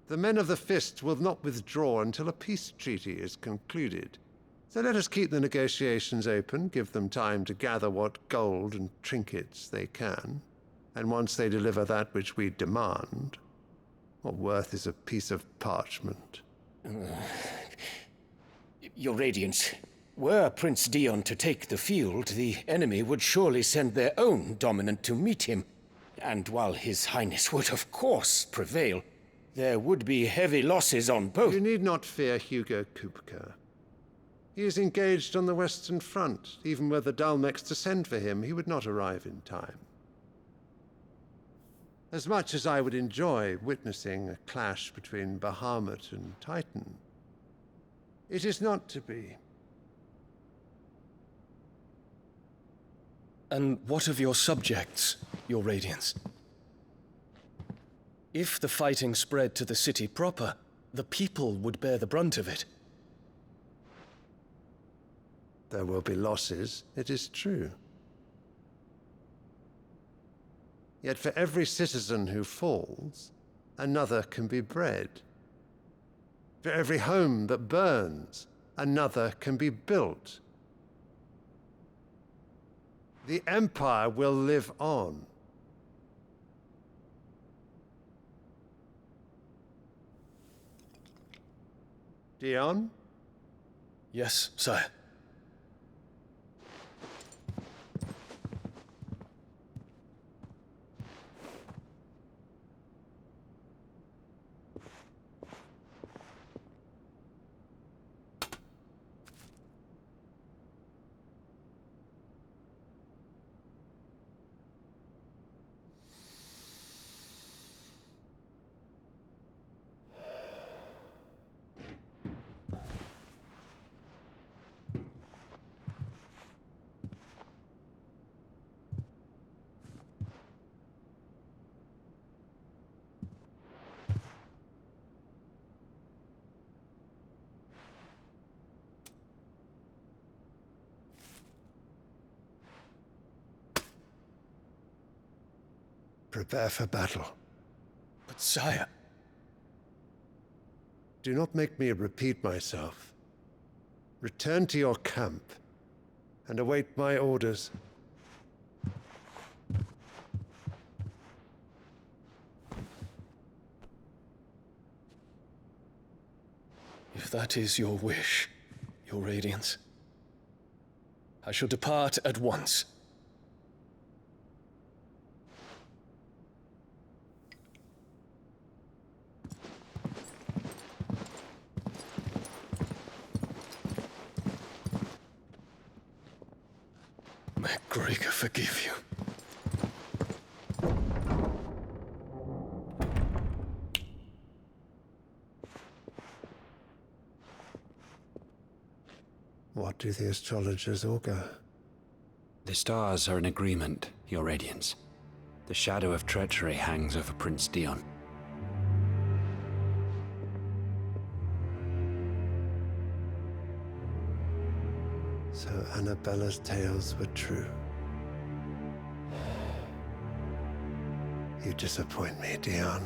The men of the Fist will not withdraw until a peace treaty is concluded. So let us keep the negotiations open, give them time to gather what gold and trinkets they can. And once they deliver that which we demand, what worth is a piece of parchment? Your Radiance, were Prince Dion to take the field, the enemy would surely send their own dominant to meet him. And while His Highness would of course prevail, there would be heavy losses on both. You need not fear Hugo Kupka. He is engaged on the Western Front. Even were the Dalmecs to send for him, he would not arrive in time. As much as I would enjoy witnessing a clash between Bahamut and Titan, it is not to be. And what of your subjects, Your Radiance? If the fighting spread to the city proper, the people would bear the brunt of it. There will be losses, it is true. Yet for every citizen who falls, another can be bred. For every home that burns, another can be built. The Empire will live on. Dion? Yes, sire. Prepare for battle. But sire... Do not make me repeat myself. Return to your camp and await my orders. If that is your wish, Your Radiance, I shall depart at once. May Gregor forgive you. What do the astrologers augur? The stars are in agreement, Your Radiance. The shadow of treachery hangs over Prince Dion. So Annabella's tales were true. You disappoint me, Dion.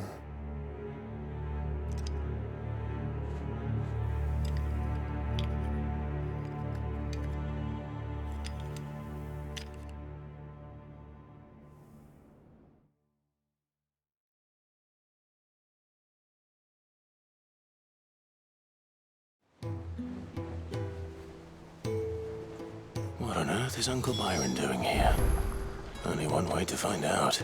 What on earth is Uncle Byron doing here? Only one way to find out.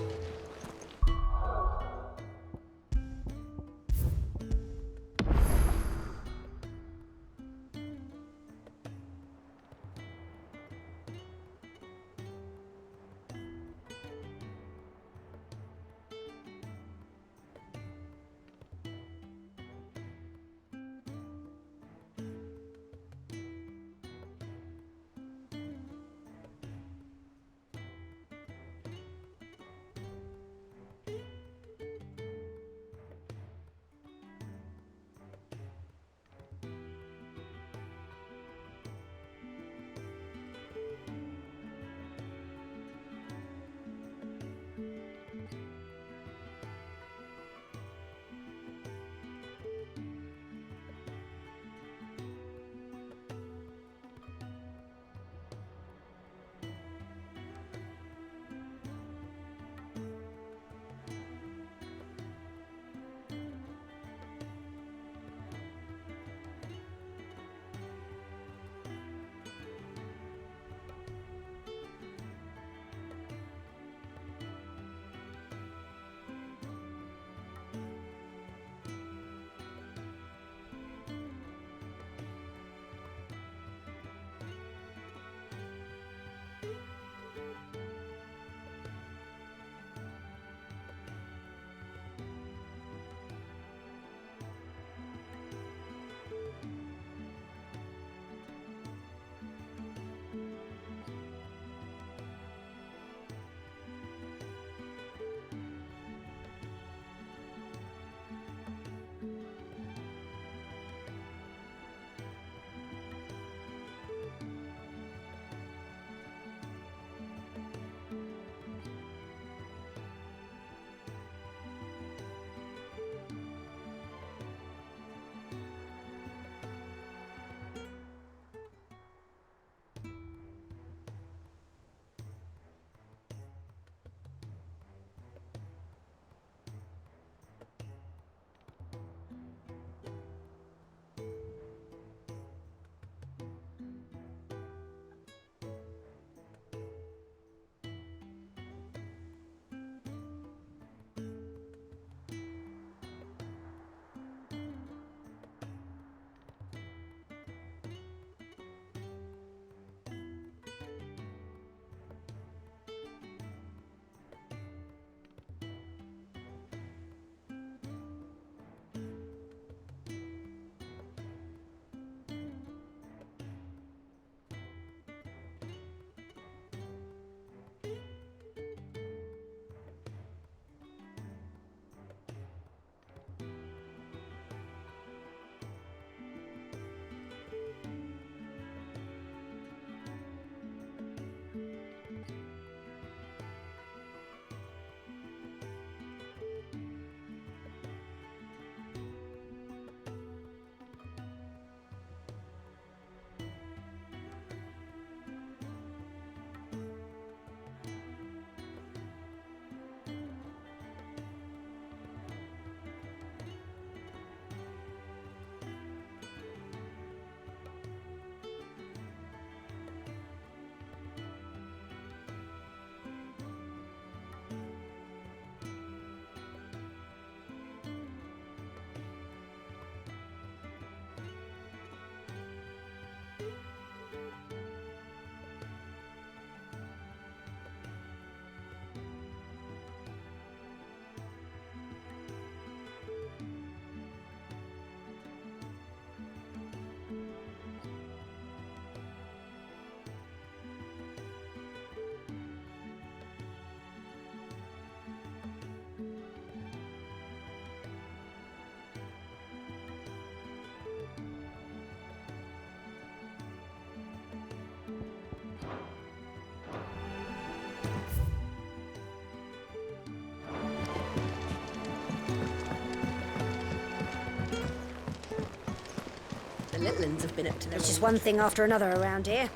little uns have been up to their... It's just one thing after another around here.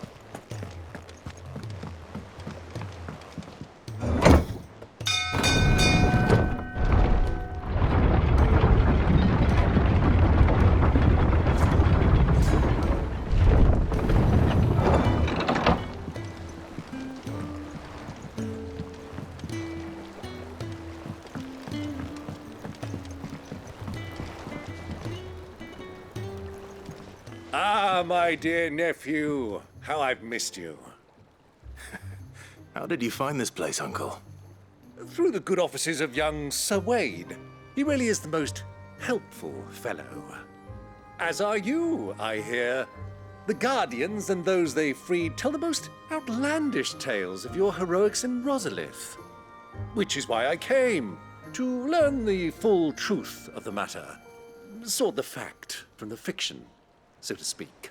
Ah, my dear nephew. How I've missed you. How did you find this place, Uncle? Through the good offices of young Sir Wade. He really is the most helpful fellow. As are you, I hear. The Guardians and those they freed tell the most outlandish tales of your heroics in Rosalith. Which is why I came, to learn the full truth of the matter. Sort the fact from the fiction, so to speak.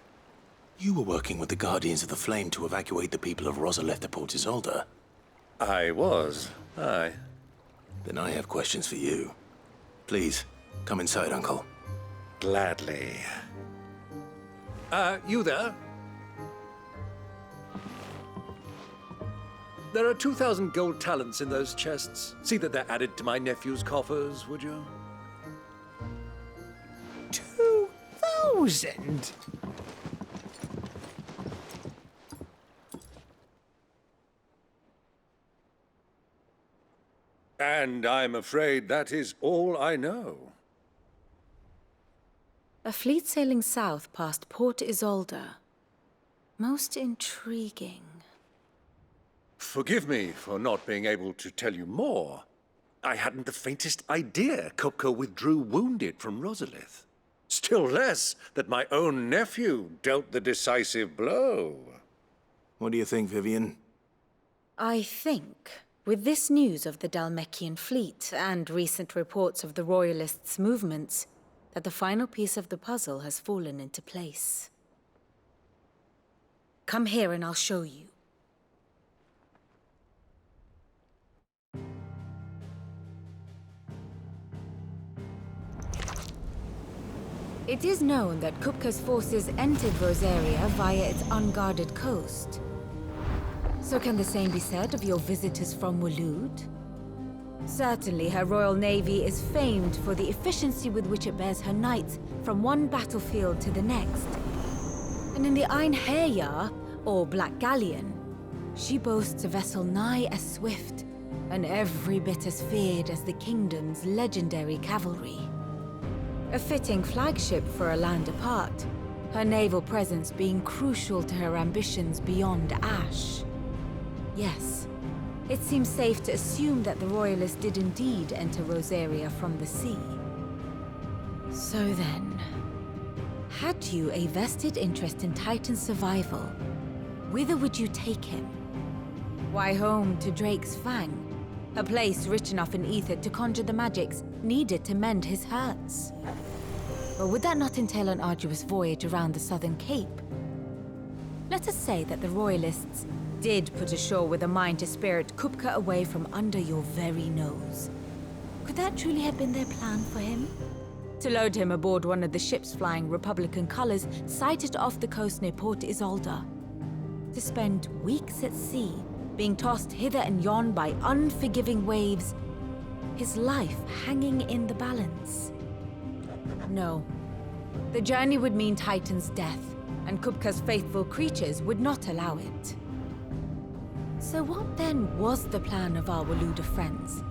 You were working with the Guardians of the Flame to evacuate the people of Rosalith to Port Isolde. I was, aye. Then I have questions for you. Please, come inside, Uncle. Gladly. You there? There are 2,000 gold talents in those chests. See that they're added to my nephew's coffers, would you? 2,000? And I'm afraid that is all I know. A fleet sailing south past Port Isolde. Most intriguing. Forgive me for not being able to tell you more. I hadn't the faintest idea Kupka withdrew wounded from Rosalith. Still less that my own nephew dealt the decisive blow. What do you think, Vivian? I think, with this news of the Dhalmekian fleet and recent reports of the Royalists' movements, that the final piece of the puzzle has fallen into place. Come here and I'll show you. It is known that Kupka's forces entered Rosaria via its unguarded coast. So can the same be said of your visitors from Waloed? Certainly, her Royal Navy is famed for the efficiency with which it bears her knights from one battlefield to the next. And in the Einherjar, or Black Galleon, she boasts a vessel nigh as swift and every bit as feared as the kingdom's legendary cavalry. A fitting flagship for a land apart, her naval presence being crucial to her ambitions beyond Ash. Yes. It seems safe to assume that the Royalists did indeed enter Rosaria from the sea. So then, had you a vested interest in Titan's survival, whither would you take him? Why, home to Drake's Fang, a place rich enough in ether to conjure the magics needed to mend his hurts. Or would that not entail an arduous voyage around the southern cape? Let us say that the Royalists did put ashore with a mind to spirit Kupka away from under your very nose. Could that truly have been their plan for him? To load him aboard one of the ships flying Republican colors sighted off the coast near Port Isolde. To spend weeks at sea, being tossed hither and yon by unforgiving waves, his life hanging in the balance. No. The journey would mean Titan's death, and Kupka's faithful creatures would not allow it. So what then was the plan of our Waluda friends?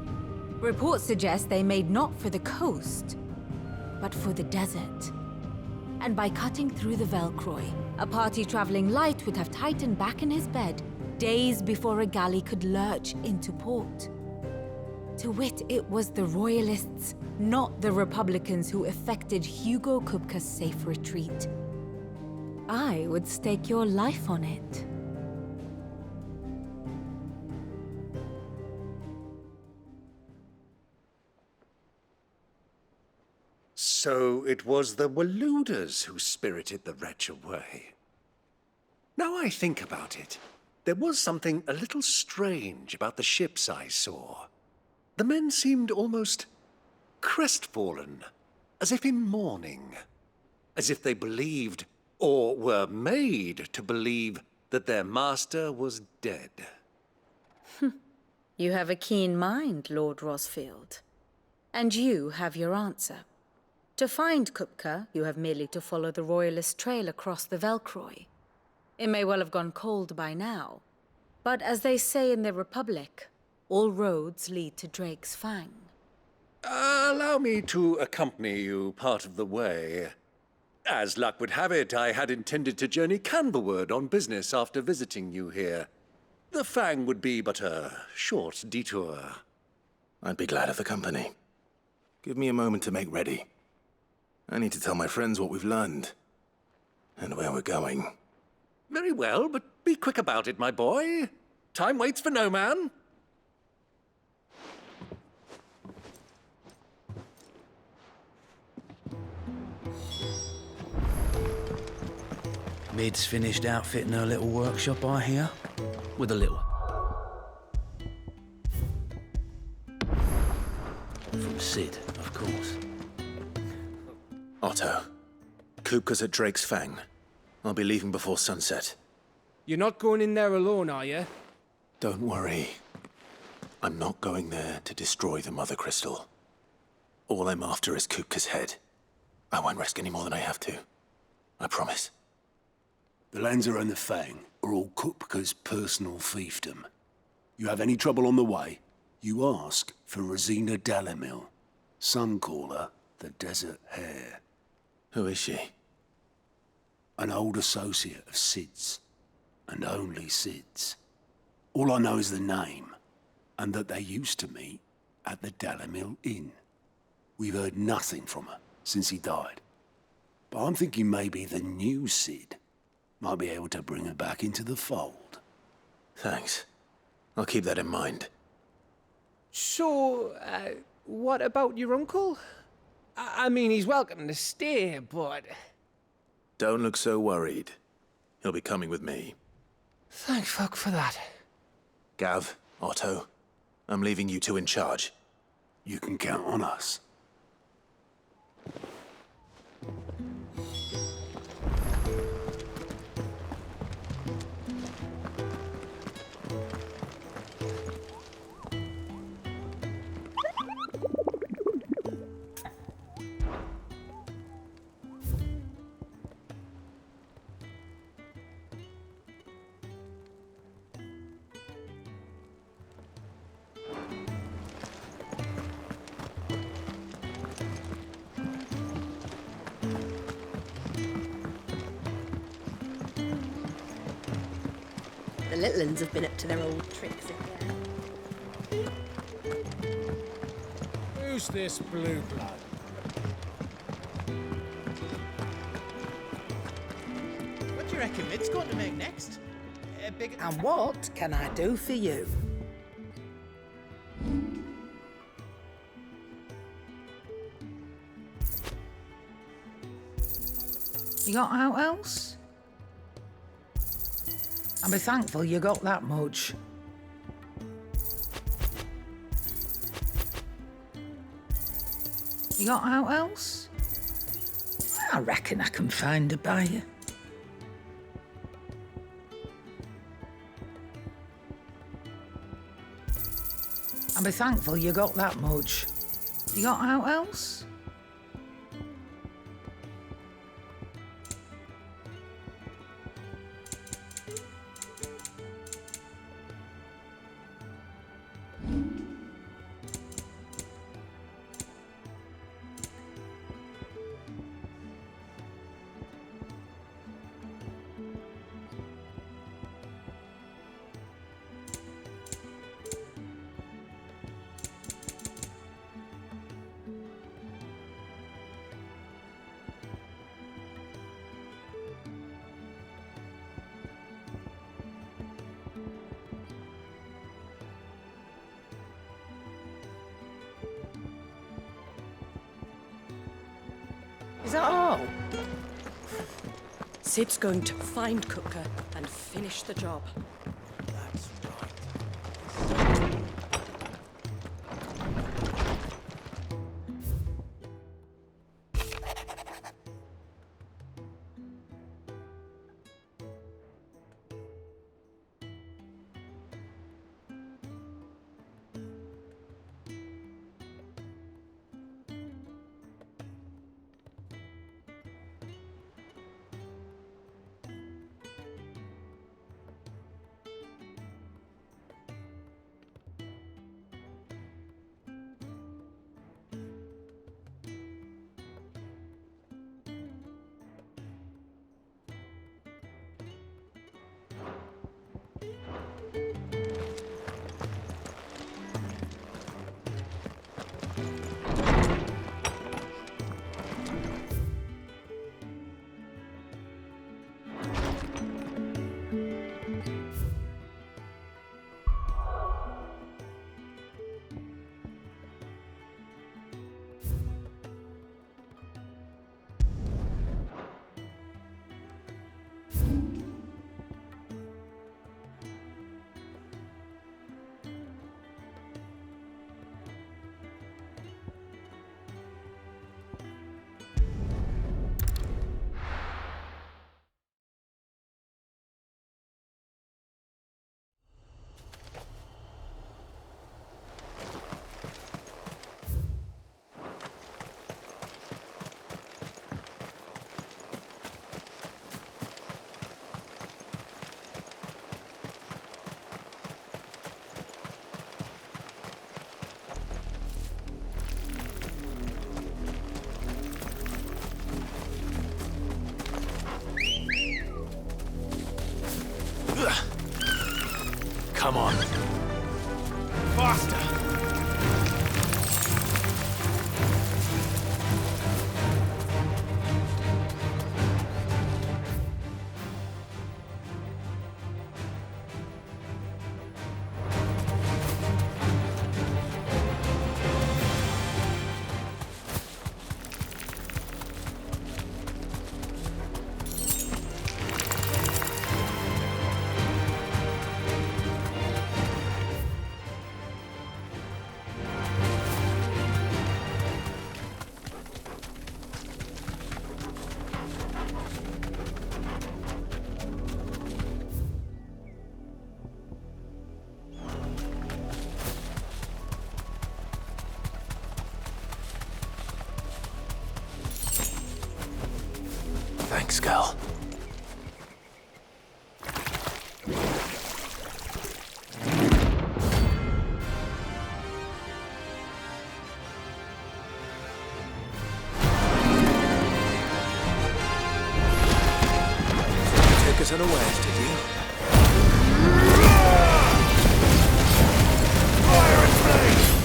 Reports suggest they made not for the coast, but for the desert. And by cutting through the Velcroy, a party traveling light would have Titan back in his bed days before a galley could lurch into port. To wit, it was the Royalists, not the Republicans, who effected Hugo Kupka's safe retreat. I would stake your life on it. So it was the Waludas who spirited the wretch away. Now I think about it, there was something a little strange about the ships I saw. The men seemed almost crestfallen, as if in mourning. as if they believed, or were made to believe, that their master was dead. You have a keen mind, Lord Rosfield. And you have your answer. To find Kupka, you have merely to follow the Royalist trail across the Velcroy. It may well have gone cold by now, but as they say in the Republic, all roads lead to Drake's Fang. Allow me to accompany you part of the way. As luck would have it, I had intended to journey Canberward on business after visiting you here. The Fang would be but a short detour. I'd be glad of the company. Give me a moment to make ready. I need to tell my friends what we've learned, and where we're going. Very well, but be quick about it, my boy. Time waits for no man. Mid's finished outfitting her little workshop, I hear. With a little. From Sid, of course. Otto, Kupka's at Drake's Fang. I'll be leaving before sunset. You're not going in there alone, are you? Don't worry. I'm not going there to destroy the Mother Crystal. All I'm after is Kupka's head. I won't risk any more than I have to. I promise. The Lanza and the Fang are all Kupka's personal fiefdom. You have any trouble on the way, you ask for Rosina Dalimil. Some call her the Desert Hare. Who is she? An old associate of Sid's, and only Sid's. All I know is the name, and that they used to meet at the Dalimil Inn. We've heard nothing from her since he died. But I'm thinking maybe the new Sid might be able to bring her back into the fold. Thanks. I'll keep that in mind. So, what about your uncle? I mean, he's welcome to stay, but... Don't look so worried. He'll be coming with me. Thank fuck for that. Gav, Otto, I'm leaving you two in charge. You can count on us. The little uns have been up to their old tricks again. Who's this blue blood? What do you reckon Mid's going to make next? And what can I do for you? You got out else? I'll be thankful you got that much. You got out else? I reckon I can find a buyer. I'll be thankful you got that much. You got out else? Is that all? Sid's going to find Kupka and finish the job. That's right. Come on. Faster! Thanks, girl. Take us unawares, did you? Fire and flame!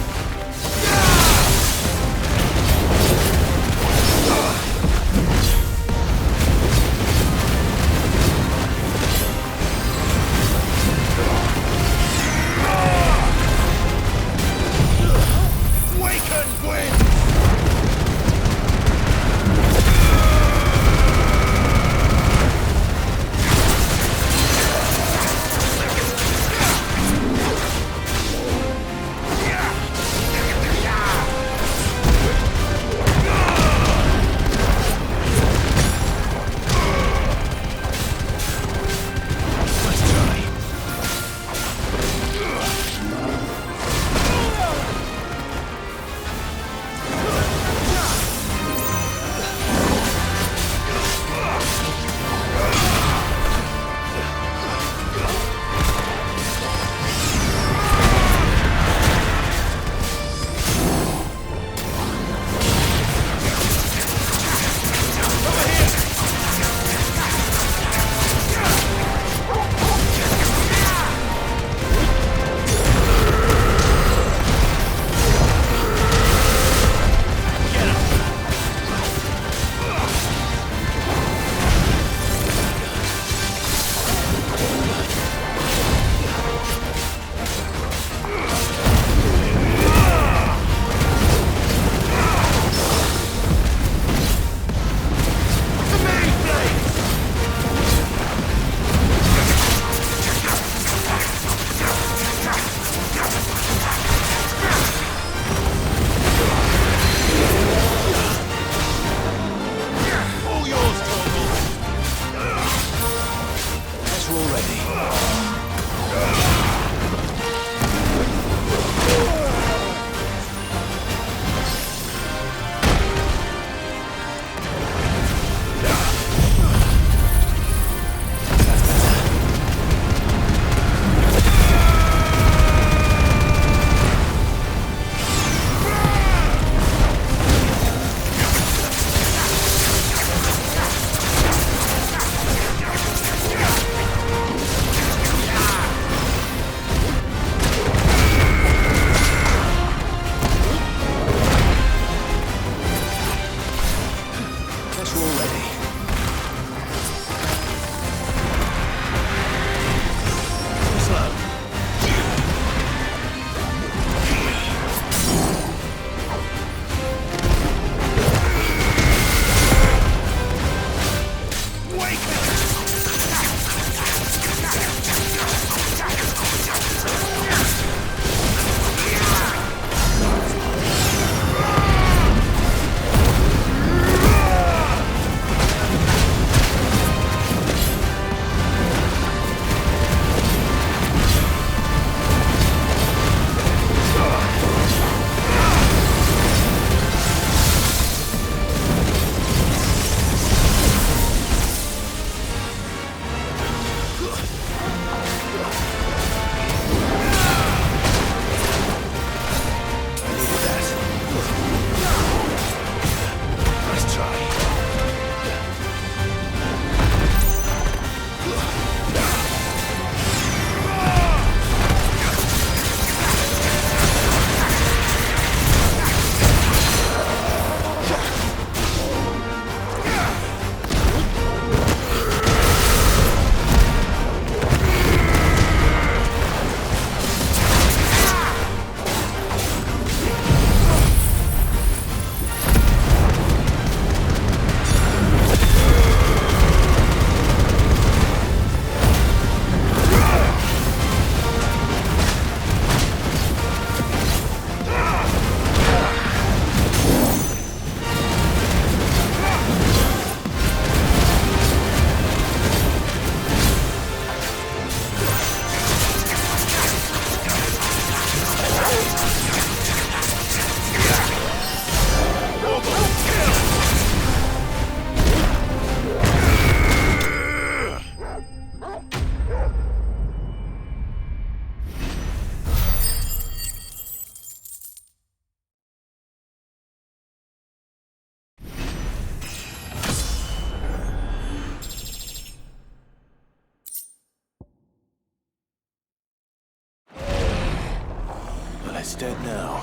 it's dead now.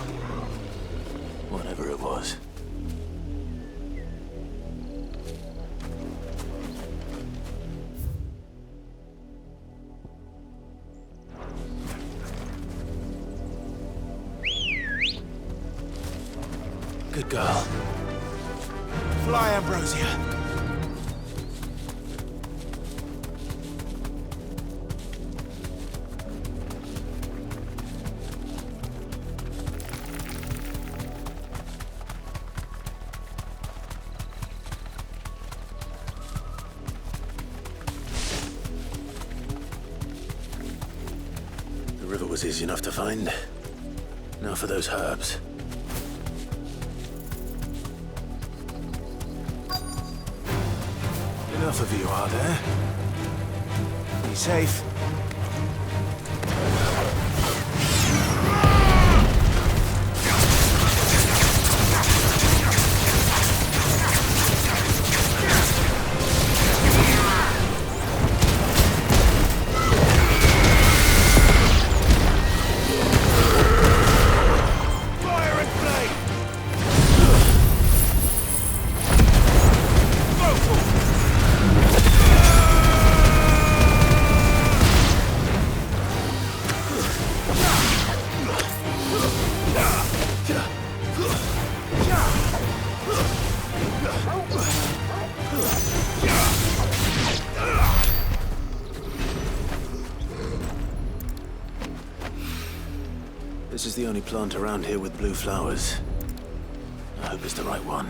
Whatever it was. Good girl. Fly, Ambrosia. The river was easy enough to find. Now for those herbs. Enough of you, are there? Be safe. This is the only plant around here with blue flowers. I hope it's the right one.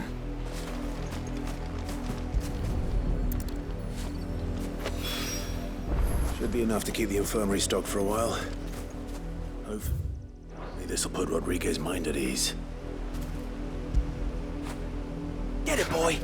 Should be enough to keep the infirmary stocked for a while. Hopefully this'll put Rodriguez's mind at ease. Get it, boy!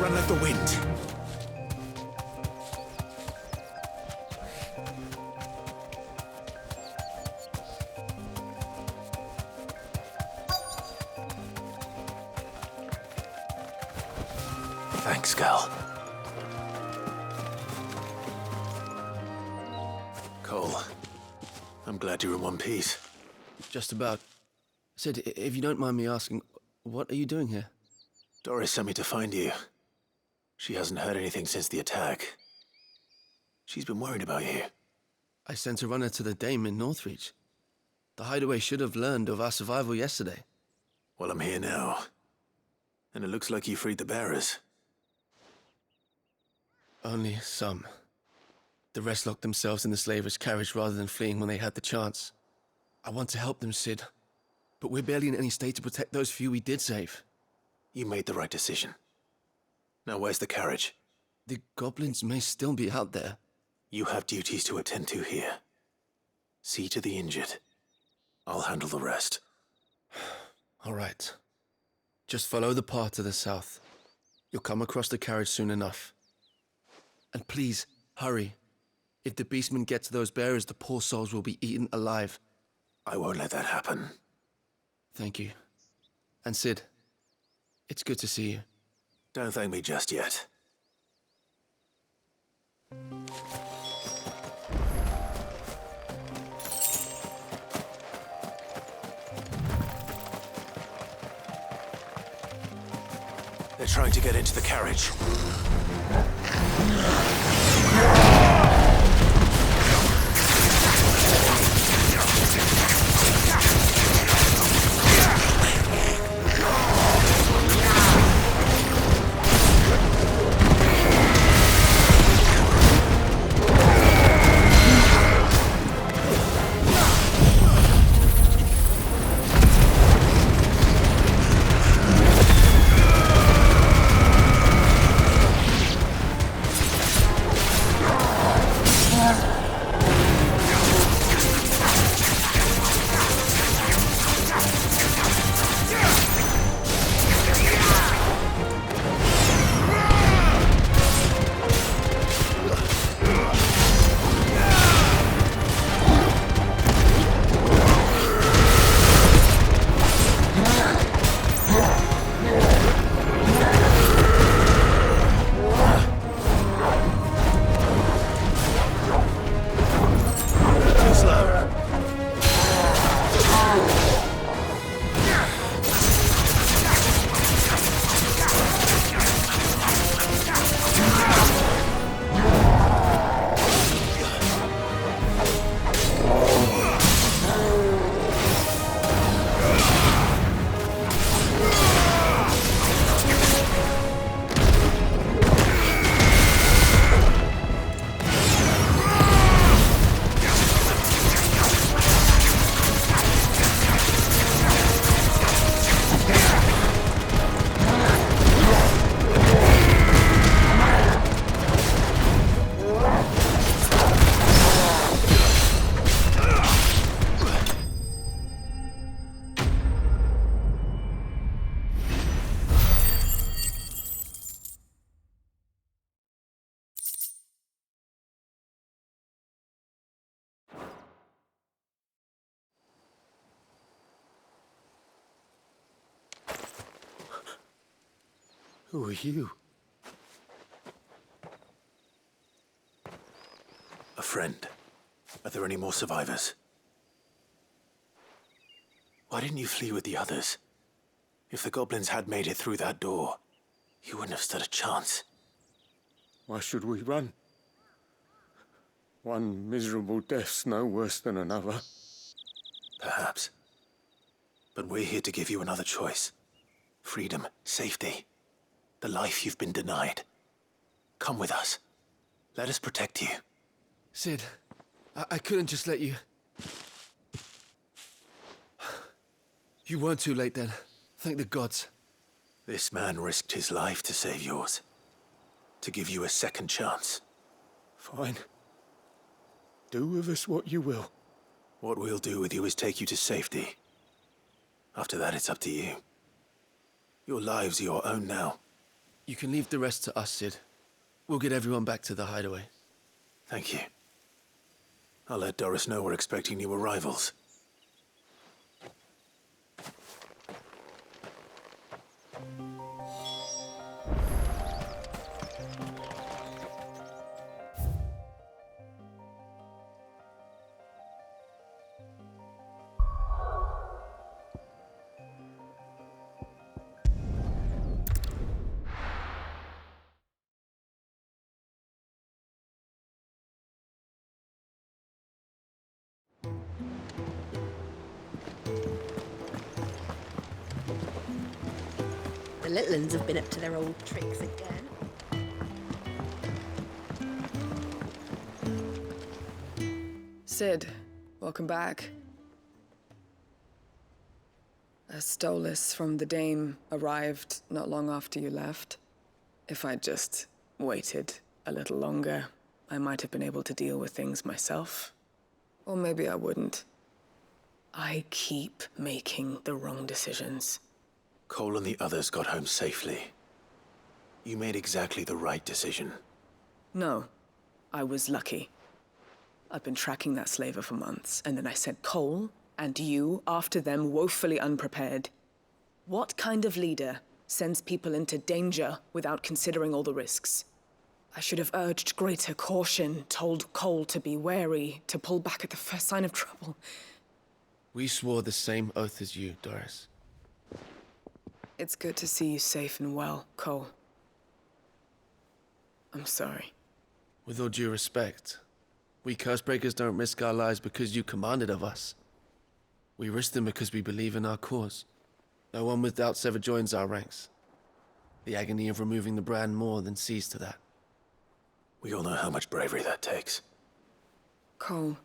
Run like the wind. Thanks, Gal. Cole, I'm glad you're in one piece. Just about. Sid, if you don't mind me asking, what are you doing here? Doris sent me to find you. She hasn't heard anything since the attack. She's been worried about you. I sent a runner to the Dame in Northreach. The hideaway should have learned of our survival yesterday. Well, I'm here now. And it looks like you freed the bearers. Only some. The rest locked themselves in the slavers' carriage rather than fleeing when they had the chance. I want to help them, Sid. But we're barely in any state to protect those few we did save. You made the right decision. Now where's the carriage? The goblins may still be out there. You have duties to attend to here. See to the injured. I'll handle the rest. All right. Just follow the path to the south. You'll come across the carriage soon enough. And please, hurry. If the beastmen get to those bearers, the poor souls will be eaten alive. I won't let that happen. Thank you. And Sid, it's good to see you. Don't thank me just yet. They're trying to get into the carriage. Who are you? A friend. Are there any more survivors? Why didn't you flee with the others? If the goblins had made it through that door, you wouldn't have stood a chance. Why should we run? One miserable death's no worse than another. Perhaps. But we're here to give you another choice. Freedom, safety, the life you've been denied. Come with us. Let us protect you. Sid, I couldn't just let you... You weren't too late then. Thank the gods. This man risked his life to save yours. To give you a second chance. Fine. Do with us what you will. What we'll do with you is take you to safety. After that, it's up to you. Your lives are your own now. You can leave the rest to us, Sid. We'll get everyone back to the hideaway. Thank you. I'll let Doris know we're expecting new arrivals. The little uns have been up to their old tricks again. Sid, welcome back. A Stolas from the Dame arrived not long after you left. If I'd just waited a little longer, I might have been able to deal with things myself. Or maybe I wouldn't. I keep making the wrong decisions. Cole and the others got home safely. You made exactly the right decision. No, I was lucky. I've been tracking that slaver for months, and then I sent Cole and you after them woefully unprepared. What kind of leader sends people into danger without considering all the risks? I should have urged greater caution, told Cole to be wary, to pull back at the first sign of trouble. We swore the same oath as you, Doris. It's good to see you safe and well, Cole. I'm sorry. With all due respect, we Cursebreakers don't risk our lives because you commanded of us. We risk them because we believe in our cause. No one with doubts ever joins our ranks. The agony of removing the brand more than sees to that. We all know how much bravery that takes. Cole,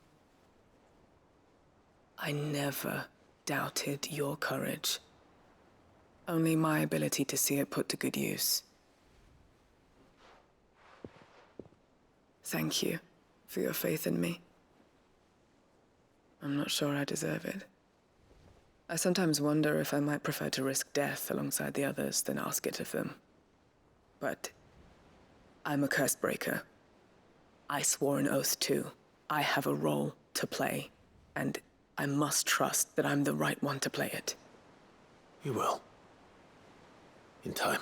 I never doubted your courage. Only my ability to see it put to good use. Thank you for your faith in me. I'm not sure I deserve it. I sometimes wonder if I might prefer to risk death alongside the others than ask it of them. But I'm a Cursebreaker. I swore an oath too. I have a role to play, and I must trust that I'm the right one to play it. You will. In time.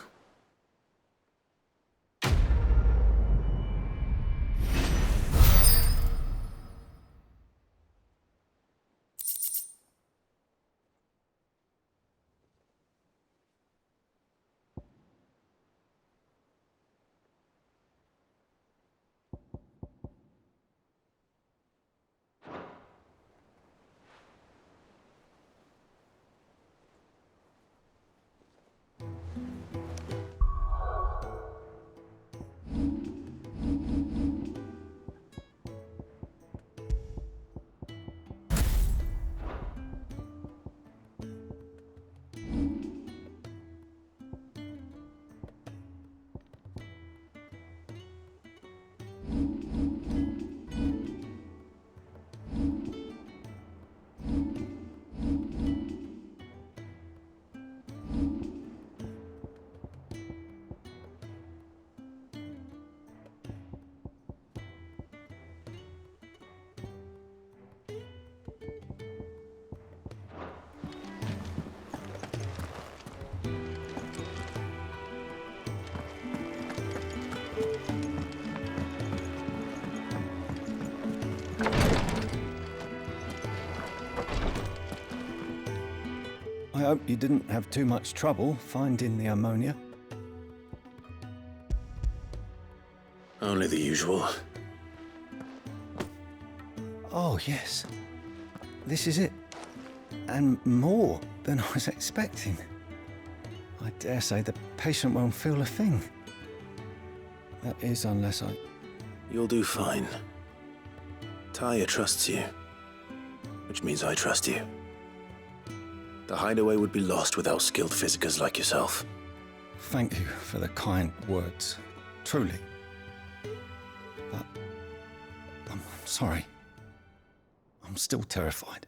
I hope you didn't have too much trouble finding the ammonia. Only the usual. Oh, yes. This is it. And more than I was expecting. I dare say the patient won't feel a thing. That is, unless I... You'll do fine. Taya trusts you, which means I trust you. The hideaway would be lost without skilled physicers like yourself. Thank you for the kind words. Truly. But... I'm sorry. I'm still terrified.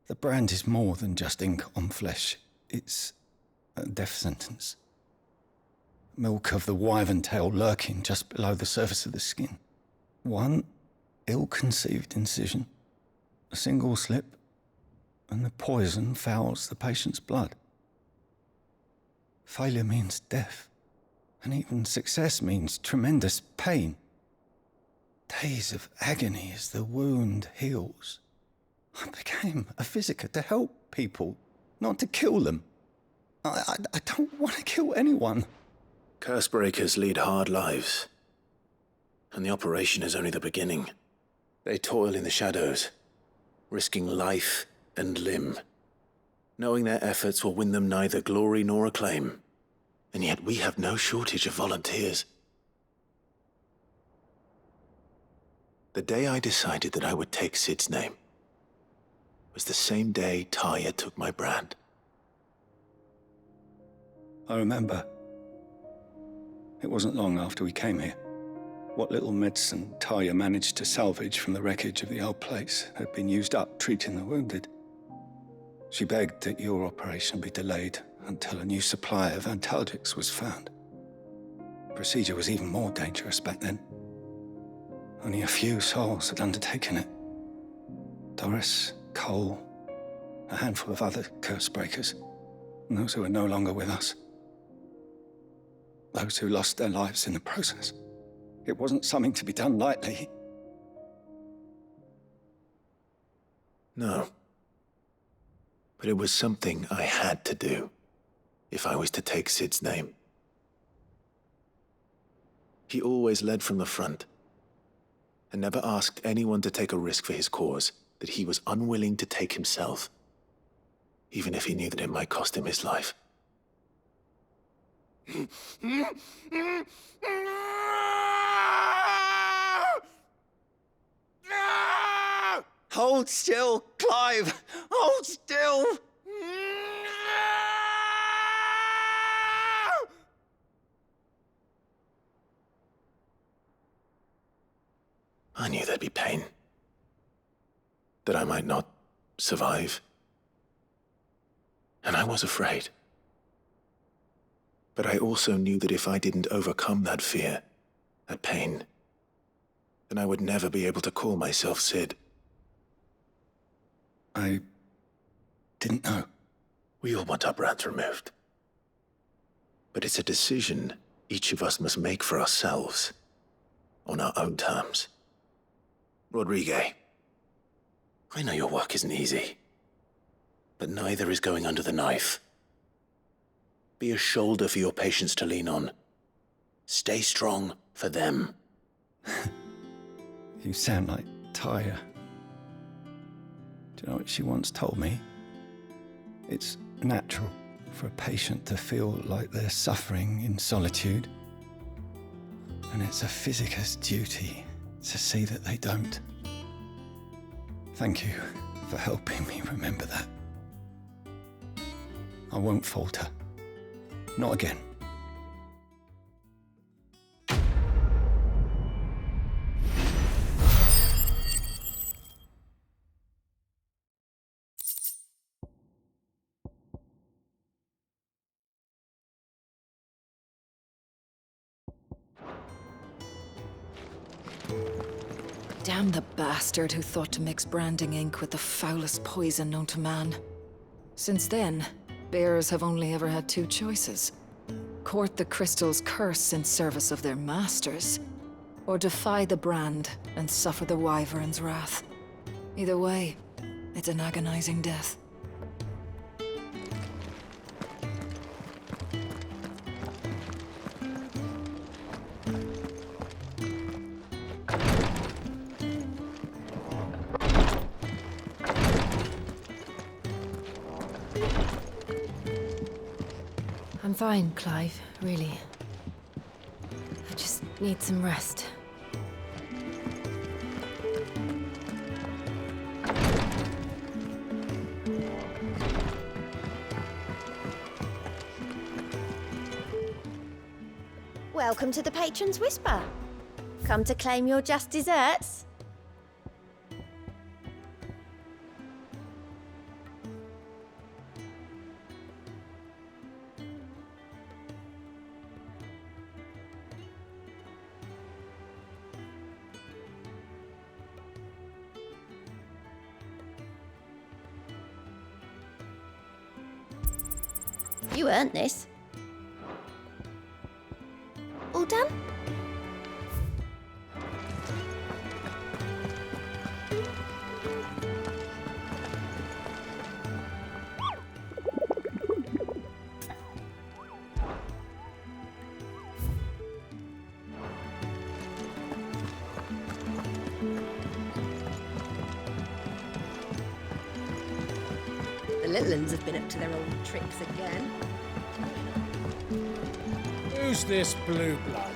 The brand is more than just ink on flesh. It's a death sentence. Milk of the wyvern tail lurking just below the surface of the skin. One ill-conceived incision, a single slip, and the poison fouls the patient's blood. Failure means death, and even success means tremendous pain. Days of agony as the wound heals. I became a physiker to help people, not to kill them. I don't want to kill anyone. Cursebreakers lead hard lives, and the operation is only the beginning. They toil in the shadows, risking life and limb, knowing their efforts will win them neither glory nor acclaim. And yet we have no shortage of volunteers. The day I decided that I would take Sid's name was the same day Taya took my brand. I remember. It wasn't long after we came here. What little medicine Taya managed to salvage from the wreckage of the old place had been used up treating the wounded. She begged that your operation be delayed until a new supply of antalgics was found. The procedure was even more dangerous back then. Only a few souls had undertaken it. Doris, Cole, a handful of other Cursebreakers, and those who are no longer with us. Those who lost their lives in the process. It wasn't something to be done lightly. No. But it was something I had to do, if I was to take Sid's name. He always led from the front, and never asked anyone to take a risk for his cause that he was unwilling to take himself, even if he knew that it might cost him his life. Hold still, Clive! Hold still! I knew there'd be pain. That I might not survive. And I was afraid. But I also knew that if I didn't overcome that fear, that pain, then I would never be able to call myself Sid. I didn't know. We all want our brands removed. But it's a decision each of us must make for ourselves, on our own terms. Rodrigue, I know your work isn't easy, but neither is going under the knife. Be a shoulder for your patients to lean on. Stay strong for them. You sound like Taya. Do you know what she once told me? It's natural for a patient to feel like they're suffering in solitude. And it's a physicist's duty to see that they don't. Thank you for helping me remember that. I won't falter. Not again. Damn the bastard who thought to mix branding ink with the foulest poison known to man. Since then, bearers have only ever had two choices. Court the crystal's curse in service of their masters, or defy the brand and suffer the wyvern's wrath. Either way, it's an agonizing death. I'm fine, Clive, really. I just need some rest. Welcome to the Patron's Whisper. Come to claim your just desserts? You earned this. All done? The little uns have been up to their old tricks again. Who's this blue blood?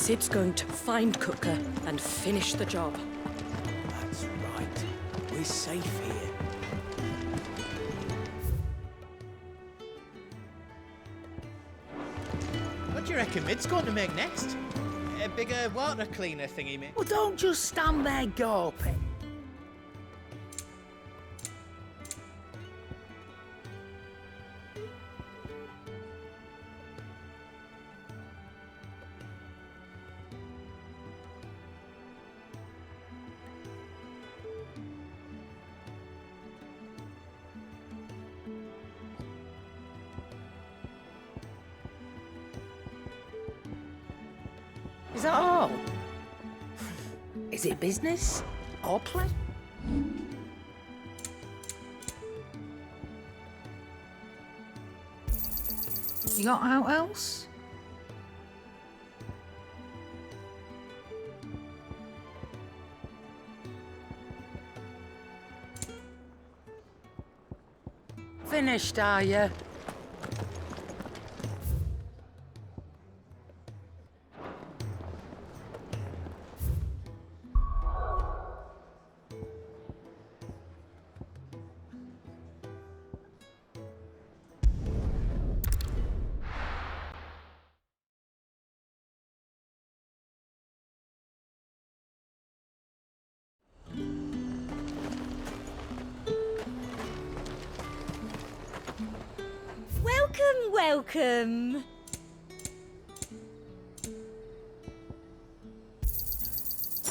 Sid's going to find Kupka and finish the job. That's right. We're safe here. What do you reckon Mid's going to make next? A bigger water cleaner thingy, mate? Well, don't just stand there gawping. Is that all? Is it business or play? You got out else? Finished, are you? Welcome, welcome.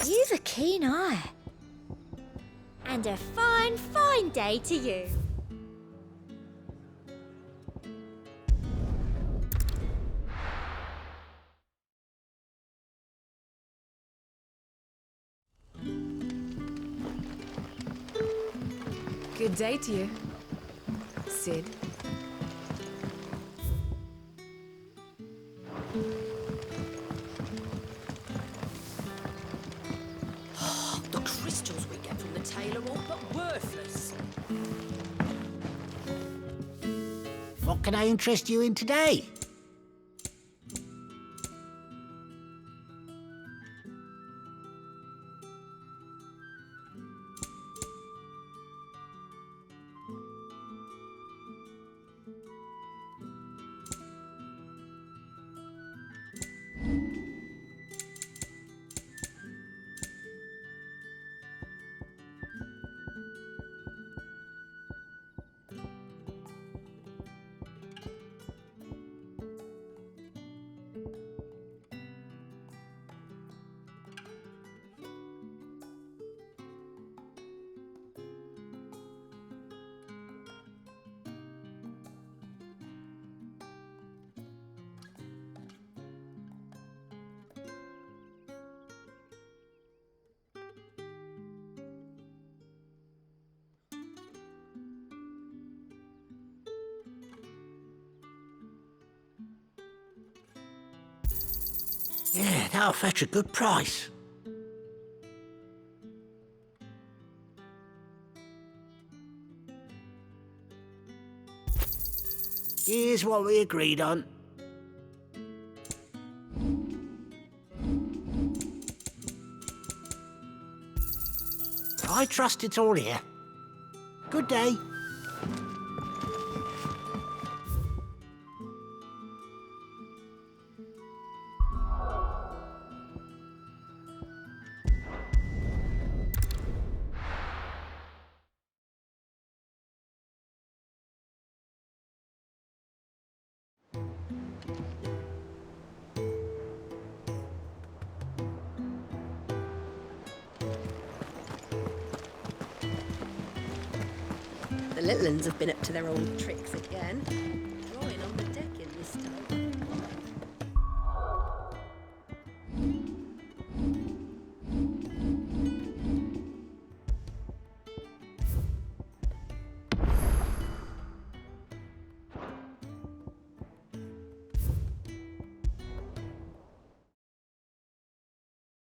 You've a keen eye. And a fine, fine day to you. Good day to you, Sid. The crystals we get from the tailor are all but worthless. What can I interest you in today? Yeah, that'll fetch a good price. Here's what we agreed on. I trust it's all here. Good day. The little uns have been up to their old tricks again.